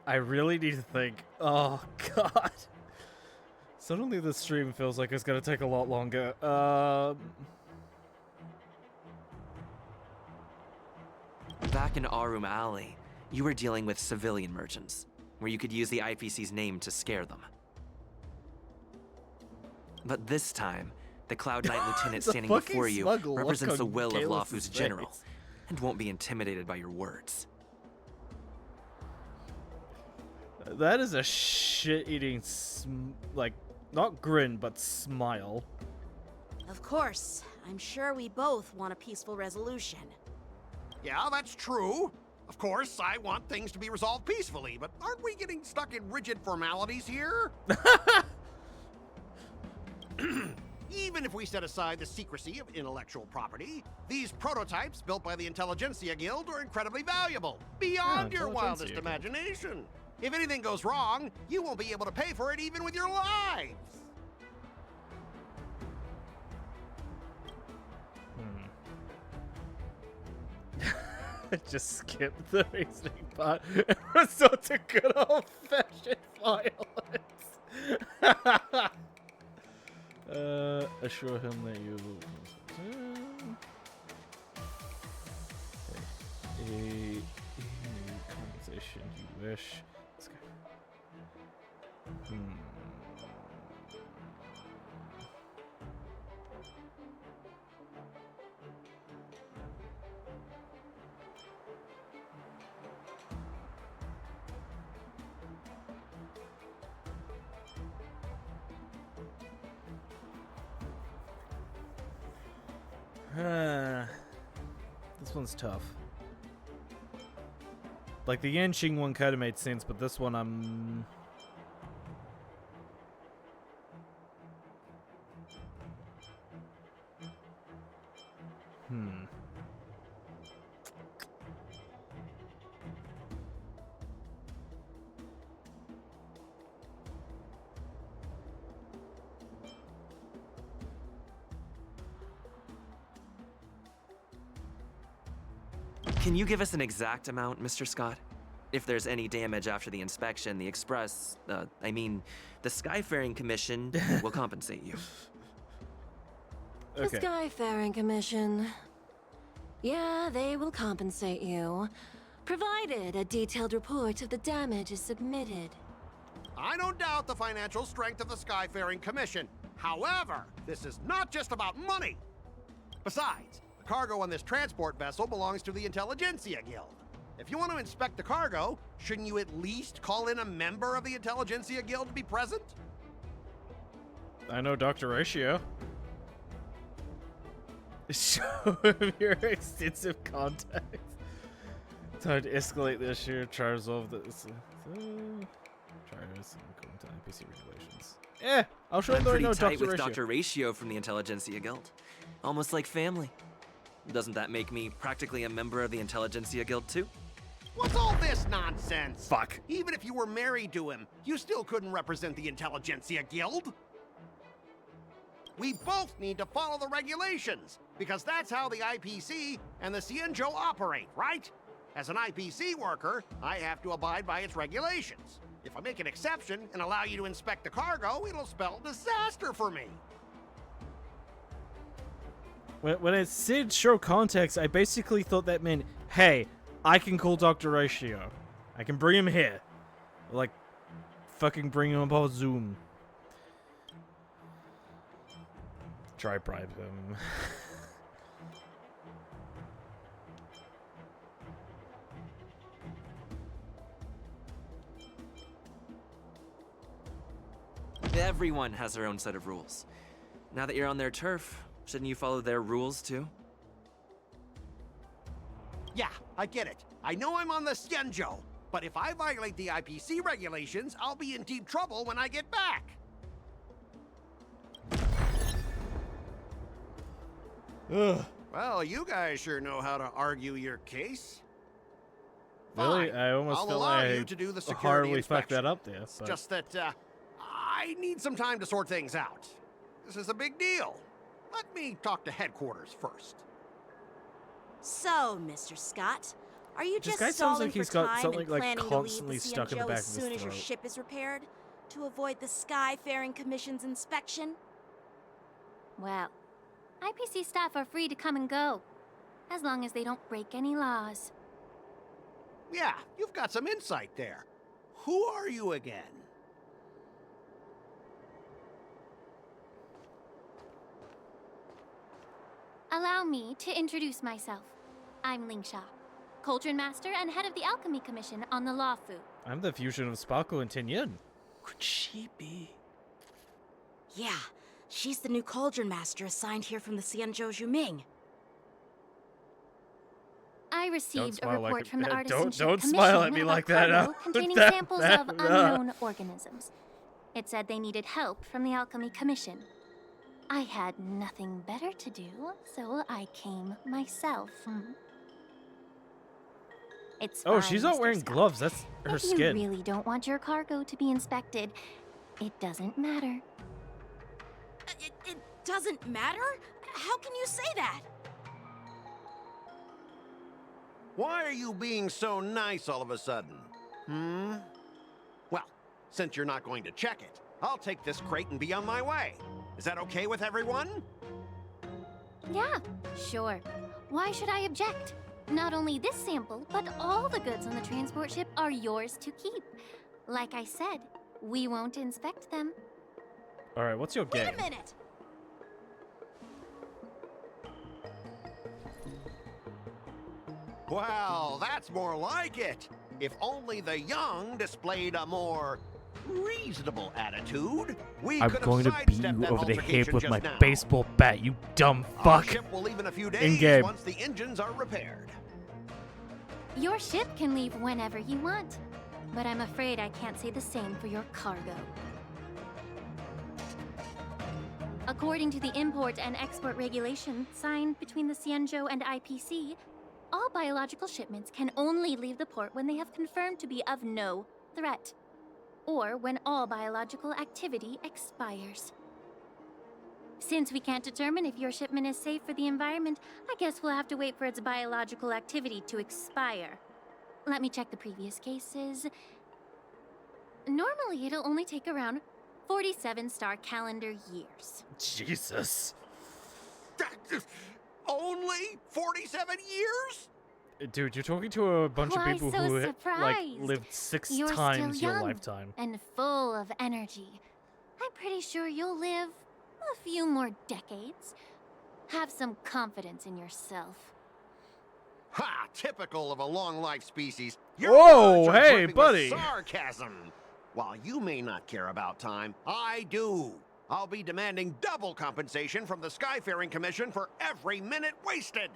Speaker 1: I really need to think. Oh god. Suddenly the stream feels like it's gonna take a lot longer.
Speaker 21: Back in Arum Alley, you were dealing with civilian merchants, where you could use the IPC's name to scare them. But this time, the Cloud Knight Lieutenant standing before you represents the will of Lafu's general, and won't be intimidated by your words.
Speaker 1: That is a shit-eating, like, not grin, but smile.
Speaker 12: Of course. I'm sure we both want a peaceful resolution.
Speaker 20: Yeah, that's true. Of course, I want things to be resolved peacefully, but aren't we getting stuck in rigid formalities here? Even if we set aside the secrecy of intellectual property, these prototypes built by the Intelligentsia Guild are incredibly valuable, beyond your wildest imagination. If anything goes wrong, you won't be able to pay for it even with your lives.
Speaker 1: Just skip the reasoning part and resort to good old-fashioned violence. Assure him that you will a conversation you wish. Let's go. This one's tough. Like, the Yanqing one kind of made sense, but this one I'm...
Speaker 21: Can you give us an exact amount, Mr. Scott? If there's any damage after the inspection, the Express, the Skyfaring Commission will compensate you.
Speaker 14: The Skyfaring Commission. Yeah, they will compensate you, provided a detailed report of the damage is submitted.
Speaker 20: I don't doubt the financial strength of the Skyfaring Commission. However, this is not just about money. Besides, the cargo on this transport vessel belongs to the Intelligentsia Guild. If you want to inspect the cargo, shouldn't you at least call in a member of the Intelligentsia Guild to be present?
Speaker 1: I know Dr. Ratio. Show him your extensive contacts. Time to escalate the issue, try to resolve this. Try to according to IPC regulations. Yeah, I'll show him that I know
Speaker 21: Dr.
Speaker 1: Ratio.
Speaker 21: Dr. Ratio from the Intelligentsia Guild. Almost like family. Doesn't that make me practically a member of the Intelligentsia Guild too?
Speaker 20: What's all this nonsense?
Speaker 1: Fuck.
Speaker 20: Even if you were married to him, you still couldn't represent the Intelligentsia Guild. We both need to follow the regulations, because that's how the IPC and the Xianzhou operate, right? As an IPC worker, I have to abide by its regulations. If I make an exception and allow you to inspect the cargo, it'll spell disaster for me.
Speaker 1: When it said show contacts, I basically thought that meant, hey, I can call Dr. Ratio. I can bring him here. Like, fucking bring him up on Zoom. try bribe him.
Speaker 21: Everyone has their own set of rules. Now that you're on their turf, shouldn't you follow their rules too?
Speaker 20: Yeah, I get it. I know I'm on the Xianzhou, but if I violate the IPC regulations, I'll be in deep trouble when I get back.
Speaker 1: Ugh.
Speaker 20: Well, you guys sure know how to argue your case.
Speaker 1: Really?
Speaker 20: Fine.
Speaker 1: I almost
Speaker 20: I'll
Speaker 1: feel
Speaker 20: allow
Speaker 1: like
Speaker 20: you to do the
Speaker 1: I
Speaker 20: security
Speaker 1: horribly fucked
Speaker 20: inspection.
Speaker 1: that up there.
Speaker 20: It's
Speaker 1: But...
Speaker 20: just that I need some time to sort things out. This is a big deal. Let me talk to headquarters first.
Speaker 12: So, Mr. Scott, are you
Speaker 1: This
Speaker 12: just
Speaker 1: guy sounds
Speaker 12: stalling
Speaker 1: like he's
Speaker 12: for
Speaker 1: got
Speaker 12: time
Speaker 1: something
Speaker 12: and
Speaker 1: like
Speaker 12: planning to leave
Speaker 1: constantly
Speaker 12: the
Speaker 1: stuck in the
Speaker 12: Xianzhou
Speaker 1: back
Speaker 12: as
Speaker 1: of his
Speaker 12: soon as your
Speaker 1: throat.
Speaker 12: ship is repaired to avoid the Skyfaring Commission's inspection?
Speaker 5: Well, IPC staff are free to come and go, as long as they don't break any laws.
Speaker 20: Yeah, you've got some insight there. Who are you again?
Speaker 5: Allow me to introduce myself. I'm Feixiao, Cauldron Master and head of the Alchemy Commission on the Luofu.
Speaker 1: I'm the fusion of Sparkle and Tingyun.
Speaker 13: Could she be?
Speaker 12: Yeah, she's the new Cauldron Master assigned here from the Xianzhou Zhuming.
Speaker 5: I received a
Speaker 1: smile like
Speaker 5: report
Speaker 1: a-
Speaker 5: from the Artisanship
Speaker 1: don't
Speaker 5: Commission
Speaker 1: smile at me
Speaker 5: about
Speaker 1: like that,
Speaker 5: cargo containing
Speaker 1: that-
Speaker 5: samples
Speaker 1: that-
Speaker 5: of unknown organisms. It said they needed help from the Alchemy Commission. I had nothing better to do, so I came myself. It's
Speaker 1: Oh,
Speaker 5: fine,
Speaker 1: she's not
Speaker 5: Mr.
Speaker 1: wearing
Speaker 5: Scott.
Speaker 1: gloves. That's her
Speaker 5: If
Speaker 1: skin.
Speaker 5: you really don't want your cargo to be inspected, it doesn't matter.
Speaker 12: It doesn't matter? How can you say that?
Speaker 20: Why are you being so nice all of a sudden? Well, since you're not going to check it, I'll take this crate and be on my way. Is that okay with everyone?
Speaker 5: Yeah, sure. Why should I object? Not only this sample, but all the goods on the transport ship are yours to keep. Like I said, we won't inspect them.
Speaker 1: All right, what's your game?
Speaker 12: Wait a minute!
Speaker 20: Well, that's more like it. If only the young displayed a more reasonable attitude, we
Speaker 1: I'm
Speaker 20: could have
Speaker 1: going to beat
Speaker 20: sidestepped
Speaker 1: you
Speaker 20: that
Speaker 1: over the head
Speaker 20: altercation
Speaker 1: with
Speaker 20: just
Speaker 1: my
Speaker 20: now.
Speaker 1: baseball bat, you dumb
Speaker 20: Our
Speaker 1: fuck.
Speaker 20: ship will leave in a few days
Speaker 1: In-game.
Speaker 20: once the engines are repaired.
Speaker 5: Your ship can leave whenever you want, but I'm afraid I can't say the same for your cargo. According to the import and export regulations signed between the Xianzhou and IPC, all biological shipments can only leave the port when they have confirmed to be of no threat, or when all biological activity expires. Since we can't determine if your shipment is safe for the environment, I guess we'll have to wait for its biological activity to expire. Let me check the previous cases. Normally, it'll only take around 47 star calendar years.
Speaker 1: Jesus.
Speaker 20: Only 47 years?
Speaker 1: Dude, you're talking to a bunch of
Speaker 5: Why
Speaker 1: people
Speaker 5: so
Speaker 1: who like
Speaker 5: surprised?
Speaker 1: lived 6
Speaker 5: You're
Speaker 1: times
Speaker 5: still
Speaker 1: your
Speaker 5: young
Speaker 1: lifetime.
Speaker 5: and full of energy. I'm pretty sure you'll live a few more decades. Have some confidence in yourself.
Speaker 20: Ha! Typical of a long-life species. Your
Speaker 1: Whoa,
Speaker 20: words are
Speaker 1: hey,
Speaker 20: dripping with
Speaker 1: buddy.
Speaker 20: sarcasm. While you may not care about time, I do. I'll be demanding double compensation from the Skyfaring Commission for every minute wasted.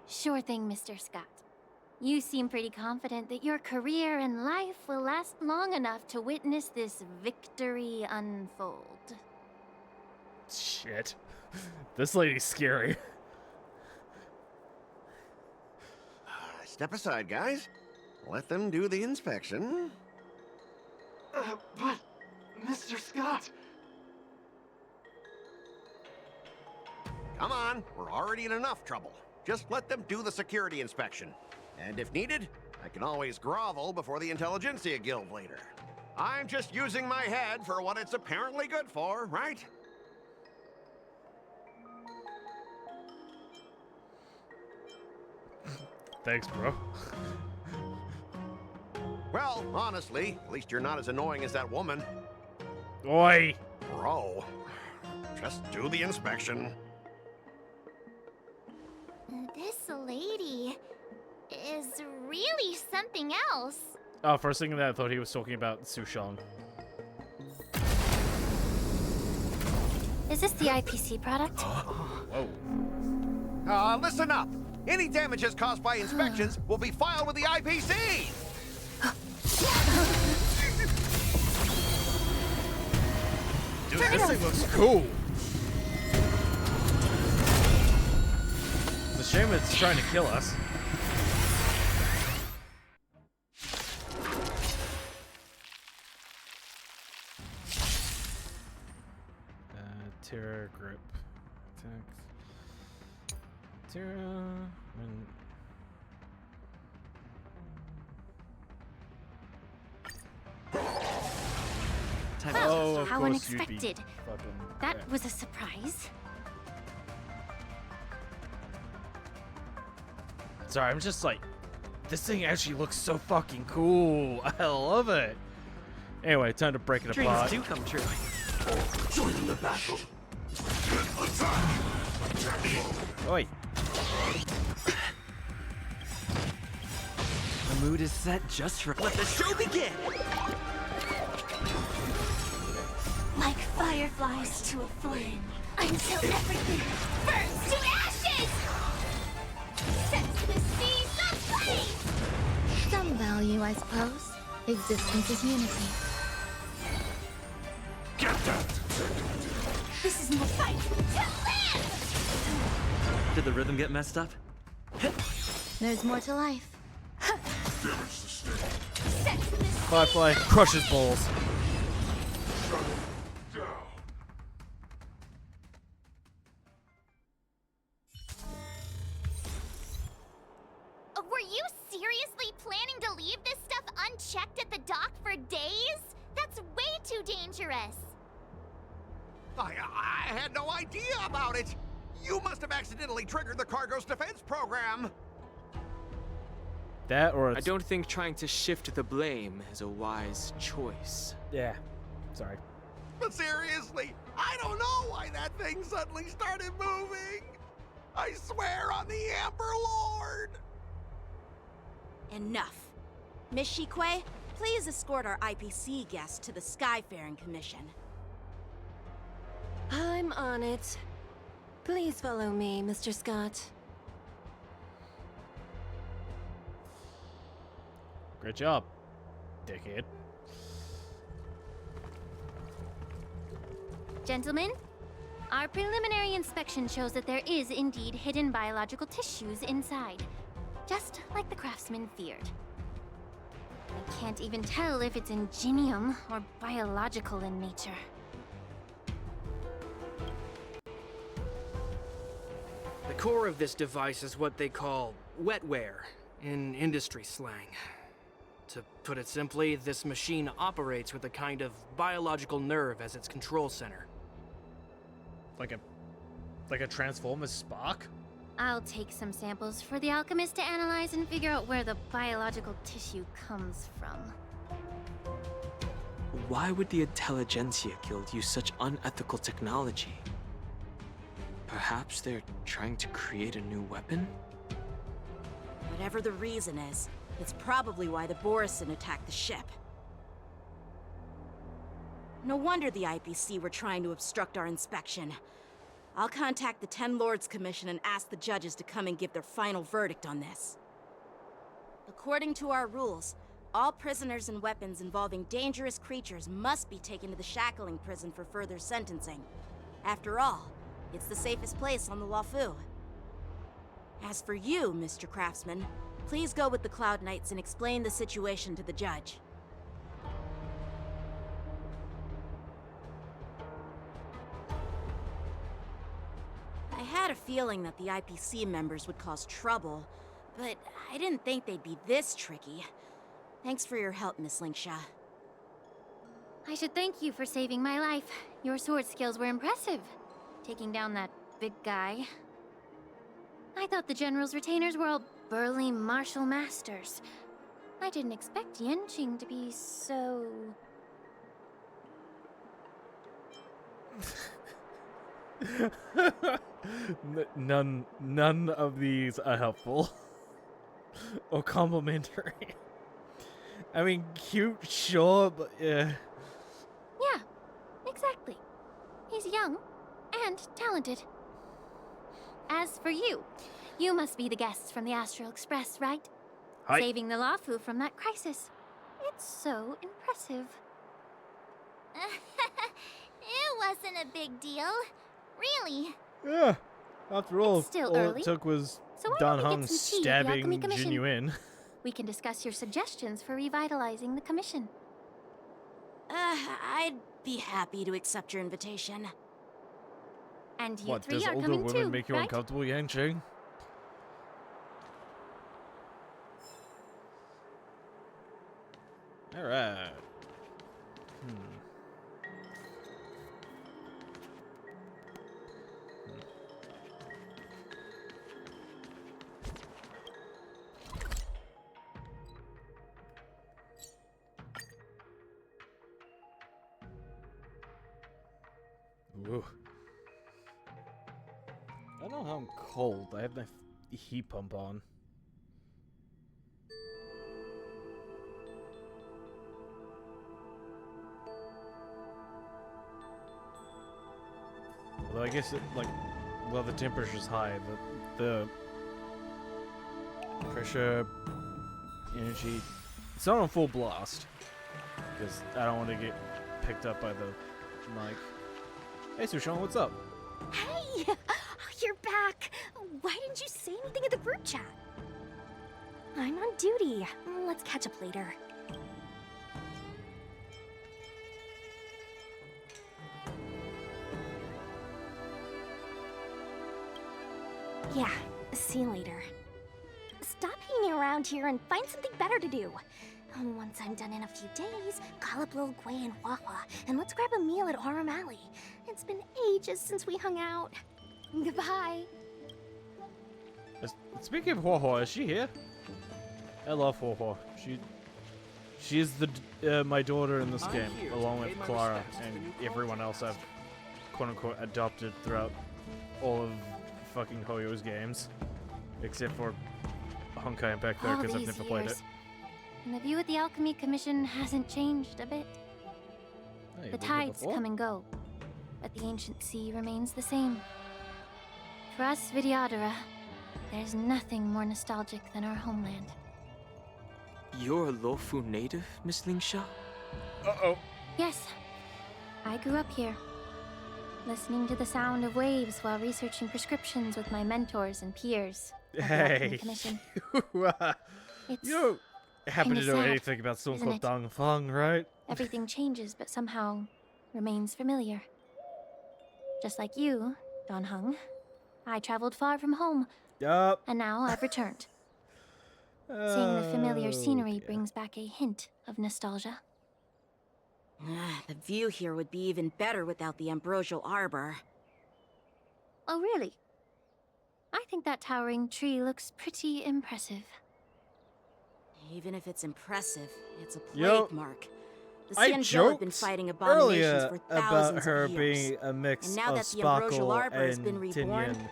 Speaker 5: Sure thing, Mr. Scott. You seem pretty confident that your career and life will last long enough to witness this victory unfold.
Speaker 1: Shit. This lady's scary.
Speaker 20: Step aside, guys. Let them do the inspection.
Speaker 11: But, Mr. Scott...
Speaker 20: Come on, we're already in enough trouble. Just let them do the security inspection. And if needed, I can always grovel before the Intelligentsia Guild later. I'm just using my head for what it's apparently good for, right?
Speaker 1: Thanks, bro.
Speaker 20: Well, honestly, at least you're not as annoying as that woman.
Speaker 1: Oi!
Speaker 20: pro. Just do the inspection.
Speaker 5: This lady is really something else.
Speaker 1: Oh, for a second there, I thought he was talking about Sushong.
Speaker 5: Is this the IPC product?
Speaker 1: Whoa.
Speaker 20: Listen up. Any damages caused by inspections will be filed with the IPC.
Speaker 1: Dude, this thing looks cool. It's a shame it's trying to kill us. Terra grip attacks. Terra and
Speaker 5: Oh, how unexpected. That was a surprise.
Speaker 1: Sorry, I'm just like, this thing actually looks so fucking cool. I love it. Anyway, time to break it apart.
Speaker 21: Dreams do come true.
Speaker 11: Join the battle.
Speaker 1: Oi.
Speaker 21: The mood is set just for. Let the show begin!
Speaker 5: Like fireflies to a flame, until everything burns to ashes! Set the seas ablaze! Some value, I suppose. Existence is unity.
Speaker 11: Get that!
Speaker 5: This is my fight to live!
Speaker 21: Did the rhythm get messed up?
Speaker 5: There's more to life.
Speaker 1: Firefly crushes balls.
Speaker 5: Were you seriously planning to leave this stuff unchecked at the dock for days? That's way too dangerous.
Speaker 20: I had no idea about it. You must have accidentally triggered the cargo's defense program.
Speaker 1: That or
Speaker 7: I don't think trying to shift the blame is a wise choice.
Speaker 1: Yeah. Sorry.
Speaker 20: But seriously, I don't know why that thing suddenly started moving. I swear on the Amber Lord.
Speaker 12: Enough. Miss Shikwe, please escort our IPC guest to the Skyfaring Commission.
Speaker 14: I'm on it. Please follow me, Mr. Scott.
Speaker 1: Great job, dickhead.
Speaker 5: Gentlemen, our preliminary inspection shows that there is indeed hidden biological tissues inside. Just like the craftsman feared. I can't even tell if it's ingenium or biological in nature.
Speaker 13: The core of this device is what they call wetware in industry slang. To put it simply, this machine operates with a kind of biological nerve as its control center.
Speaker 1: Like a Transformers spark?
Speaker 5: I'll take some samples for the alchemist to analyze and figure out where the biological tissue comes from.
Speaker 7: Why would the Intelligentsia Guild use such unethical technology? Perhaps they're trying to create a new weapon?
Speaker 12: Whatever the reason is, it's probably why the Borison attacked the ship. No wonder the IPC were trying to obstruct our inspection. I'll contact the Ten Lords Commission and ask the judges to come and give their final verdict on this. According to our rules, all prisoners and weapons involving dangerous creatures must be taken to the shackling prison for further sentencing. After all, it's the safest place on the Luofu. As for you, Mr. Craftsman, please go with the Cloud Knights and explain the situation to the judge. I had a feeling that the IPC members would cause trouble, but I didn't think they'd be this tricky. Thanks for your help, Miss Linksha.
Speaker 5: I should thank you for saving my life. Your sword skills were impressive. Taking down that big guy. I thought the General's retainers were all burly martial masters. I didn't expect Yenqing to be so...
Speaker 1: None of these are helpful or complimentary. I mean, cute, sure, but yeah.
Speaker 5: Yeah, exactly. He's young and talented. As for you, you must be the guests from the Astral Express, right?
Speaker 1: Hi.
Speaker 5: Saving the Lafu from that crisis. It's so impressive.
Speaker 9: It wasn't a big deal. Really.
Speaker 1: Yeah. After all,
Speaker 5: still
Speaker 1: all
Speaker 5: early.
Speaker 1: it took was
Speaker 5: So why
Speaker 1: Dan
Speaker 5: don't we
Speaker 1: Hung
Speaker 5: get some tea at the Alchemy
Speaker 1: stabbing
Speaker 5: Commission?
Speaker 1: Genuine.
Speaker 5: We can discuss your suggestions for revitalizing the commission.
Speaker 12: I'd be happy to accept your invitation.
Speaker 5: And you
Speaker 1: What,
Speaker 5: three
Speaker 1: does
Speaker 5: are
Speaker 1: older
Speaker 5: coming
Speaker 1: women
Speaker 5: too,
Speaker 1: make you
Speaker 5: right?
Speaker 1: uncomfortable, Yanqing? Alright. Ooh. I don't know how I'm cold. I have my heat pump on. Although I guess well, the temperature's high, the pressure, energy, it's not on full blast because I don't want to get picked up by the mic. Hey, Sushan, what's up?
Speaker 5: Hey! Oh, you're back! Why didn't you say anything in the group chat? I'm on duty. Let's catch up later. Yeah, see you later. Stop hanging around here and find something better to do. Once I'm done in a few days, call up Lil Gui and Huahua, and let's grab a meal at Aurum Alley. It's been ages since we hung out. Goodbye.
Speaker 1: Speaking of Huahua, is she here? I love Huahua. She's my daughter in this game, along with Clara and everyone else I've quote-unquote adopted throughout all of fucking Hoyo's games. Except for Honkai Impact there, because I've never played it.
Speaker 5: And the view at the Alchemy Commission hasn't changed a bit.
Speaker 1: Oh,
Speaker 5: The tides come and go, but the ancient sea remains the same. For us Vidyadhara, there's nothing more nostalgic than our homeland.
Speaker 7: You're a Luofu native, Miss Lingsha?
Speaker 1: Uh-oh.
Speaker 5: Yes, I grew up here, listening to the sound of waves while researching prescriptions with my mentors and peers at the Alchemy
Speaker 1: Hey,
Speaker 5: Commission.
Speaker 1: you don't happen to
Speaker 5: kinda
Speaker 1: know
Speaker 5: sad,
Speaker 1: anything about someone
Speaker 5: isn't
Speaker 1: called
Speaker 5: it?
Speaker 1: Dong Feng, right?
Speaker 5: Everything changes, but somehow remains familiar. Just like you, Don Hung, I traveled far from home,
Speaker 1: Yup.
Speaker 5: and now I've returned. Seeing the familiar scenery brings back a hint of nostalgia.
Speaker 12: The view here would be even better without the ambrosial arbor.
Speaker 5: Oh, really? I think that towering tree looks pretty impressive.
Speaker 12: Even if it's impressive, it's a plague
Speaker 1: Yo,
Speaker 12: mark. The
Speaker 1: I
Speaker 12: Xianzhou have been
Speaker 1: joked
Speaker 12: fighting abominations
Speaker 1: earlier
Speaker 12: for
Speaker 1: about
Speaker 12: thousands
Speaker 1: her
Speaker 12: of years.
Speaker 1: being a mix
Speaker 12: And now
Speaker 1: of
Speaker 12: that the ambrosial
Speaker 1: Sparkle
Speaker 12: arbor has been
Speaker 1: and
Speaker 12: reborn,
Speaker 1: Tinian.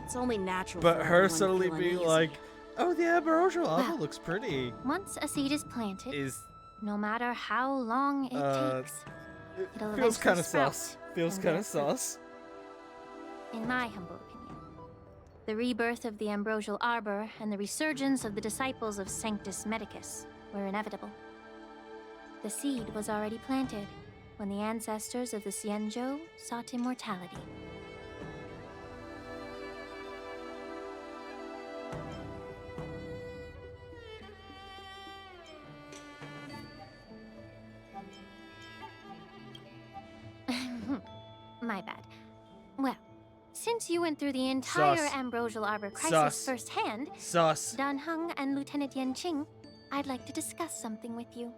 Speaker 12: it's only natural
Speaker 1: But
Speaker 12: for
Speaker 1: her
Speaker 12: everyone to
Speaker 1: suddenly
Speaker 12: feel
Speaker 1: being
Speaker 12: uneasy.
Speaker 1: like, oh, the ambrosial arbor
Speaker 5: Well,
Speaker 1: looks pretty.
Speaker 5: Once a seed is planted,
Speaker 1: Is
Speaker 5: no matter how long it takes, it'll
Speaker 1: feels kind
Speaker 5: eventually
Speaker 1: of
Speaker 5: sprout
Speaker 1: sus. Feels
Speaker 5: and
Speaker 1: kind
Speaker 5: bear
Speaker 1: of
Speaker 5: fruit.
Speaker 1: sus.
Speaker 5: In my humble opinion. The rebirth of the ambrosial arbor and the resurgence of the disciples of Sanctus Medicus were inevitable. The seed was already planted when the ancestors of the Xianzhou sought immortality. My bad. Well, since you went through the entire
Speaker 1: Sus.
Speaker 5: ambrosial arbor crisis
Speaker 1: Sus.
Speaker 5: firsthand,
Speaker 1: Sus.
Speaker 5: Dan Hung and Lieutenant Yanqing, I'd like to discuss something with you.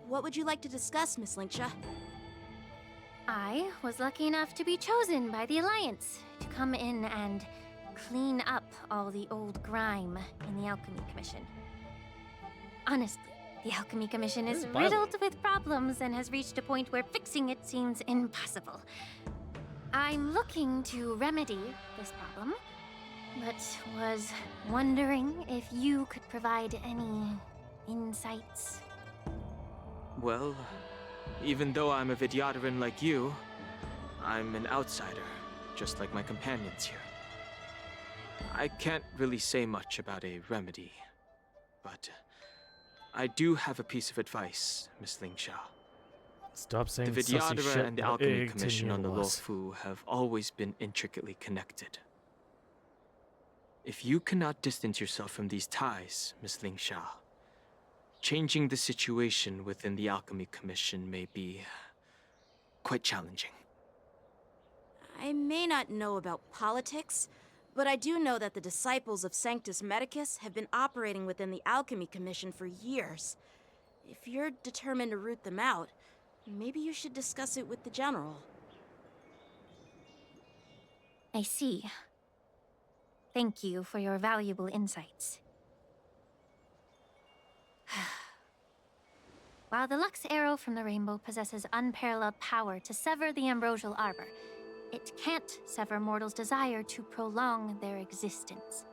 Speaker 12: What would you like to discuss, Miss Lingsha?
Speaker 5: I was lucky enough to be chosen by the Alliance to come in and clean up all the old grime in the Alchemy Commission. Honestly,
Speaker 3: The Alchemy Commission is riddled with problems and has reached a point where fixing it seems impossible. I'm looking to remedy this problem, but was wondering if you could provide any insights.
Speaker 7: Well, even though I'm a Vidyadharan like you, I'm an outsider, just like my companions here. I can't really say much about a remedy, but I do have a piece of advice, Miss Feixiao.
Speaker 1: Stop saying
Speaker 7: the
Speaker 1: sussy
Speaker 7: Vidyadhara
Speaker 1: shit.
Speaker 7: and the Alchemy Commission on the Luofu have always been intricately connected. If you cannot distance yourself from these ties, Miss Feixiao, changing the situation within the Alchemy Commission may be quite challenging.
Speaker 12: I may not know about politics, but I do know that the disciples of Sanctus Medicus have been operating within the Alchemy Commission for years. If you're determined to root them out, maybe you should discuss it with the General.
Speaker 3: I see. Thank you for your valuable insights. While the Lux Arrow from the Rainbow possesses unparalleled power to sever the Ambrosial Arbor, it can't sever mortals' desire to prolong their existence.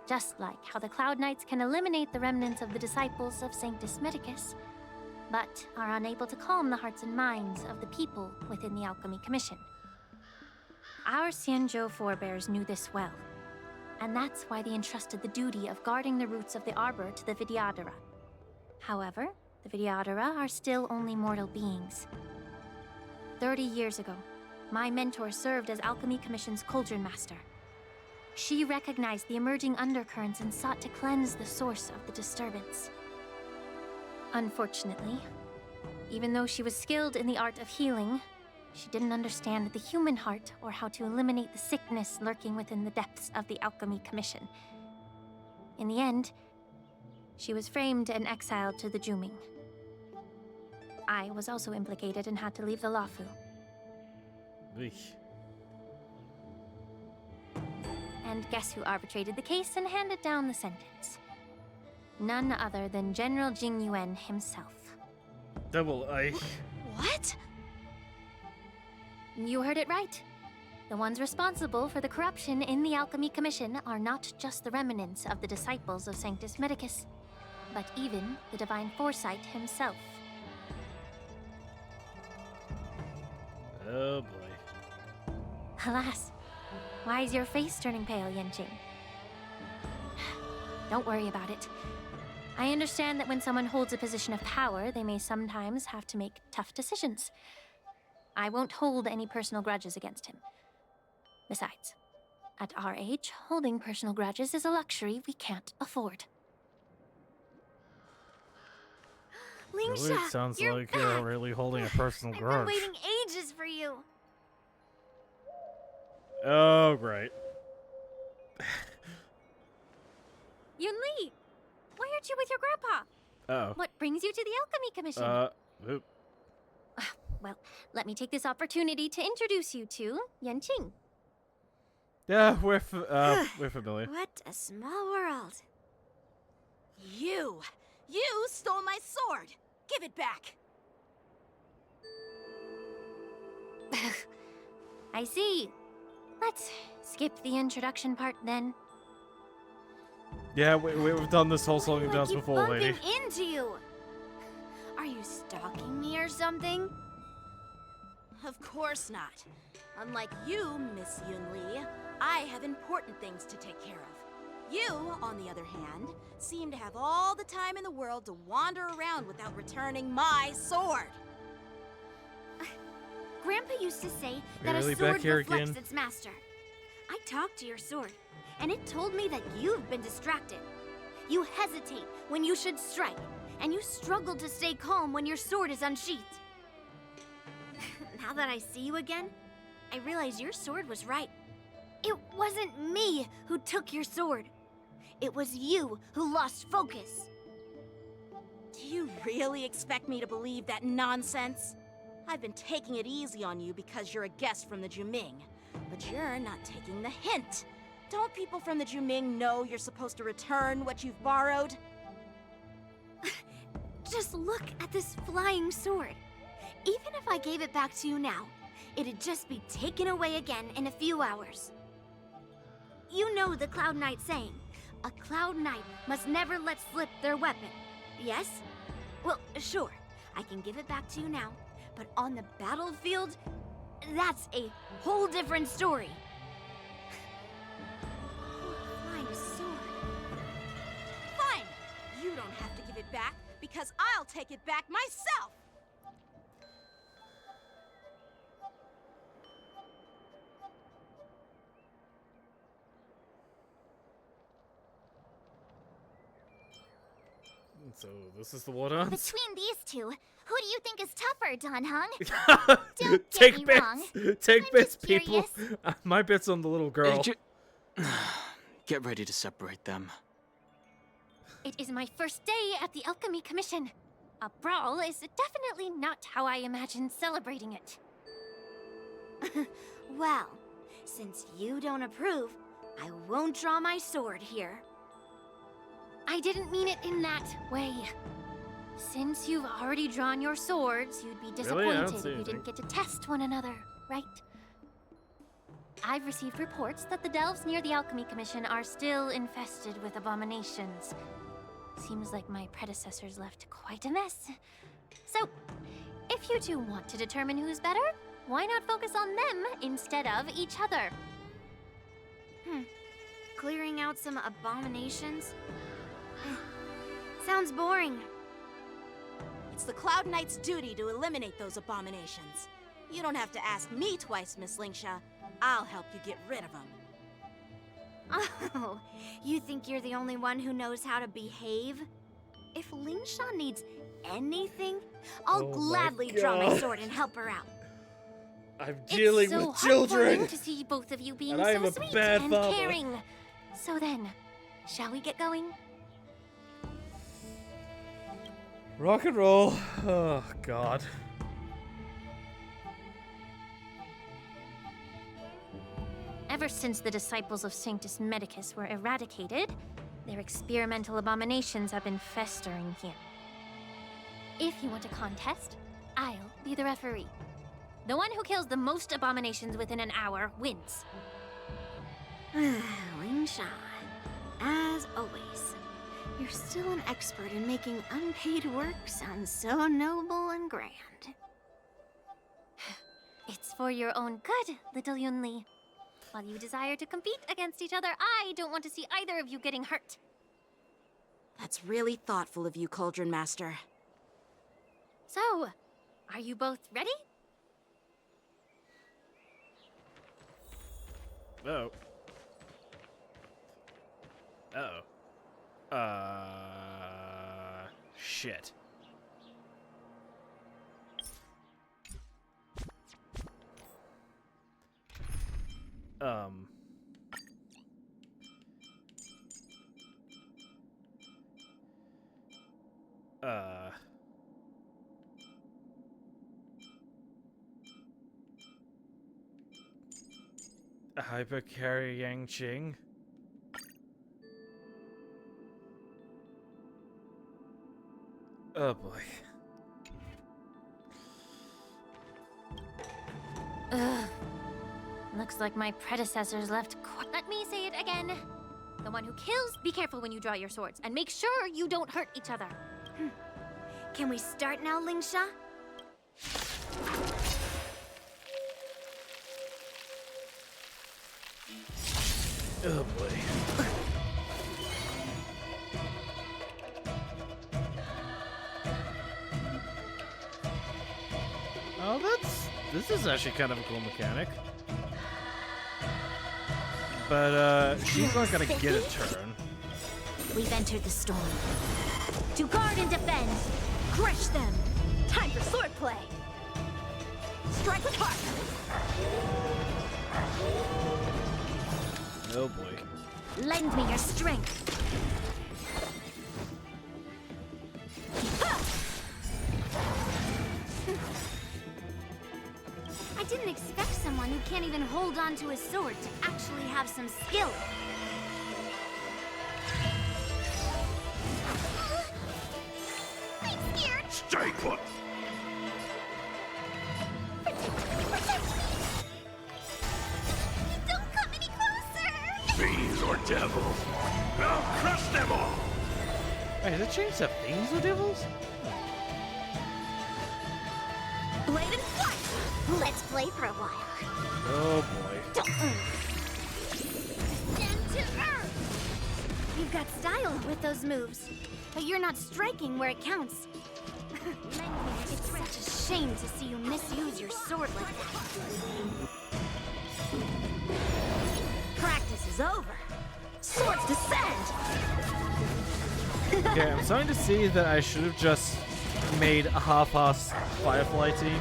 Speaker 3: Just like how the Cloud Knights can eliminate the remnants of the disciples of Sanctus Medicus, but are unable to calm the hearts and minds of the people within the Alchemy Commission. Our Xianzhou forebears knew this well, and that's why they entrusted the duty of guarding the roots of the Arbor to the Vidyadhara. However, the Vidyadhara are still only mortal beings. 30 years ago, my mentor served as Alchemy Commission's Cauldron Master. She recognized the emerging undercurrents and sought to cleanse the source of the disturbance. Unfortunately, even though she was skilled in the art of healing, she didn't understand the human heart or how to eliminate the sickness lurking within the depths of the Alchemy Commission. In the end, she was framed and exiled to the Juming. I was also implicated and had to leave the Luofu. And guess who arbitrated the case and handed down the sentence? None other than General Jing Yuan himself.
Speaker 1: Double I.
Speaker 12: What?
Speaker 3: You heard it right. The ones responsible for the corruption in the Alchemy Commission are not just the remnants of the disciples of Sanctus Medicus, but even the Divine Foresight himself.
Speaker 1: Oh boy.
Speaker 3: Alas, why is your face turning pale, Yanqing? Don't worry about it. I understand that when someone holds a position of power, they may sometimes have to make tough decisions. I won't hold any personal grudges against him. Besides, at our age, holding personal grudges is a luxury we can't afford.
Speaker 1: Really, it sounds like you're really holding a personal grudge.
Speaker 3: I've been waiting ages for you.
Speaker 1: Oh, great.
Speaker 3: Yunli, why aren't you with your grandpa?
Speaker 1: Uh-oh.
Speaker 3: What brings you to the Alchemy Commission?
Speaker 1: Oop.
Speaker 3: Well, let me take this opportunity to introduce you to Yanqing.
Speaker 1: Yeah, we're familiar.
Speaker 12: What a small world. You stole my sword. Give it back.
Speaker 3: I see. Let's skip the introduction part then.
Speaker 1: Yeah, we've done this whole song and dance before, lady.
Speaker 12: Bumping into you. Are you stalking me or something? Of course not. Unlike you, Miss Yunli, I have important things to take care of. You, on the other hand, seem to have all the time in the world to wander around without returning my sword.
Speaker 5: Grandpa used to say that
Speaker 1: really
Speaker 5: a sword
Speaker 1: back here
Speaker 5: reflects
Speaker 1: again?
Speaker 5: its master. I talked to your sword, and it told me that you've been distracted. You hesitate when you should strike, and you struggle to stay calm when your sword is unsheathed. Now that I see you again, I realize your sword was right. It wasn't me who took your sword. It was you who lost focus.
Speaker 12: Do you really expect me to believe that nonsense? I've been taking it easy on you because you're a guest from the Juming, but you're not taking the hint. Don't people from the Juming know you're supposed to return what you've borrowed?
Speaker 5: Just look at this flying sword. Even if I gave it back to you now, it'd just be taken away again in a few hours. You know the Cloud Knight saying, a Cloud Knight must never let slip their weapon, yes? Well, sure, I can give it back to you now, but on the battlefield, that's a whole different story.
Speaker 12: Flying sword. Fine! You don't have to give it back, because I'll take it back myself!
Speaker 1: So this is the war dance?
Speaker 5: Between these two, who do you think is tougher, Dan Heng? Don't
Speaker 1: Take
Speaker 5: get me
Speaker 1: bits.
Speaker 5: wrong.
Speaker 1: Take
Speaker 5: I'm
Speaker 1: bits,
Speaker 5: just
Speaker 1: people.
Speaker 5: curious.
Speaker 1: My bit's on the little girl.
Speaker 7: Get ready to separate them.
Speaker 3: It is my first day at the Alchemy Commission. A brawl is definitely not how I imagined celebrating it.
Speaker 5: Well, since you don't approve, I won't draw my sword here.
Speaker 3: I didn't mean it in that way. Since you've already drawn your swords, you'd be disappointed if you didn't get to test one another, right? I've received reports that the delves near the Alchemy Commission are still infested with abominations. Seems like my predecessors left quite a mess. So, if you two want to determine who's better, why not focus on them instead of each other?
Speaker 5: Clearing out some abominations? Sounds boring.
Speaker 12: It's the Cloud Knight's duty to eliminate those abominations. You don't have to ask me twice, Miss Lingsha. I'll help you get rid of them.
Speaker 5: Oh, you think you're the only one who knows how to behave? If Lingsha needs anything, I'll gladly draw my sword and help her out.
Speaker 1: I'm dealing
Speaker 3: it's so
Speaker 1: with children.
Speaker 3: heartwarming to see both of you being
Speaker 1: And I am
Speaker 3: so
Speaker 1: a
Speaker 3: sweet
Speaker 1: bad
Speaker 3: and
Speaker 1: father.
Speaker 3: caring. So then, shall we get going?
Speaker 1: Rock and roll. Oh, God.
Speaker 3: Ever since the disciples of Sanctus Medicus were eradicated, their experimental abominations have been festering here. If you want a contest, I'll be the referee. The one who kills the most abominations within an hour wins.
Speaker 5: Lingsha, as always, you're still an expert in making unpaid work sound so noble and grand.
Speaker 3: It's for your own good, little Yunli. While you desire to compete against each other, I don't want to see either of you getting hurt.
Speaker 12: That's really thoughtful of you, Cauldron Master.
Speaker 3: So, are you both ready?
Speaker 1: Oh. Shit. Hypercarry Yang Ching. Oh boy.
Speaker 3: Ugh. Looks like my predecessors left Let me say it again. The one who kills, be careful when you draw your swords, and make sure you don't hurt each other.
Speaker 5: Can we start now, Lingsha?
Speaker 1: Oh boy. Oh, this is actually kind of a cool mechanic. But she's not gonna get a turn.
Speaker 5: We've entered the storm. To guard and defend. Crush them.
Speaker 12: Time for swordplay. Strike with heart.
Speaker 1: Oh boy.
Speaker 5: Lend me your strength. I didn't expect someone who can't even hold on to his sword to actually have some skill. I'm scared.
Speaker 11: Stay put!
Speaker 9: Don't come any closer!
Speaker 11: Fiends or devils? I'll crush them all!
Speaker 1: Wait, is it changed to fiends or devils?
Speaker 9: Blade and flight! Let's play for a while.
Speaker 1: Oh boy.
Speaker 9: Descend to earth! You've got style with those moves, but you're not striking where it counts. It's such a shame to see you misuse your sword like that. Practice is over. Swords descend!
Speaker 1: Okay, I'm starting to see that I should have just made a half-ass Firefly team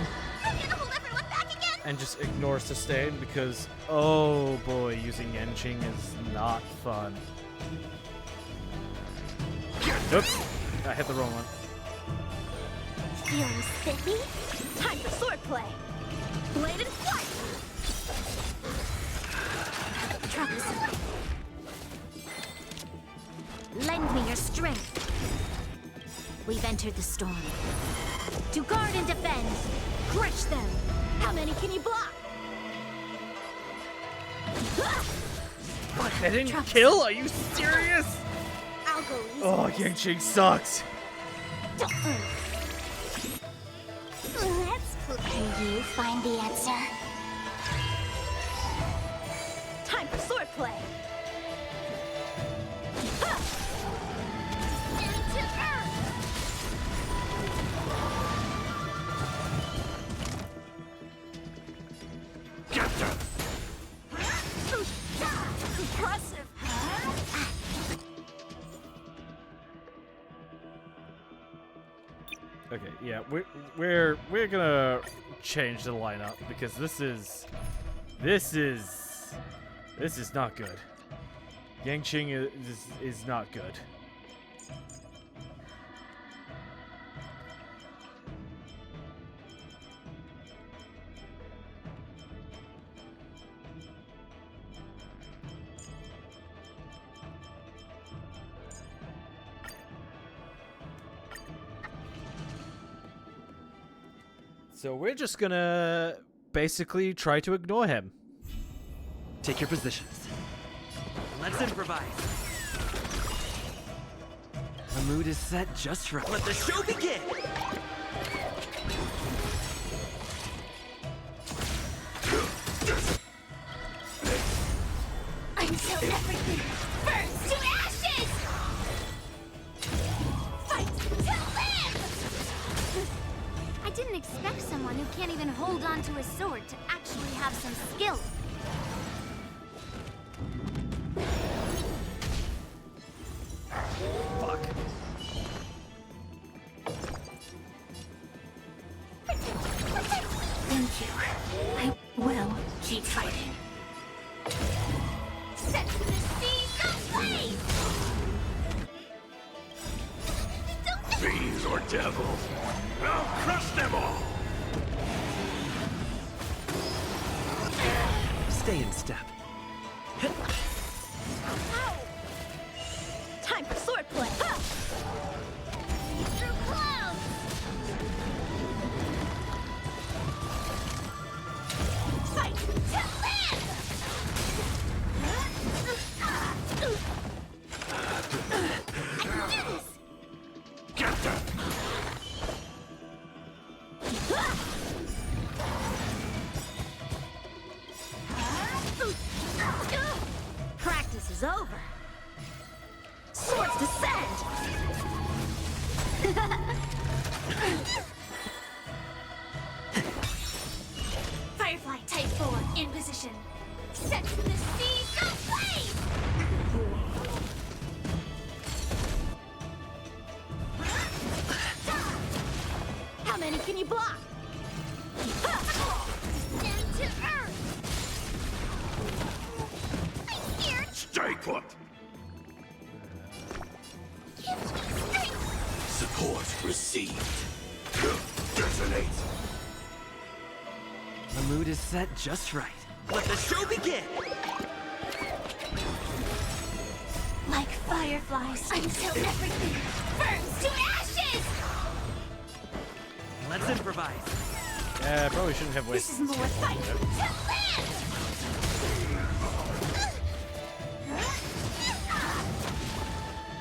Speaker 1: and just ignore Sustain because, oh boy, using Yenching is not fun. Oops, I hit the wrong one.
Speaker 9: Feeling spiffy? Time for swordplay. Blade and flight! Troublesome. Lend me your strength. We've entered the storm. To guard and defend. Crush them. How many can you block?
Speaker 1: What? That didn't kill? Are you serious?
Speaker 9: I'll go easy.
Speaker 1: Oh, Yenching sucks.
Speaker 9: Let's can you find the answer? Time for swordplay. Impressive.
Speaker 1: Okay, yeah, we're gonna change the lineup because this is not good. Yenching is not good. So we're just gonna basically try to ignore him.
Speaker 21: Take your positions. Let's improvise. The mood is set just right. Let the show begin!
Speaker 9: Until everything burns to ashes! Fight to live! I didn't expect someone who can't even hold on to a sword to actually have some skill.
Speaker 1: Fuck.
Speaker 9: Thank you. I will keep fighting. Set to the seas of blaze!
Speaker 11: Fiends or devils? I'll crush them all!
Speaker 21: Stay in step.
Speaker 9: Ow! Time for swordplay! Through clouds! Fight to live! I can do this!
Speaker 11: Get them!
Speaker 9: Practice is over. Swords descend! Firefly Type 4 in position. Set to the seas of blaze! How many can you block? Descend to earth! I'm here!
Speaker 11: Stay put!
Speaker 9: Give me strength!
Speaker 11: Support received. Detonate!
Speaker 21: The mood is set just right. Let the show begin!
Speaker 9: Like fireflies until everything burns to ashes!
Speaker 21: Let's improvise.
Speaker 1: Yeah, I probably shouldn't have
Speaker 5: This
Speaker 1: wasted.
Speaker 5: is more fight to land!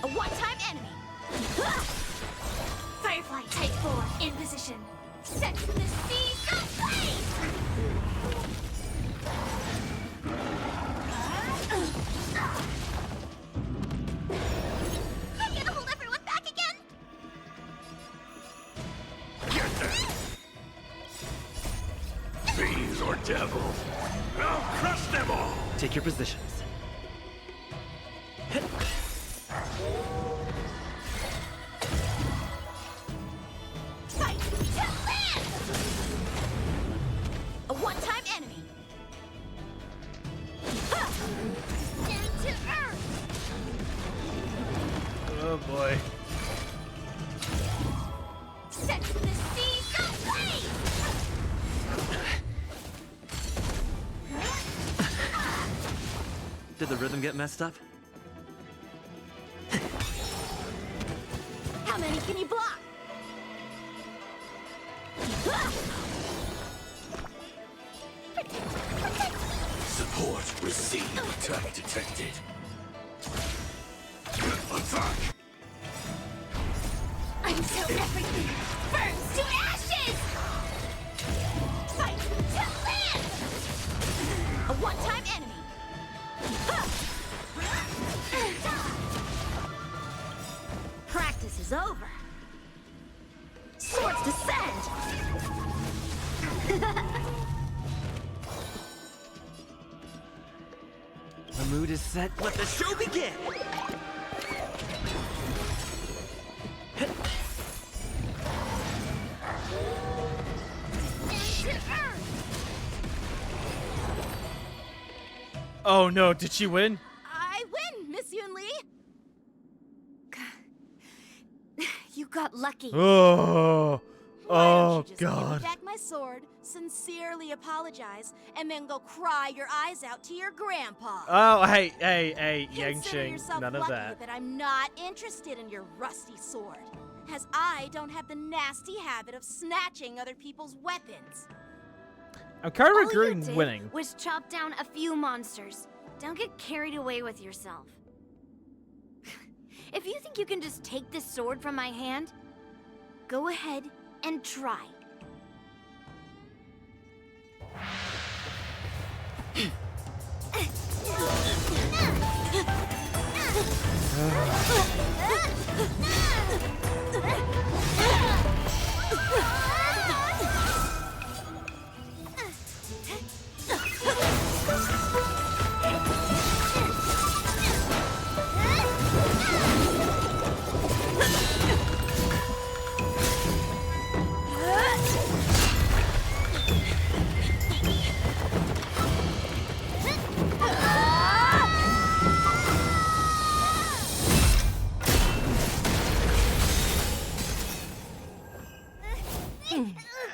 Speaker 5: A one-time enemy! Firefly Type 4 in position. Set the seas ablaze! I'm gonna hold everyone back again!
Speaker 11: Get them! Fiends or devils, I'll crush them all!
Speaker 21: Take your positions.
Speaker 5: Fight to land! A one-time enemy. Ha! Down to earth!
Speaker 1: Oh boy.
Speaker 5: Set the seas ablaze!
Speaker 21: Did the rhythm get messed up?
Speaker 5: How many can you block?
Speaker 11: Support received. Attack detected. Attack!
Speaker 5: Until everything burns to ashes! Fight to land! A one-time enemy. Practice is over. Swords descend!
Speaker 21: The mood is set. Let the show begin!
Speaker 1: Oh no, did she win?
Speaker 12: I win, Miss Yunli. You got lucky.
Speaker 1: Oh.
Speaker 12: Why don't
Speaker 1: Oh
Speaker 12: you just give me
Speaker 1: god.
Speaker 12: back my sword, sincerely apologize, and then go cry your eyes out to your grandpa?
Speaker 1: Oh, hey,
Speaker 12: Consider
Speaker 1: Yangqing,
Speaker 12: yourself
Speaker 1: none of
Speaker 12: lucky
Speaker 1: that.
Speaker 12: I'm not interested in your rusty sword, as I don't have the nasty habit of snatching other people's weapons.
Speaker 1: I'm kind of
Speaker 9: All you
Speaker 1: regretting
Speaker 9: did
Speaker 1: winning.
Speaker 9: was chop down a few monsters. Don't get carried away with yourself. If you think you can just take this sword from my hand, go ahead and try.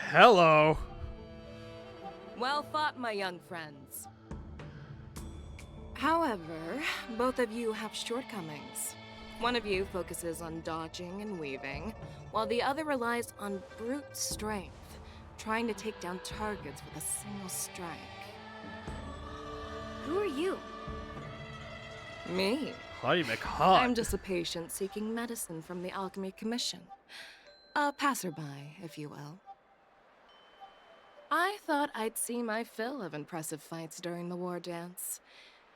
Speaker 1: Hello.
Speaker 2: Well fought, my young friends. However, both of you have shortcomings. One of you focuses on dodging and weaving, while the other relies on brute strength, trying to take down targets with a single strike.
Speaker 9: Who are you?
Speaker 2: Me?
Speaker 1: How do you make hot?
Speaker 2: I'm just a patient seeking medicine from the Alchemy Commission. A passerby, if you will. I thought I'd see my fill of impressive fights during the war dance.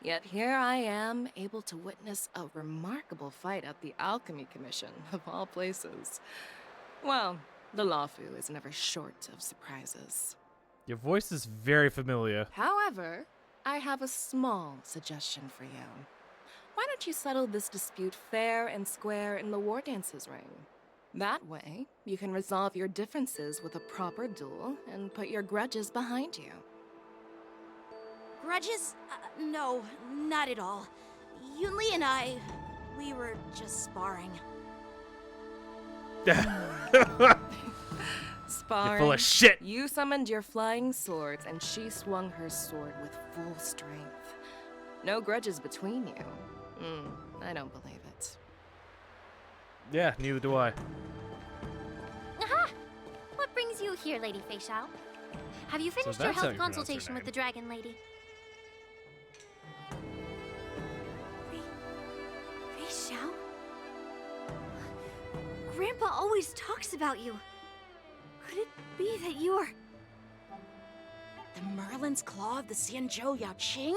Speaker 2: Yet here I am, able to witness a remarkable fight at the Alchemy Commission, of all places. Well, the Lawfu is never short of surprises.
Speaker 1: Your voice is very familiar.
Speaker 2: However, I have a small suggestion for you. Why don't you settle this dispute fair and square in the war dances ring? That way, you can resolve your differences with a proper duel and put your grudges behind you.
Speaker 12: Grudges? No, not at all. Yunli and we were just sparring.
Speaker 2: Sparring?
Speaker 1: You're full of shit.
Speaker 2: You summoned your flying swords, and she swung her sword with full strength. No grudges between you. I don't believe it.
Speaker 1: Yeah, neither do I.
Speaker 9: Aha! What brings
Speaker 3: you here, Lady Feixiao? Have you finished your
Speaker 1: that's how
Speaker 3: health
Speaker 1: you pronounce her
Speaker 3: consultation with
Speaker 1: name.
Speaker 3: the Dragon Lady?
Speaker 9: Feixiao? Grandpa always talks about you. Could it be that you're...
Speaker 12: The Merlin's Claw of the Xianzhou Yaoqing?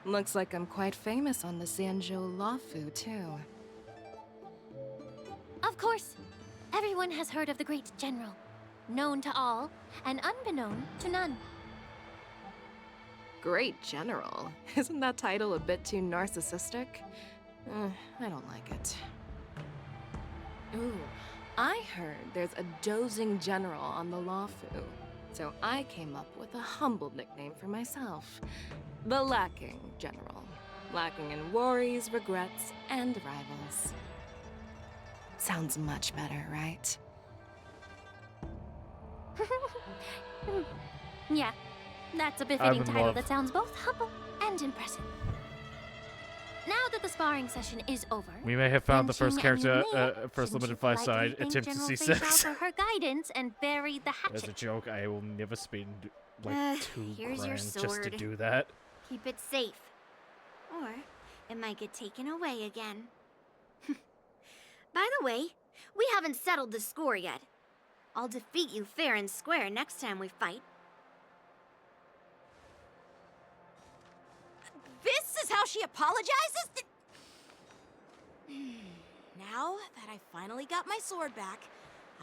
Speaker 2: Looks like I'm quite famous on the Xianzhou Luofu, too.
Speaker 3: Of course. Everyone has heard of the great general. Known to all, and unbeknown to none.
Speaker 2: Great General. Isn't that title a bit too narcissistic? I don't like it. Ooh, I heard there's a dozing general on the Luofu, so I came up with a humble nickname for myself. The Lacking General. Lacking in worries, regrets, and rivals. Sounds much better, right?
Speaker 3: Yeah, that's a befitting title that sounds both humble and impressive. Now that the sparring session is over,
Speaker 1: We may have found the first
Speaker 3: Yanqing
Speaker 1: character,
Speaker 3: and Yu
Speaker 1: first
Speaker 3: Mei,
Speaker 1: limited
Speaker 3: shouldn't
Speaker 1: fight
Speaker 3: you politely
Speaker 1: side
Speaker 3: thank
Speaker 1: attempt to
Speaker 3: General
Speaker 1: see
Speaker 3: Feixiao
Speaker 1: sex.
Speaker 3: for her guidance and bury the
Speaker 1: As a
Speaker 3: hatchet.
Speaker 1: joke, I will never spend like
Speaker 9: Here's your
Speaker 1: $2,000 just to
Speaker 9: sword.
Speaker 1: do that.
Speaker 9: Keep it safe. Or it might get taken away again. By the way, we haven't settled the score yet. I'll defeat you fair and square next time we fight.
Speaker 12: This is how she apologizes? Now that I finally got my sword back,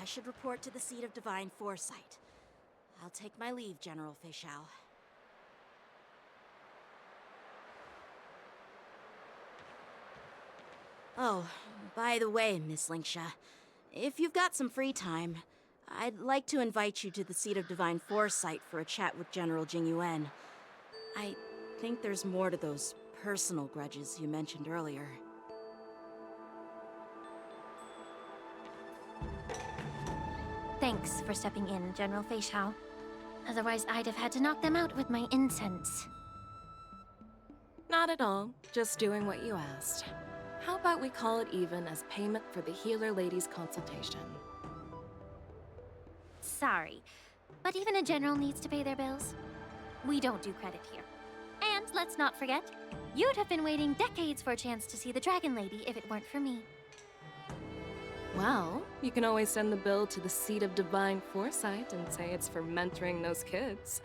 Speaker 12: I should report to the seat of divine foresight. I'll take my leave, General Feixiao. Oh, by the way, Miss Linksha, if you've got some free time, I'd like to invite you to the seat of divine foresight for a chat with General Jingyuan. I think there's more to those personal grudges you mentioned earlier.
Speaker 3: Thanks for stepping in, General Feixiao. Otherwise, I'd have had to knock them out with my incense.
Speaker 2: Not at all. Just doing what you asked. How about we call it even as payment for the healer lady's consultation?
Speaker 3: Sorry, but even a general needs to pay their bills. We don't do credit here. And let's not forget, you'd have been waiting decades for a chance to see the Dragon Lady if it weren't for me.
Speaker 2: Well, you can always send the bill to the seat of divine foresight and say it's for mentoring those kids.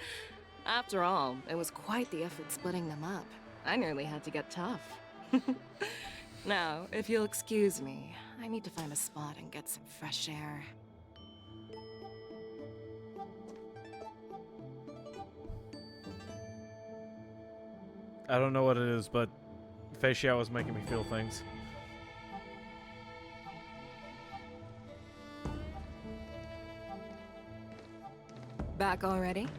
Speaker 2: After all, it was quite the effort splitting them up. I nearly had to get tough. Now, if you'll excuse me, I need to find a spot and get some fresh air.
Speaker 1: I don't know what it is, but Feixiao is making me feel things.
Speaker 2: Back already?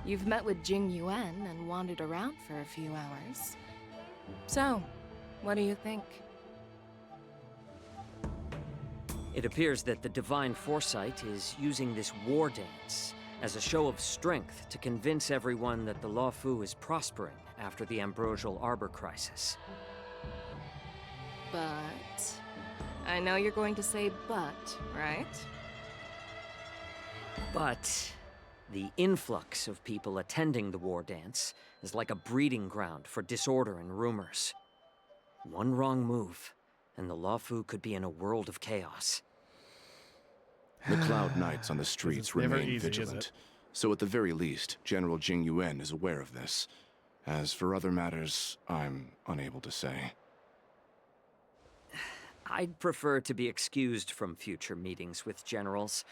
Speaker 2: You've met with Jing Yuan and wandered around for a few hours. So, what do you think?
Speaker 10: It appears that the Divine Foresight is using this war dance as a show of strength to convince everyone that the Luofu is prospering after the Ambrosial Arbor crisis.
Speaker 2: But... I know you're going to say but, right?
Speaker 10: But the influx of people attending the war dance is like a breeding ground for disorder and rumors. One wrong move, and the Luofu could be in a world of chaos.
Speaker 19: The Cloud Knights on the streets remain
Speaker 1: easy, is
Speaker 19: vigilant,
Speaker 1: it?
Speaker 19: so at the very least, General Jing Yuan is aware of this. As for other matters, I'm unable to say.
Speaker 10: I'd prefer to be excused from future meetings with generals.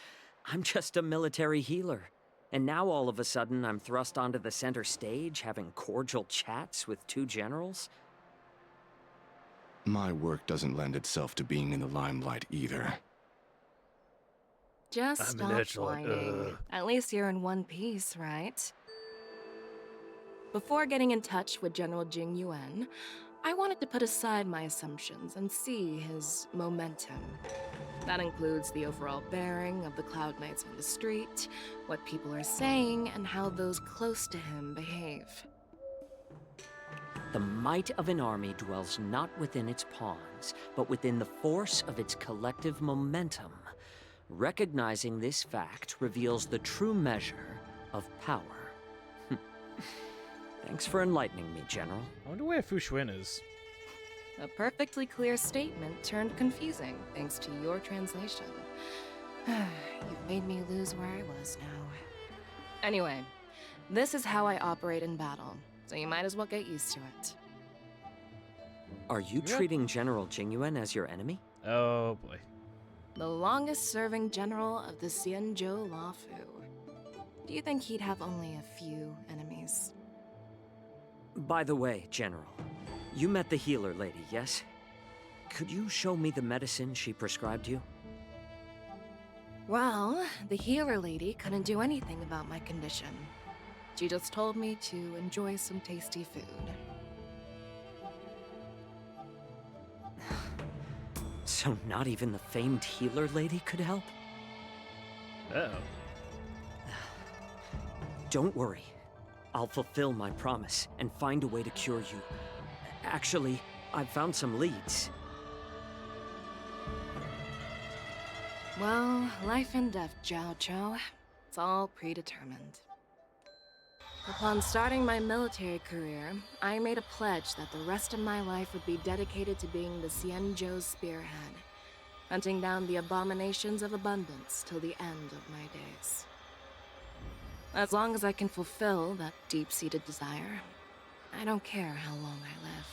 Speaker 10: I'm just a military healer. And now all of a sudden I'm thrust onto the center stage having cordial chats with two generals?
Speaker 19: My work doesn't lend itself to being in the limelight either.
Speaker 2: Just
Speaker 1: I'm
Speaker 2: stop
Speaker 1: literally,
Speaker 2: whining. At least you're in one piece, right? Before getting in touch with General Jing Yuan, I wanted to put aside my assumptions and see his momentum. That includes the overall bearing of the Cloud Knights on the street, what people are saying, and how those close to him behave.
Speaker 10: The might of an army dwells not within its pawns, but within the force of its collective momentum. Recognizing this fact reveals the true measure of power. Thanks for enlightening me, General.
Speaker 1: I wonder where Fushuen is.
Speaker 2: A perfectly clear statement turned confusing thanks to your translation. You've made me lose where I was now. Anyway, this is how I operate in battle, so you might as well get used to it.
Speaker 10: Are you treating General Jingyuan as your enemy?
Speaker 1: Oh boy.
Speaker 2: The longest-serving general of the Xianzhou Luofu. Do you think he'd have only a few enemies?
Speaker 10: By the way, General, you met the healer lady, yes? Could you show me the medicine she prescribed you?
Speaker 2: Well, the healer lady couldn't do anything about my condition. She just told me to enjoy some tasty food.
Speaker 10: So not even the famed healer lady could help?
Speaker 1: Uh-oh.
Speaker 10: Don't worry. I'll fulfill my promise and find a way to cure you. Actually, I've found some leads.
Speaker 2: Well, life and death, Jiao Chou. It's all predetermined. Upon starting my military career, I made a pledge that the rest of my life would be dedicated to being the Xianzhou spearhead, hunting down the abominations of abundance till the end of my days. As long as I can fulfill that deep-seated desire, I don't care how long I live.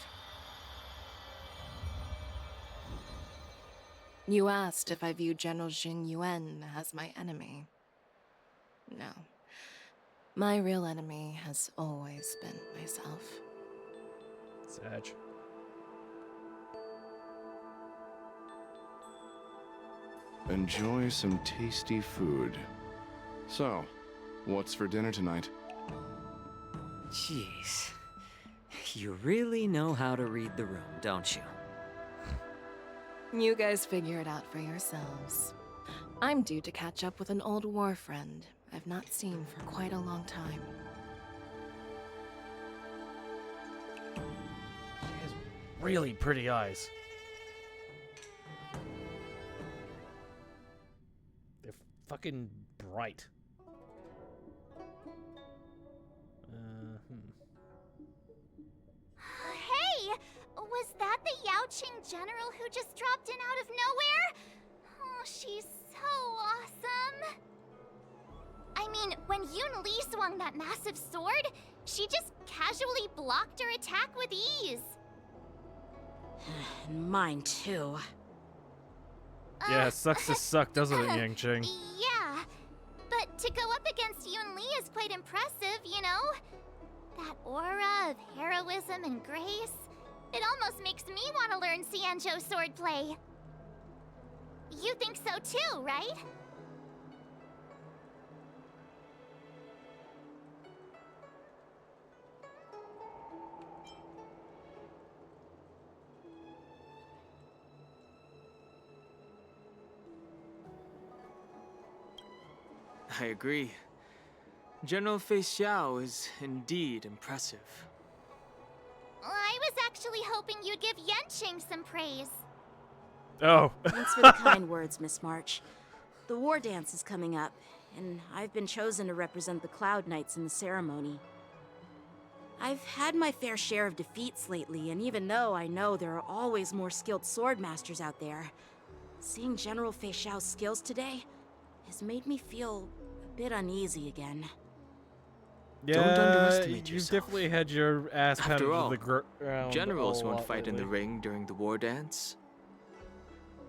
Speaker 2: You asked if I view General Jingyuan as my enemy. No. My real enemy has always been myself.
Speaker 1: Sag.
Speaker 19: Enjoy some tasty food. So, what's for dinner tonight?
Speaker 10: Jeez. You really know how to read the room, don't you?
Speaker 2: You guys figure it out for yourselves. I'm due to catch up with an old war friend I've not seen for quite a long time.
Speaker 1: She has really pretty eyes. They're fucking bright.
Speaker 5: Hey! Was that the Yaoqing general who just dropped in out of nowhere? Oh, she's so awesome! I mean, when Yun Li swung that massive sword, she just casually blocked her attack with ease.
Speaker 12: Mine too.
Speaker 1: Yeah, sucks to suck, doesn't it, Yangqing?
Speaker 5: Yeah, but to go up against Yun Li is quite impressive, you know? That aura of heroism and grace, it almost makes me want to learn Xianzhou swordplay. You think so too, right?
Speaker 7: I agree. General Feixiao is indeed impressive.
Speaker 5: I was actually hoping you'd give Yanqing some praise.
Speaker 1: Oh.
Speaker 12: Thanks for the kind words, Miss March. The war dance is coming up, and I've been chosen to represent the Cloud Knights in the ceremony. I've had my fair share of defeats lately, and even though I know there are always more skilled swordmasters out there, seeing General Feixiao's skills today has made me feel a bit uneasy again.
Speaker 1: Yeah,
Speaker 7: Don't underestimate
Speaker 1: you've
Speaker 7: yourself.
Speaker 1: definitely had your ass pounded
Speaker 7: After all,
Speaker 1: to the ground.
Speaker 7: generals
Speaker 1: a
Speaker 7: won't
Speaker 1: lot
Speaker 7: fight in the
Speaker 1: lately.
Speaker 7: ring during the war dance.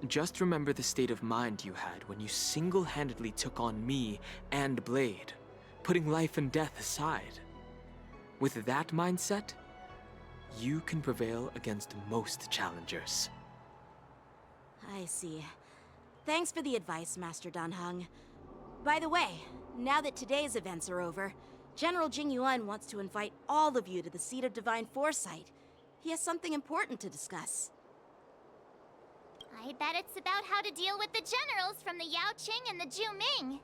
Speaker 7: Just remember the state of mind you had when you single-handedly took on me and Blade, putting life and death aside. With that mindset, you can prevail against most challengers.
Speaker 12: I see. Thanks for the advice, Master Danheng. By the way, now that today's events are over, General Jingyuan wants to invite all of you to the Seat of Divine Foresight. He has something important to discuss.
Speaker 5: I bet it's about how to deal with the generals from the Yaoqing and the Zhuming.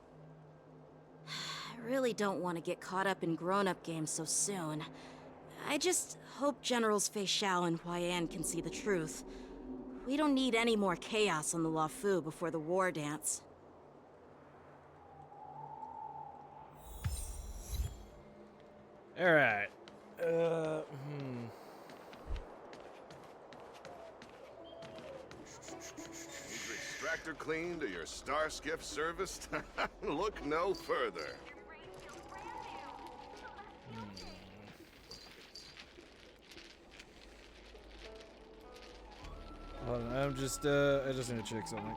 Speaker 12: I really don't want to get caught up in grown-up games so soon. I just hope Generals Feixiao and Huaiyan can see the truth. We don't need any more chaos on the Luofu before the war dance.
Speaker 1: Alright.
Speaker 4: Need your extractor cleaned or your star skiff serviced? Look no further.
Speaker 1: Hold on, I just need to check something.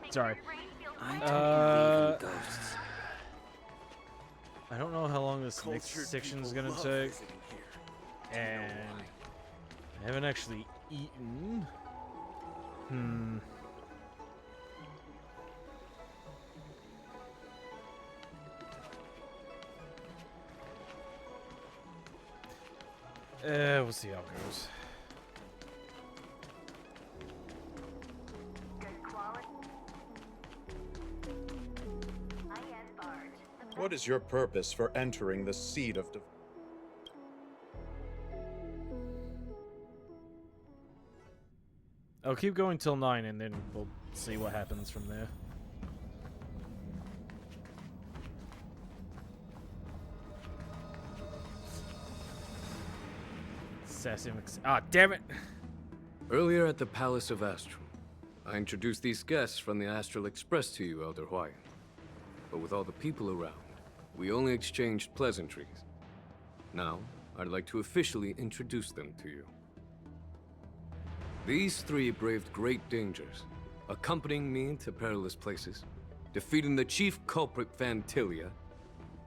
Speaker 1: Sorry. I don't know how long this next section is gonna take, and I haven't actually eaten. We'll see how it goes.
Speaker 22: What is your purpose for entering the seat of
Speaker 1: I'll keep going till 9 and then we'll see what happens from there. Ah, damn it!
Speaker 6: Earlier at the Palace of Astral, I introduced these guests from the Astral Express to you, Elder Hwaiyan. But with all the people around, we only exchanged pleasantries. Now, I'd like to officially introduce them to you. These three braved great dangers, accompanying me to perilous places, defeating the chief culprit Vantilia,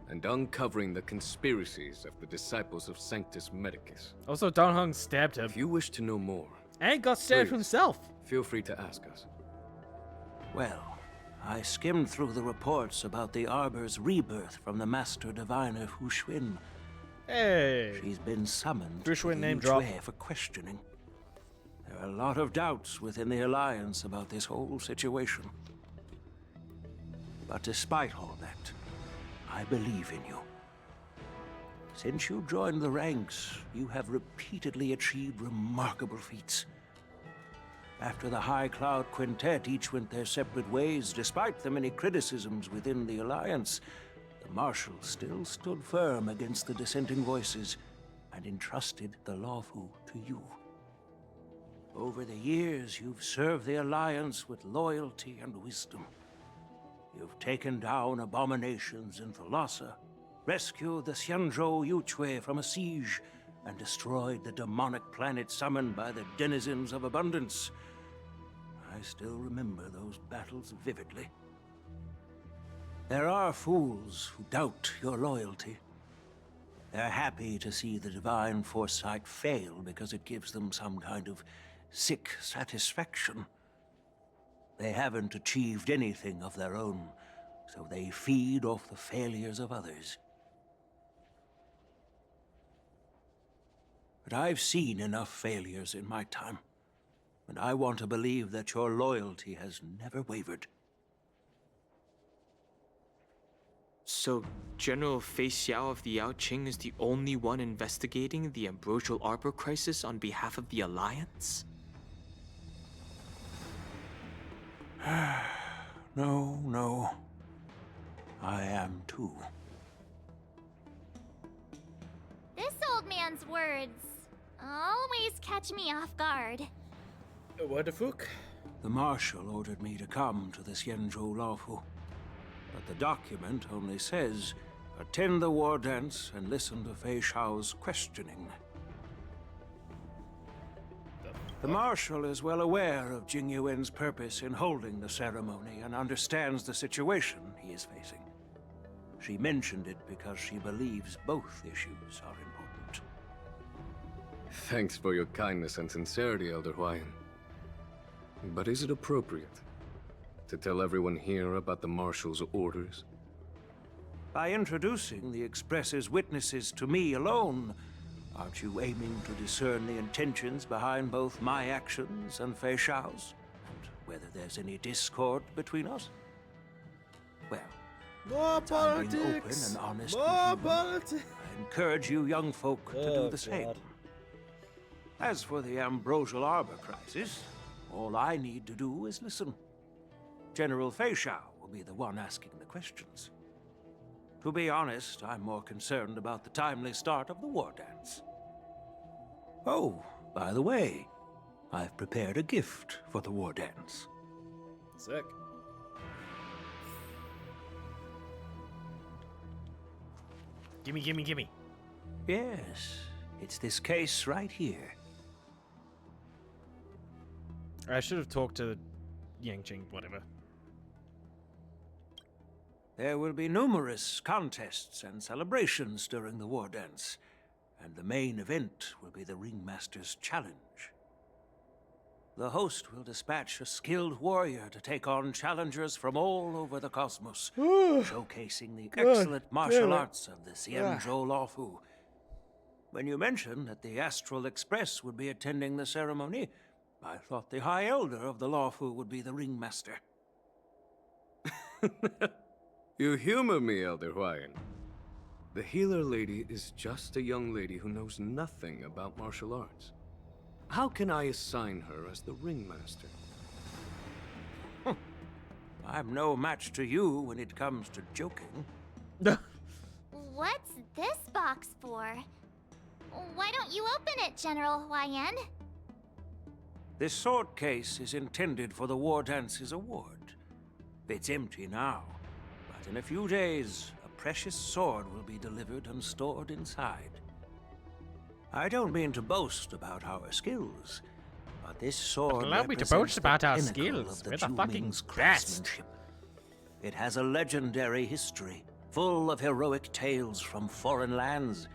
Speaker 6: and uncovering the conspiracies of the disciples of Sanctus Medicus.
Speaker 1: Also, Don Hung stabbed him.
Speaker 6: If you wish to know more,
Speaker 1: and got stabbed himself.
Speaker 6: Feel free to ask us.
Speaker 18: Well, I skimmed through the reports about the Arbor's rebirth from the Master Diviner Fu Xuan.
Speaker 1: Hey!
Speaker 18: She's been summoned
Speaker 1: Fu Xuan
Speaker 18: to
Speaker 1: name
Speaker 18: Yu
Speaker 1: drop.
Speaker 18: Chui for questioning. There are a lot of doubts within the Alliance about this whole situation. But despite all that, I believe in you. Since you joined the ranks, you have repeatedly achieved remarkable feats. After the High Cloud Quintet each went their separate ways, despite the many criticisms within the Alliance, the Marshal still stood firm against the dissenting voices and entrusted the Lawfu to you. Over the years, you've served the Alliance with loyalty and wisdom. You've taken down abominations in Thalassa, rescued the Xianzhou Yu Chui from a siege, and destroyed the demonic planet summoned by the denizens of abundance. I still remember those battles vividly. There are fools who doubt your loyalty. They're happy to see the divine foresight fail because it gives them some kind of sick satisfaction. They haven't achieved anything of their own, so they feed off the failures of others. But I've seen enough failures in my time, and I want to believe that your loyalty has never wavered.
Speaker 7: So, General Feixiao of the Yaoqing is the only one investigating the Ambrosial Arbor crisis on behalf of the Alliance?
Speaker 18: No. I am too.
Speaker 5: This old man's words always catch me off guard.
Speaker 1: What the fuck?
Speaker 18: The Marshal ordered me to come to the Xianzhou Lawfu. But the document only says, attend the war dance and listen to Feixiao's questioning. The Marshal is well aware of Jing Yuan's purpose in holding the ceremony and understands the situation he is facing. She mentioned it because she believes both issues are important.
Speaker 6: Thanks for your kindness and sincerity, Elder Huayan. But is it appropriate to tell everyone here about the Marshal's orders?
Speaker 18: By introducing the Express's witnesses to me alone, aren't you aiming to discern the intentions behind both my actions and Feixiao's? And whether there's any discord between us? Well,
Speaker 1: more
Speaker 18: I'm being open
Speaker 1: politics.
Speaker 18: and honest
Speaker 1: More
Speaker 18: with you,
Speaker 1: politics.
Speaker 18: I encourage you young folk to do the same. As for the Ambrosial Arbor crisis, all I need to do is listen. General Feixiao will be the one asking the questions. To be honest, I'm more concerned about the timely start of the war dance. Oh, by the way, I've prepared a gift for the war dance.
Speaker 1: Sick. Gimme, gimme, gimme.
Speaker 18: Yes, it's this case right here.
Speaker 1: I should have talked to Yangjing, whatever.
Speaker 18: There will be numerous contests and celebrations during the war dance, and the main event will be the Ringmaster's Challenge. The host will dispatch a skilled warrior to take on challengers from all over the cosmos, showcasing the excellent martial arts of the Xianzhou Luofu. When you mentioned that the Astral Express would be attending the ceremony, I thought the High Elder of the Luofu would be the Ringmaster.
Speaker 6: You humor me, Elder Huayan. The healer lady is just a young lady who knows nothing about martial arts. How can I assign her as the ringmaster?
Speaker 18: I'm no match to you when it comes to joking.
Speaker 5: What's this box for? Why don't you open it, General Huayan?
Speaker 18: This sword case is intended for the War Dance's award. It's empty now, but in a few days, a precious sword will be delivered and stored inside. I don't mean to boast about our skills, but this sword
Speaker 1: Allow me to
Speaker 18: represents
Speaker 1: boast
Speaker 18: the
Speaker 1: about our
Speaker 18: pinnacle
Speaker 1: skills.
Speaker 18: of the
Speaker 1: We're the fucking
Speaker 18: Zhu-Ming's
Speaker 1: best.
Speaker 18: craftsmanship. It has a legendary history, full of heroic tales from foreign lands.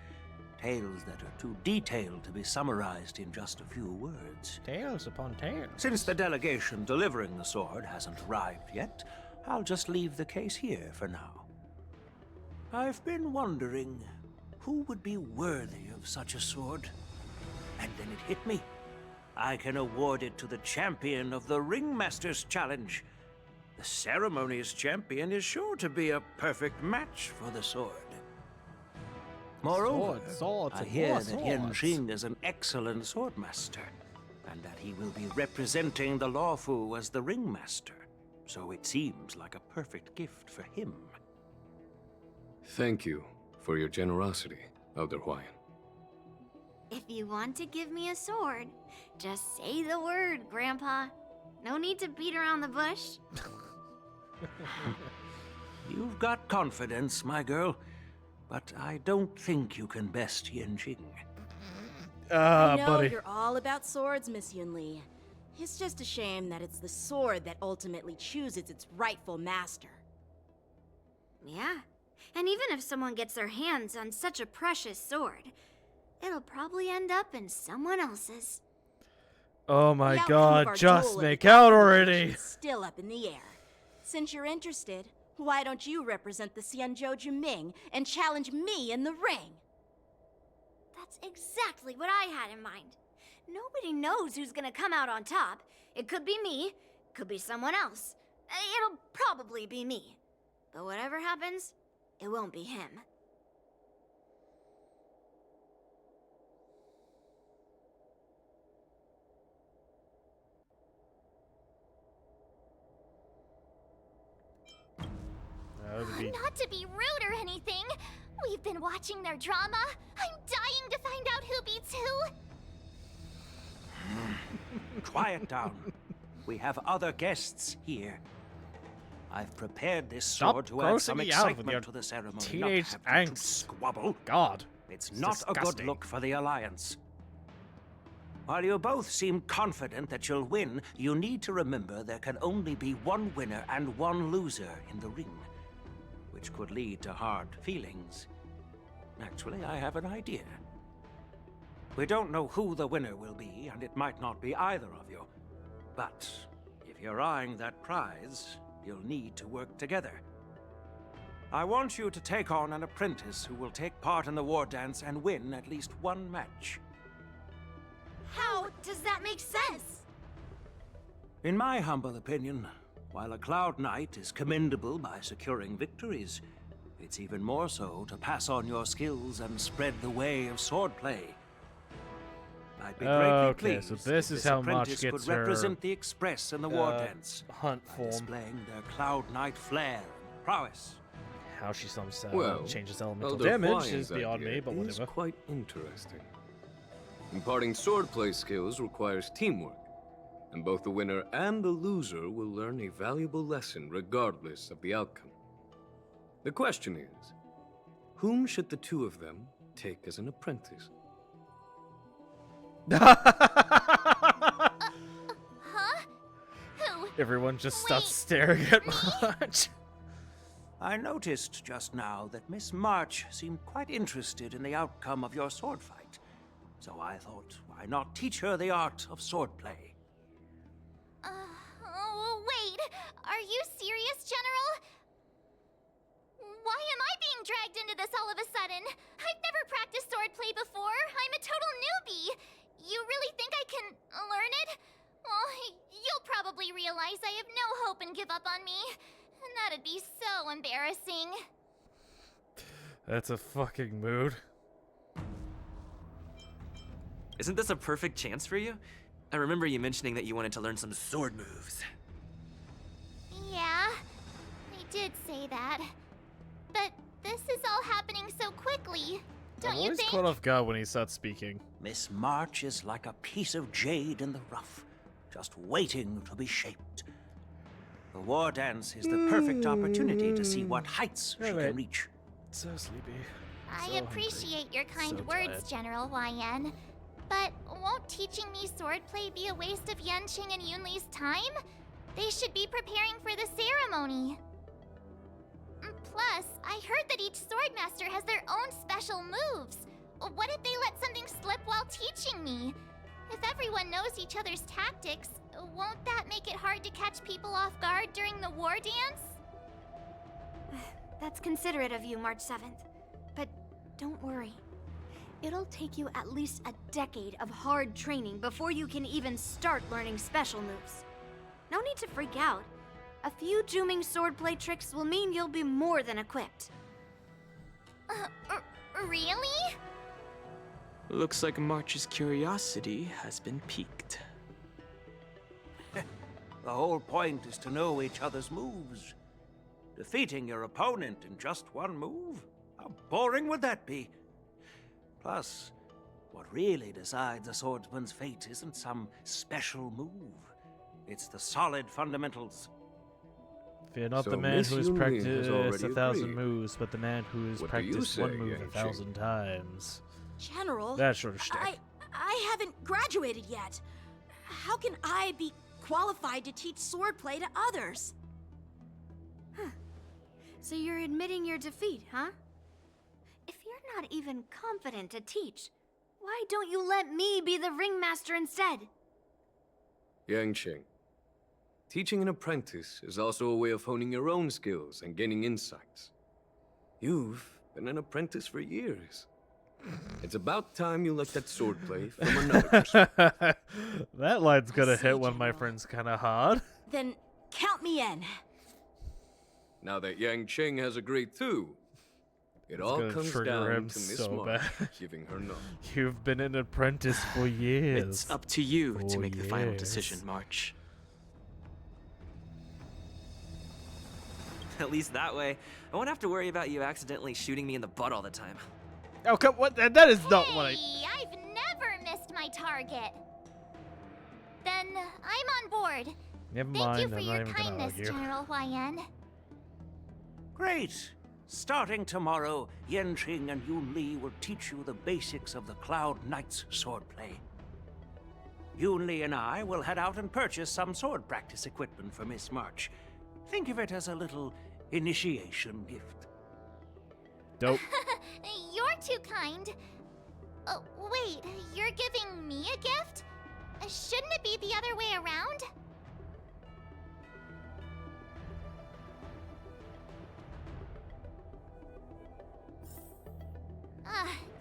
Speaker 18: Tales that are too detailed to be summarized in just a few words.
Speaker 1: Tales upon tales.
Speaker 18: Since the delegation delivering the sword hasn't arrived yet, I'll just leave the case here for now. I've been wondering who would be worthy of such a sword. And then it hit me. I can award it to the champion of the Ringmaster's Challenge. The ceremony's champion is sure to be a perfect match for the sword. Moreover,
Speaker 1: Swords,
Speaker 18: I hear that Yanjing is an excellent swordmaster, and that he will be representing the Luofu as the ringmaster. So it seems like a perfect gift for him.
Speaker 6: Thank you for your generosity, Elder Huayan.
Speaker 9: If you want to give me a sword, just say the word, Grandpa. No need to beat around the bush.
Speaker 18: You've got confidence, my girl, but I don't think you can best Yanjing.
Speaker 12: I know
Speaker 1: buddy.
Speaker 12: you're all about swords, Miss Yunli. It's just a shame that it's the sword that ultimately chooses its rightful master.
Speaker 9: Yeah, and even if someone gets their hands on such a precious sword, it'll probably end up in someone else's.
Speaker 1: Oh my
Speaker 12: The outcome of
Speaker 1: god,
Speaker 12: our
Speaker 1: just
Speaker 12: duel
Speaker 1: make
Speaker 12: at the
Speaker 1: out
Speaker 12: Duel
Speaker 1: already!
Speaker 12: is still up in the air. Since you're interested, why don't you represent the Xianzhou Juming and challenge me in the ring?
Speaker 9: That's exactly what I had in mind. Nobody knows who's gonna come out on top. It could be me, could be someone else. It'll probably be me. But whatever happens, it won't be him.
Speaker 5: Not to be rude or anything, we've been watching their drama. I'm dying to find out who beats who.
Speaker 18: Quiet down. We have other guests here. I've prepared this
Speaker 1: Stop
Speaker 18: sword to add some
Speaker 1: grossing me out with your
Speaker 18: excitement to the ceremony.
Speaker 1: teenage
Speaker 18: not have you two
Speaker 1: angst.
Speaker 18: squabble.
Speaker 1: God.
Speaker 18: It's
Speaker 1: It's
Speaker 18: not a good
Speaker 1: disgusting.
Speaker 18: look for the Alliance. While you both seem confident that you'll win, you need to remember there can only be one winner and one loser in the ring, which could lead to hard feelings. Actually, I have an idea. We don't know who the winner will be, and it might not be either of you. But if you're eyeing that prize, you'll need to work together. I want you to take on an apprentice who will take part in the war dance and win at least one match.
Speaker 12: How does that make sense?
Speaker 18: In my humble opinion, while a Cloud Knight is commendable by securing victories, it's even more so to pass on your skills and spread the way of swordplay. I'd be greatly pleased
Speaker 1: so this
Speaker 18: if
Speaker 1: is how March
Speaker 18: apprentice
Speaker 1: gets
Speaker 18: could represent
Speaker 1: her,
Speaker 18: the Express in the war dance,
Speaker 1: hunt
Speaker 18: by
Speaker 1: form.
Speaker 18: displaying their Cloud Knight flair and prowess.
Speaker 1: How she somehow
Speaker 6: Well,
Speaker 1: changes elemental
Speaker 6: Elder
Speaker 1: damage
Speaker 6: Hwai's
Speaker 1: is beyond me,
Speaker 6: idea
Speaker 1: but
Speaker 6: is
Speaker 1: whatever.
Speaker 6: quite interesting. Imparting swordplay skills requires teamwork, and both the winner and the loser will learn a valuable lesson regardless of the outcome. The question is, whom should the two of them take as an apprentice?
Speaker 5: Huh? Who?
Speaker 1: Everyone just starts staring at March.
Speaker 18: I noticed just now that Miss March seemed quite interested in the outcome of your sword fight. So I thought, why not teach her the art of swordplay?
Speaker 5: Oh, wait. Are you serious, General? Why am I being dragged into this all of a sudden? I've never practiced swordplay before. I'm a total newbie. You really think I can learn it? Well, you'll probably realize I have no hope and give up on me. And that'd be so embarrassing.
Speaker 1: That's a fucking mood.
Speaker 21: Isn't this a perfect chance for you? I remember you mentioning that you wanted to learn some sword moves.
Speaker 5: Yeah, I did say that. But this is all happening so quickly, don't
Speaker 1: I'm
Speaker 5: you
Speaker 1: always
Speaker 5: think?
Speaker 1: caught off guard when he starts speaking.
Speaker 18: Miss March is like a piece of jade in the rough, just waiting to be shaped. The war dance is the perfect opportunity to see what heights she can reach.
Speaker 1: So sleepy.
Speaker 5: I appreciate your kind
Speaker 1: So
Speaker 5: words,
Speaker 1: tired.
Speaker 5: General Yan. But won't teaching me swordplay be a waste of Yanqing and Yunli's time? They should be preparing for the ceremony. Plus, I heard that each swordmaster has their own special moves. What if they let something slip while teaching me? If everyone knows each other's tactics, won't that make it hard to catch people off guard during the war dance?
Speaker 9: That's considerate of you, March 7th. But don't worry. It'll take you at least a decade of hard training before you can even start learning special moves. No need to freak out. A few Juming swordplay tricks will mean you'll be more than equipped.
Speaker 5: Really?
Speaker 7: Looks like March's curiosity has been piqued.
Speaker 18: The whole point is to know each other's moves. Defeating your opponent in just one move? How boring would that be? Plus, what really decides a swordsman's fate isn't some special move. It's the solid fundamentals.
Speaker 1: Fear not
Speaker 6: So
Speaker 1: the man
Speaker 6: Miss
Speaker 1: who has
Speaker 6: Yunli has
Speaker 1: practiced
Speaker 6: already
Speaker 1: 1,000
Speaker 6: agreed.
Speaker 1: moves, but the man who has
Speaker 6: What do you
Speaker 1: practiced
Speaker 6: say,
Speaker 1: one move
Speaker 6: Yanqing?
Speaker 1: 1,000 times.
Speaker 12: General,
Speaker 1: That sort of shtick.
Speaker 12: I haven't graduated yet. How can I be qualified to teach swordplay to others?
Speaker 9: So you're admitting your defeat, huh? If you're not even confident to teach, why don't you let me be the ringmaster instead?
Speaker 6: Yanqing, teaching an apprentice is also a way of honing your own skills and gaining insights. You've been an apprentice for years. It's about time you looked at swordplay from another perspective.
Speaker 1: That line's gonna hit one of my friends kinda hard.
Speaker 12: Then count me in.
Speaker 6: Now that Yanqing has agreed too, it
Speaker 1: It's
Speaker 6: all
Speaker 1: gonna
Speaker 6: comes
Speaker 1: trigger
Speaker 6: down
Speaker 1: him
Speaker 6: to Miss
Speaker 1: so
Speaker 6: March
Speaker 1: bad.
Speaker 6: giving her knowledge.
Speaker 1: You've been an apprentice for years.
Speaker 7: It's up to you to
Speaker 1: For
Speaker 7: make the final
Speaker 1: years.
Speaker 7: decision, March.
Speaker 21: At least that way, I won't have to worry about you accidentally shooting me in the butt all the time.
Speaker 1: Oh, come what? That is not what I.
Speaker 5: Hey, I've never missed my target. Then I'm on board.
Speaker 1: Never
Speaker 5: Thank
Speaker 1: mind.
Speaker 5: you for
Speaker 1: I'm not
Speaker 5: your
Speaker 1: even gonna
Speaker 5: kindness,
Speaker 1: argue.
Speaker 5: General Yan.
Speaker 18: Great! Starting tomorrow, Yanqing and Yunli will teach you the basics of the Cloud Knight's swordplay. Yunli and I will head out and purchase some sword practice equipment for Miss March. Think of it as a little initiation gift.
Speaker 1: Dope.
Speaker 5: You're too kind. Oh, wait, you're giving me a gift? Shouldn't it be the other way around?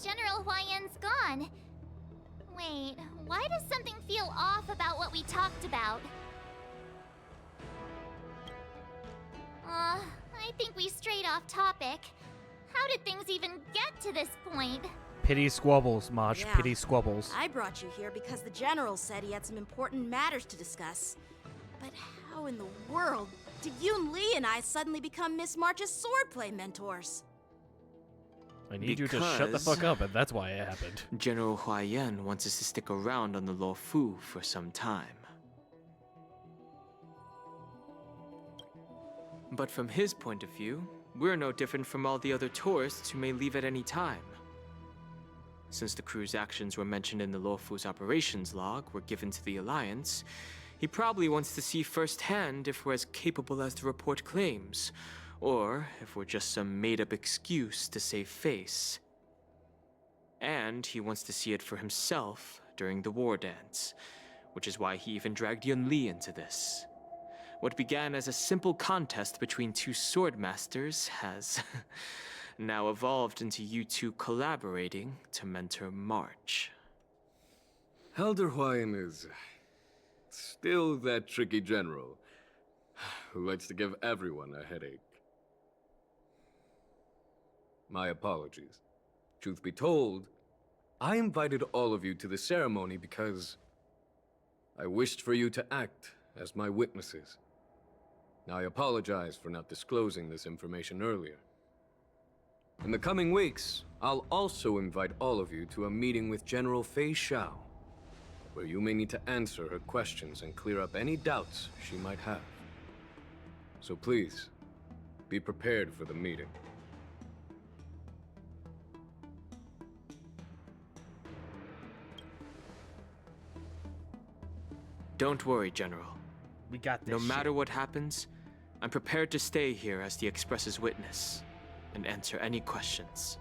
Speaker 5: General Huayan's gone. Wait, why does something feel off about what we talked about? I think we strayed off topic. How did things even get to this point?
Speaker 1: Pity squabbles, March.
Speaker 12: Yeah.
Speaker 1: Pity squabbles.
Speaker 12: I brought you here because the General said he had some important matters to discuss. But how in the world did Yun Li and I suddenly become Miss March's swordplay mentors?
Speaker 1: I need you to shut the fuck up, and that's why it happened.
Speaker 7: General Huayan wants us to stick around on the Luo Fu for some time. But from his point of view, we're no different from all the other tourists who may leave at any time. Since the crew's actions were mentioned in the Luo Fu's operations log were given to the Alliance, he probably wants to see firsthand if we're as capable as to report claims, or if we're just some made-up excuse to save face. And he wants to see it for himself during the war dance, which is why he even dragged Yun Li into this. What began as a simple contest between two sword masters has now evolved into you two collaborating to mentor March.
Speaker 6: Elder Huayan is still that tricky general who likes to give everyone a headache. My apologies. Truth be told, I invited all of you to the ceremony because I wished for you to act as my witnesses. Now, I apologize for not disclosing this information earlier. In the coming weeks, I'll also invite all of you to a meeting with General Feixiao, where you may need to answer her questions and clear up any doubts she might have. So please, be prepared for the meeting.
Speaker 7: Don't worry, General.
Speaker 1: We got this.
Speaker 7: No matter what happens, I'm prepared to stay here as the Express's witness and answer any questions.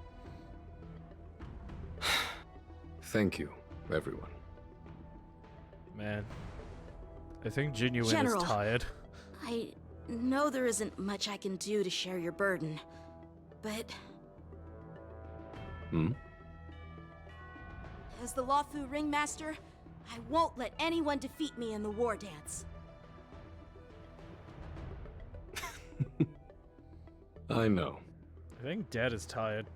Speaker 6: Thank you, everyone.
Speaker 1: Man, I think Genuine
Speaker 12: General,
Speaker 1: is tired.
Speaker 12: I know there isn't much I can do to share your burden, but as the Luofu Ringmaster, I won't let anyone defeat me in the war dance.
Speaker 6: I know.
Speaker 1: I think Dad is tired.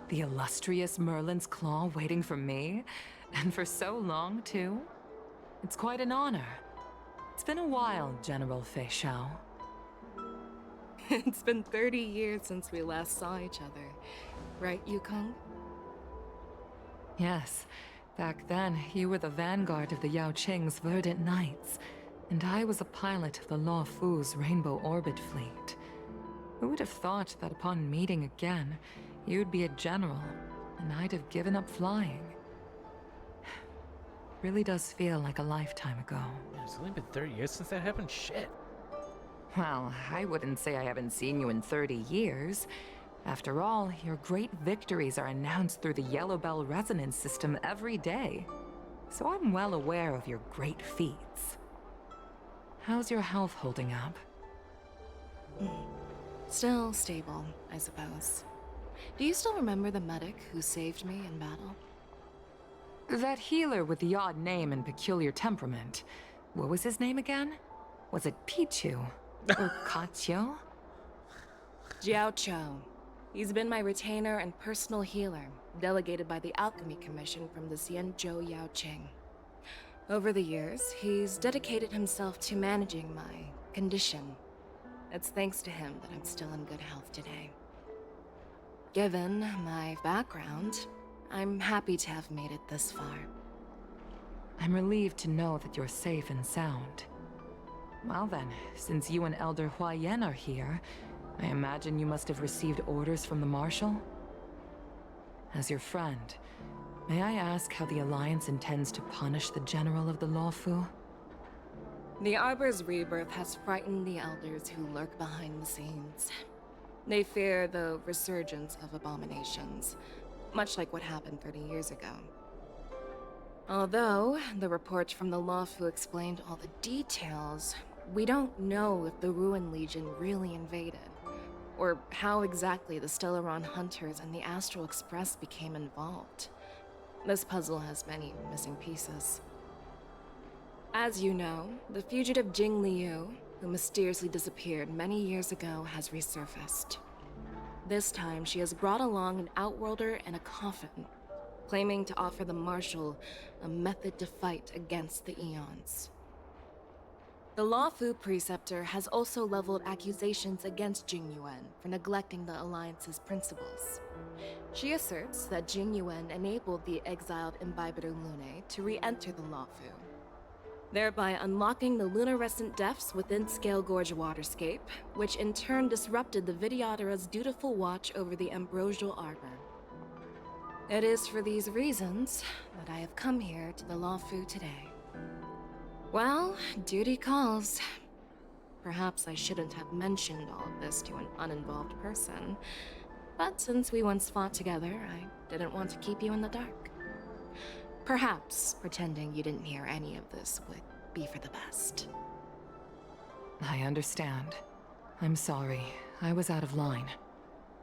Speaker 2: The illustrious Merlin's Claw waiting for me? And for so long, too? It's quite an honor. It's been a while, General Feixiao.
Speaker 8: It's been 30 years since we last saw each other. Right, Yukong?
Speaker 2: Yes. Back then, you were the vanguard of the Yao Qing's Verdant Knights, and I was a pilot of the Luo Fu's Rainbow Orbit Fleet. Who would have thought that upon meeting again, you'd be a general, and I'd have given up flying? Really does feel like a lifetime ago.
Speaker 1: It's only been 30 years since that happened? Shit.
Speaker 2: Well, I wouldn't say I haven't seen you in 30 years. After all, your great victories are announced through the Yellow Bell resonance system every day. So I'm well aware of your great feats. How's your health holding up?
Speaker 8: Still stable, I suppose. Do you still remember the medic who saved me in battle?
Speaker 2: That healer with the odd name and peculiar temperament. What was his name again? Was it Pichu? Or Kachio?
Speaker 8: Jiao Chou. He's been my retainer and personal healer, delegated by the Alchemy Commission from the Xianzhou Yao Qing. Over the years, he's dedicated himself to managing my condition. It's thanks to him that I'm still in good health today. Given my background, I'm happy to have made it this far.
Speaker 2: I'm relieved to know that you're safe and sound. Well then, since you and Elder Huayan are here, I imagine you must have received orders from the Marshal? As your friend, may I ask how the Alliance intends to punish the General of the Luofu?
Speaker 8: The Arbor's rebirth has frightened the elders who lurk behind the scenes. They fear the resurgence of abominations, much like what happened 30 years ago. Although the report from the Lawfu explained all the details, we don't know if the Ruin Legion really invaded, or how exactly the Stellaron Hunters and the Astral Express became involved. This puzzle has many missing pieces. As you know, the fugitive Jing Liu, who mysteriously disappeared many years ago, has resurfaced. This time, she has brought along an Outworlder and a coffin, claiming to offer the Marshal a method to fight against the Eons. The Lawfu Preceptor has also leveled accusations against Jing Yuan for neglecting the Alliance's principles. She asserts that Jing Yuan enabled the exiled Imbibitor Lunae to re-enter the Lawfu, thereby unlocking the lunarescent depths within Scale Gorge Waterscape, which in turn disrupted the Vidyadhara's dutiful watch over the Ambrosial Arbor. It is for these reasons that I have come here to the Lawfu today. Well, duty calls. Perhaps I shouldn't have mentioned all of this to an uninvolved person, but since we once fought together, I didn't want to keep you in the dark. Perhaps pretending you didn't hear any of this would be for the best.
Speaker 2: I understand. I'm sorry. I was out of line.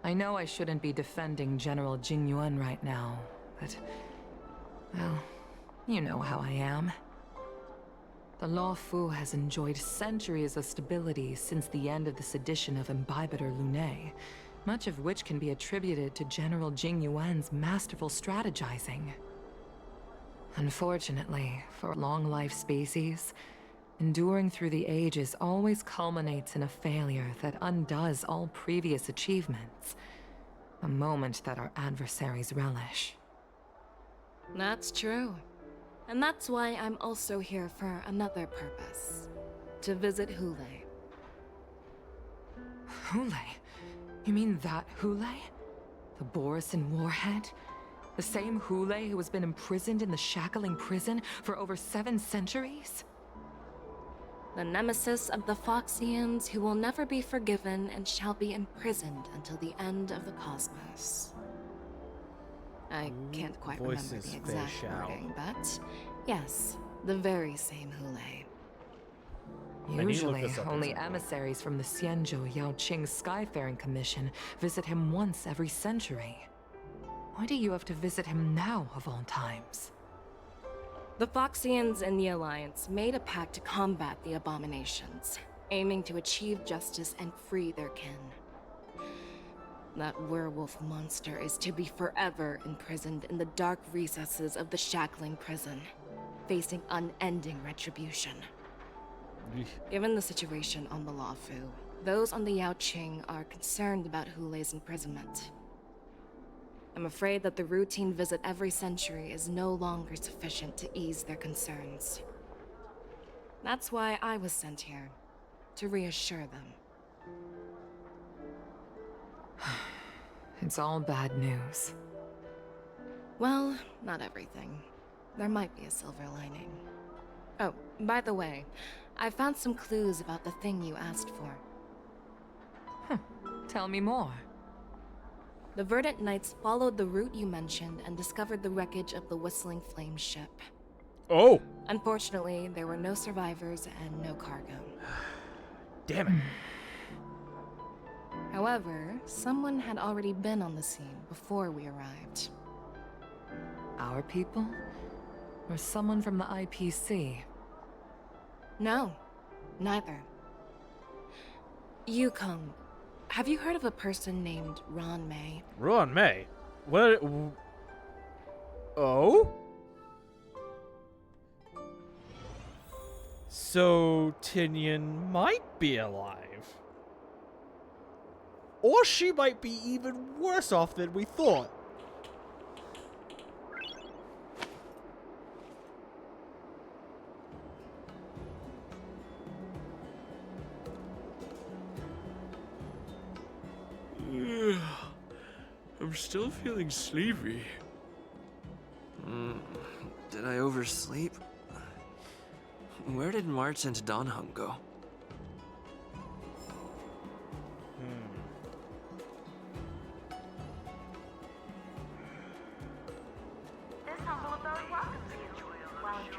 Speaker 2: I know I shouldn't be defending General Jing Yuan right now, but... well, you know how I am. The Lawfu has enjoyed centuries of stability since the end of the sedition of Imbibitor Lunae, much of which can be attributed to General Jing Yuan's masterful strategizing. Unfortunately, for long-life species, enduring through the ages always culminates in a failure that undoes all previous achievements, a moment that our adversaries relish.
Speaker 8: That's true. And that's why I'm also here for another purpose. To visit Hule.
Speaker 2: Hule? You mean that Hule? The Borisin warhead? The same Hule who has been imprisoned in the Shackling prison for over 7 centuries?
Speaker 8: The nemesis of the Foxians who will never be forgiven and shall be imprisoned until the end of the cosmos. I can't quite remember the exact wording, but yes, the very same Hule.
Speaker 2: Usually, only emissaries from the Xianzhou Yaoqing Skyfaring Commission visit him once every century. Why do you have to visit him now, of all times?
Speaker 8: The Foxians and the Alliance made a pact to combat the abominations, aiming to achieve justice and free their kin. That werewolf monster is to be forever imprisoned in the dark recesses of the Shackling prison, facing unending retribution. Given the situation on the Lawfu, those on the Yaoqing are concerned about Hule's imprisonment. I'm afraid that the routine visit every century is no longer sufficient to ease their concerns. That's why I was sent here, to reassure them.
Speaker 2: It's all bad news.
Speaker 8: Well, not everything. There might be a silver lining. Oh, by the way, I found some clues about the thing you asked for.
Speaker 2: Tell me more.
Speaker 8: The Verdant Knights followed the route you mentioned and discovered the wreckage of the Whistling Flame ship.
Speaker 1: Oh!
Speaker 8: Unfortunately, there were no survivors and no cargo.
Speaker 1: Damn it.
Speaker 8: However, someone had already been on the scene before we arrived.
Speaker 2: Our people? Or someone from the IPC?
Speaker 8: No, neither. Yukong, have you heard of a person named Ron May?
Speaker 1: Ron May? What? Oh? So Tinian might be alive. Or she might be even worse off than we thought.
Speaker 6: I'm still feeling sleepy.
Speaker 21: Did I oversleep? Where did March and Donhung go?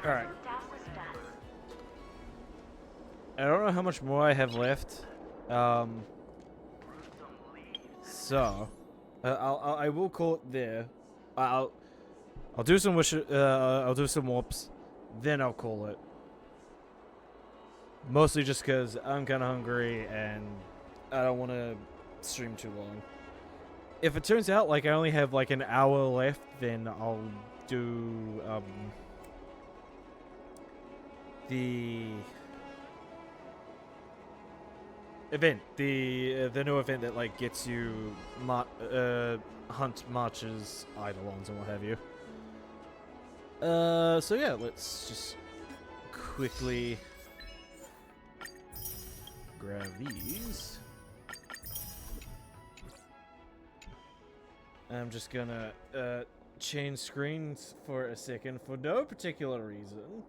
Speaker 1: Alright. I don't know how much more I have left. So I will call it there. I'll do some I'll do some warps, then I'll call it. Mostly just because I'm kind of hungry and I don't want to stream too long. If it turns out like I only have like an hour left, then I'll do the event, the new event that like gets you hunt marches, eidolons, and what have you. So yeah, let's just quickly grab these. I'm just gonna change screens for a second for no particular reason.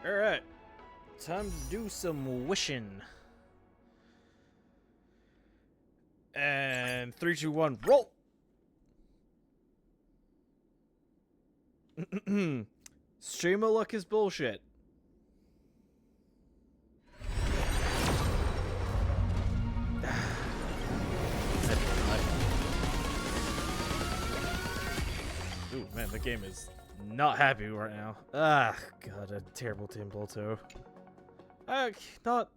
Speaker 1: Alright, time to do some wishing. And 3, 2, 1, roll! Streamer luck is bullshit. Ooh, man, the game is not happy right now. Ah, god, a terrible temple too. Not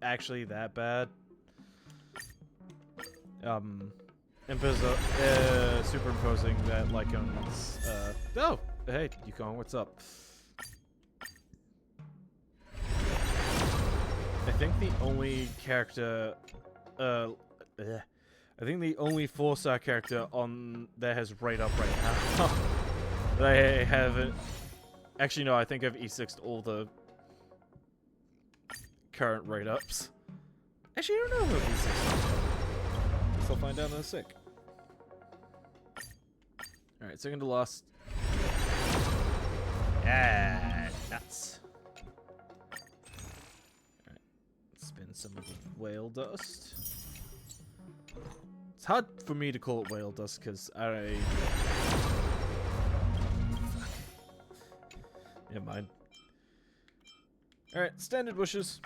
Speaker 1: actually that bad. Superimposing that like on oh, hey, Yukon, what's up? I think the only character, I think the only 4-star character on that has right up right now. I haven't. Actually, no. I think I've E6'd all the current rate ups. Actually, I don't know who E6'd. Guess I'll find out in a sec. All right, second to last. Yeah, nuts. All right, spin some of the whale dust. It's hard for me to call it whale dust because I. Never mind. Alright, standard wishes.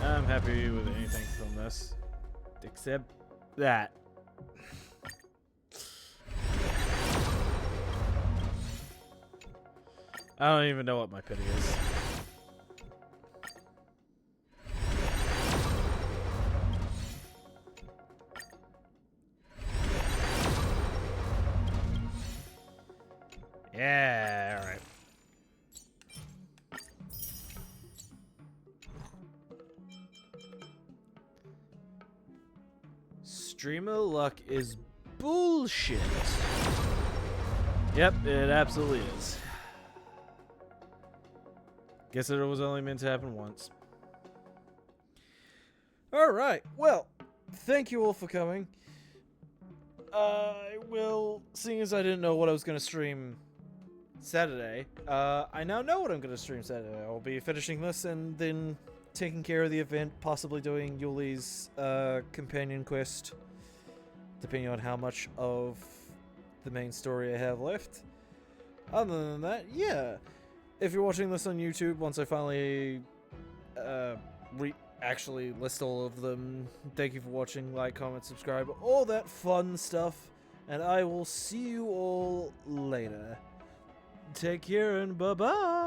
Speaker 1: I'm happy with anything from this. Except that. I don't even know what my pity is. Yeah, alright. Streamer luck is bullshit. Yep, it absolutely is. Guess it was only meant to happen once. Alright, well, thank you all for coming. I will, seeing as I didn't know what I was going to stream Saturday, I now know what I'm going to stream Saturday. I'll be finishing this and then taking care of the event, possibly doing Yuli's companion quest, depending on how much of the main story I have left. Other than that, yeah. If you're watching this on YouTube, once I finally actually list all of them, thank you for watching, like, comment, subscribe, all that fun stuff, and I will see you all later. Take care and bye-bye!